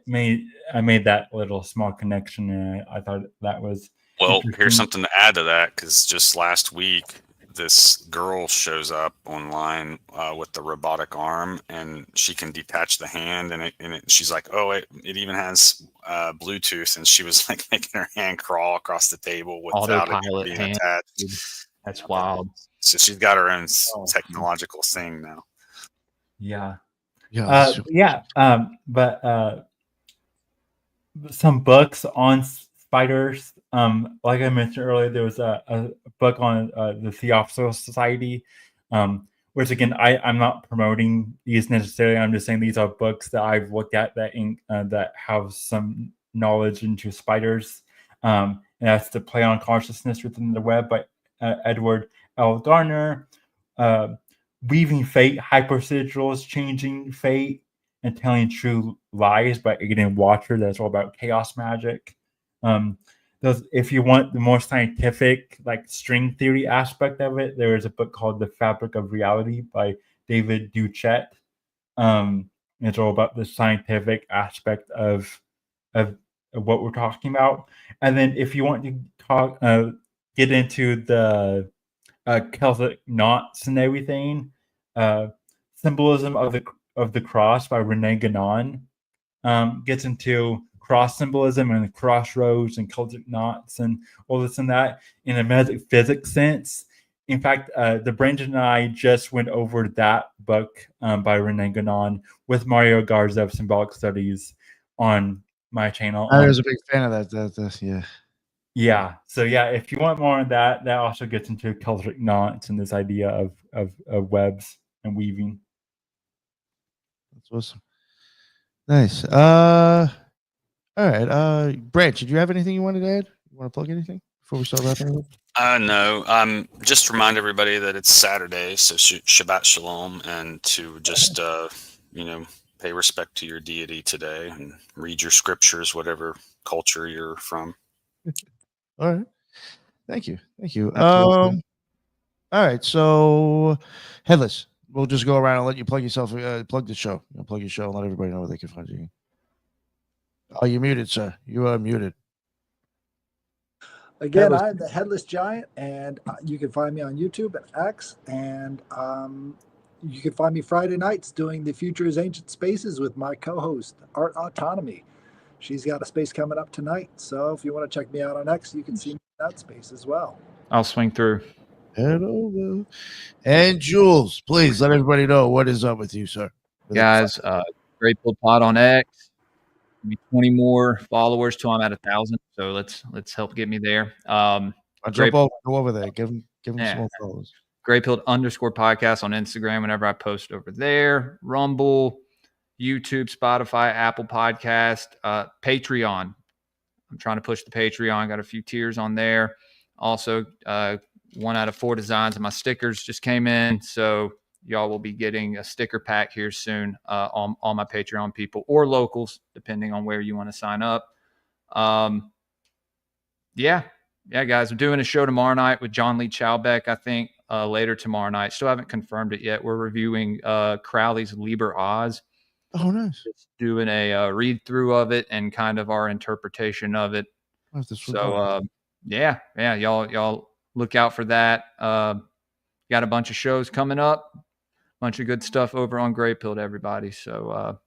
made that little small connection, and I thought that was Well, here's interesting. something to add to that, because just last week, this girl shows up online with the robotic arm, and she can detach the hand, and she's like, oh, it even has Bluetooth, and she was like making her hand crawl across the table without it Autopilot being hand. attached. That's wild. So she's got her own Oh. technological thing now. Yeah. Yeah. But some books on spiders. Like I mentioned earlier, there was a book on the Theosophical Society, which again, I'm not promoting these necessarily. I'm just saying these are books that I've looked at that have some knowledge into spiders. And that's The Play on Consciousness Within the Web by Edward L. Garner. Weaving Fate, Hypersigils, Changing Fate, and Telling True Lies by Aidan Watcher. That's all about chaos magic. If you want the more scientific, like string theory aspect of it, there is a book called The Fabric of Reality by David Duchette. It's all about the scientific aspect of what we're talking about. And then if you want to get into the Celtic knots and everything, Symbolism of the Cross by Rene Guénon gets into cross symbolism and crossroads and Celtic knots and all this and that in a metaphysics sense. In fact, the Brandon and I just went over that book by Rene Guénon with Mario Garza of Symbolic Studies on my channel. I was a big fan of that. Yeah. Yeah. So yeah, if you want more on that, that also gets into Celtic knots and this idea of webs and weaving. That's awesome. Nice. All right. Branch, did you have anything you wanted to add? You want to plug anything before we start wrapping up? No. Just remind everybody that it's Saturday, so Shabbat Shalom, and to just pay respect to your deity today and read your scriptures, whatever culture you're from. All right. Thank you. Absolutely. All right. So, Headless, we'll just go around and let you plug yourself, plug the show. Plug your show and let everybody know where they can find you. Oh, you're muted, sir. You are muted. Again, Headless. I'm the Headless Giant, and you can find me on YouTube and X, and you can find me Friday nights doing the Future is Ancient Spaces with my co-host, Art Autonomy. She's got a space coming up tonight, so if you want to check me out on X, you can see me in that space as well. I'll swing through. Head over. And Jules, please let everybody know what is up with you, sir. Guys, Great Build Pod on X. Maybe 20 more followers till I'm at 1,000. So let's help get me there. Go over there. Give them some more followers. Graypilled_podcast on Instagram whenever I post over there. Rumble, YouTube, Spotify, Apple Podcast, Patreon. I'm trying to push the Patreon. Got a few tiers on there. Also, 1 out of 4 designs of my stickers just came in. So y'all will be getting a sticker pack here soon on my Patreon people or locals, depending on where you want to sign up. Yeah, guys, I'm doing a show tomorrow night with John Lee Chowbeck, I think, later tomorrow night. Still haven't confirmed it yet. We're reviewing Crowley's Liber Oz. Oh, nice. Just doing a read-through of it and kind of our interpretation of it. So, y'all look out for that. Got a bunch of shows coming up. Bunch of good stuff over on Grey Pill to everybody. So,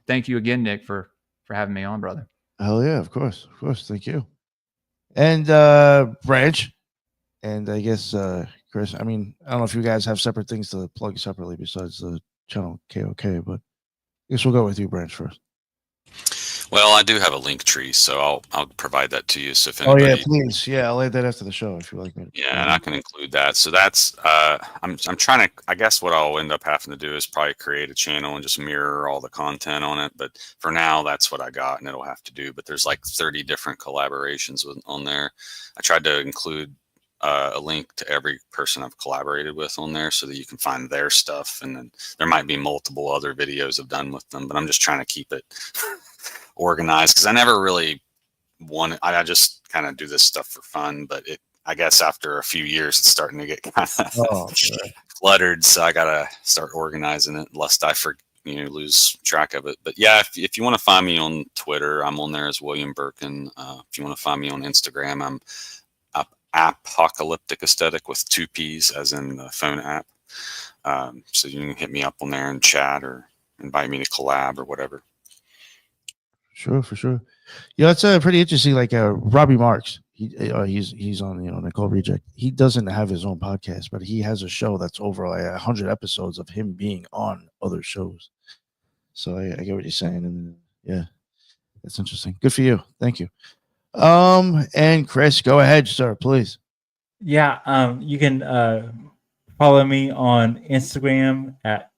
thank you again, Nick, for having me on, brother. Hell yeah, of course. Thank you. And Branch, and I guess Chris, I mean, I don't know if you guys have separate things to plug separately besides the channel KOK, but I guess we'll go with you, Branch, first. Well, I do have a link tree, so I'll provide that to you. So if Oh yeah, anybody, please. Yeah, I'll add that after the show if you like me. yeah, and I can include that. So that's I'm trying to. I guess what I'll end up having to do is probably create a channel and just mirror all the content on it. But for now, that's what I got, and it'll have to do. But there's like 30 different collaborations on there. I tried to include a link to every person I've collaborated with on there so that you can find their stuff, and then there might be multiple other videos I've done with them. But I'm just trying to keep it organized because I never really I just kind of do this stuff for fun, but I guess after a few years, it's starting to get kind of Oh, yeah. cluttered. So I gotta start organizing it, lest I lose track of it. But yeah, if you want to find me on Twitter, I'm on there as William Birkin. If you want to find me on Instagram, I'm Apocalyptic Aesthetic with 2 P's, as in the phone app. So you can hit me up on there and chat or invite me to collab or whatever. Sure, for sure. Yeah, it's pretty interesting. Like Robbie Marks, he's on Nicole Reject. He doesn't have his own podcast, but he has a show that's over like 100 episodes of him being on other shows. So I get what you're saying, and yeah, that's interesting. Good for you. Thank you. And Chris, go ahead, sir, please. Yeah, you can follow me on Instagram at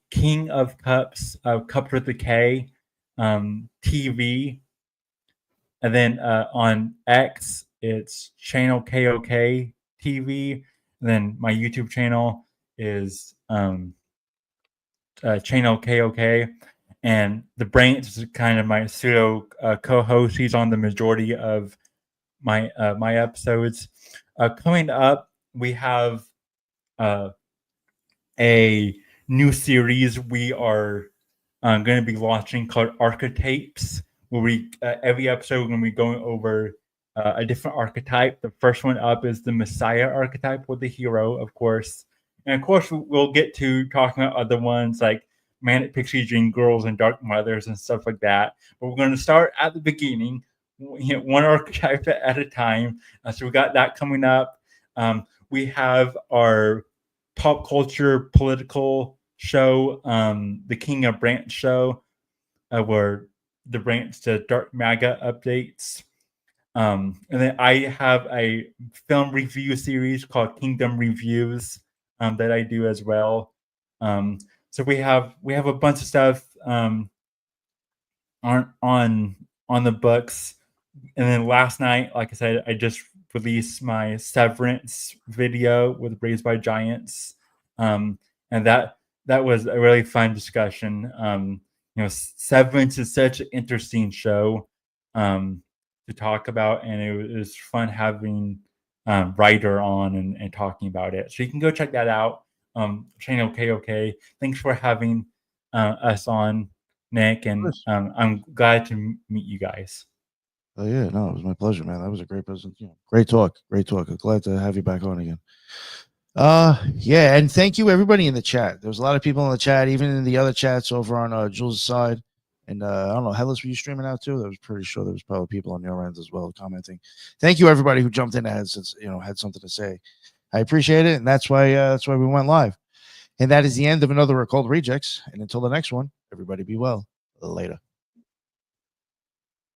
King of Cups, Cups with a K, TV, and then on X it's channel KOK TV, and then my YouTube channel is channel KOK, and the Branch is kind of my pseudo co-host. He's on the majority of my my episodes. Coming up, we have a new series we are going to be launching called Archetypes, where we every episode we're going to be going over a different archetype. The first one up is the Messiah archetype, with the hero, of course, and of course we'll get to talking about other ones like Manic Pixie Dream Girls and Dark Mothers and stuff like that. But we're going to start at the beginning, one archetype at a time. So we got that coming up. We have our pop culture political show, the King of Branch show, where the Branch does Dark MAGA updates. And then I have a film review series called Kingdom Reviews that I do as well. So we have a bunch of stuff on the books. And then last night, like I said, I just released my Severance video with Raised by Giants, and that was a really fun discussion. Severance is such an interesting show to talk about, and it was fun having Ryder on and talking about it. So you can go check that out. Channel KOK. Thanks for having us on, Nick, and I'm glad to meet you guys. Oh yeah, no, it was my pleasure, man. That was a great present. Great talk. Great talk. I'm glad to have you back on again. Yeah, and thank you everybody in the chat. There was a lot of people in the chat, even in the other chats over on Jules' side. And I don't know, Headless, were you streaming out too? I was pretty sure there was probably people on your end as well commenting. Thank you everybody who jumped in and had something to say. I appreciate it, and that's why we went live. And that is the end of another Occult Rejects. And until the next one, everybody be well. Later.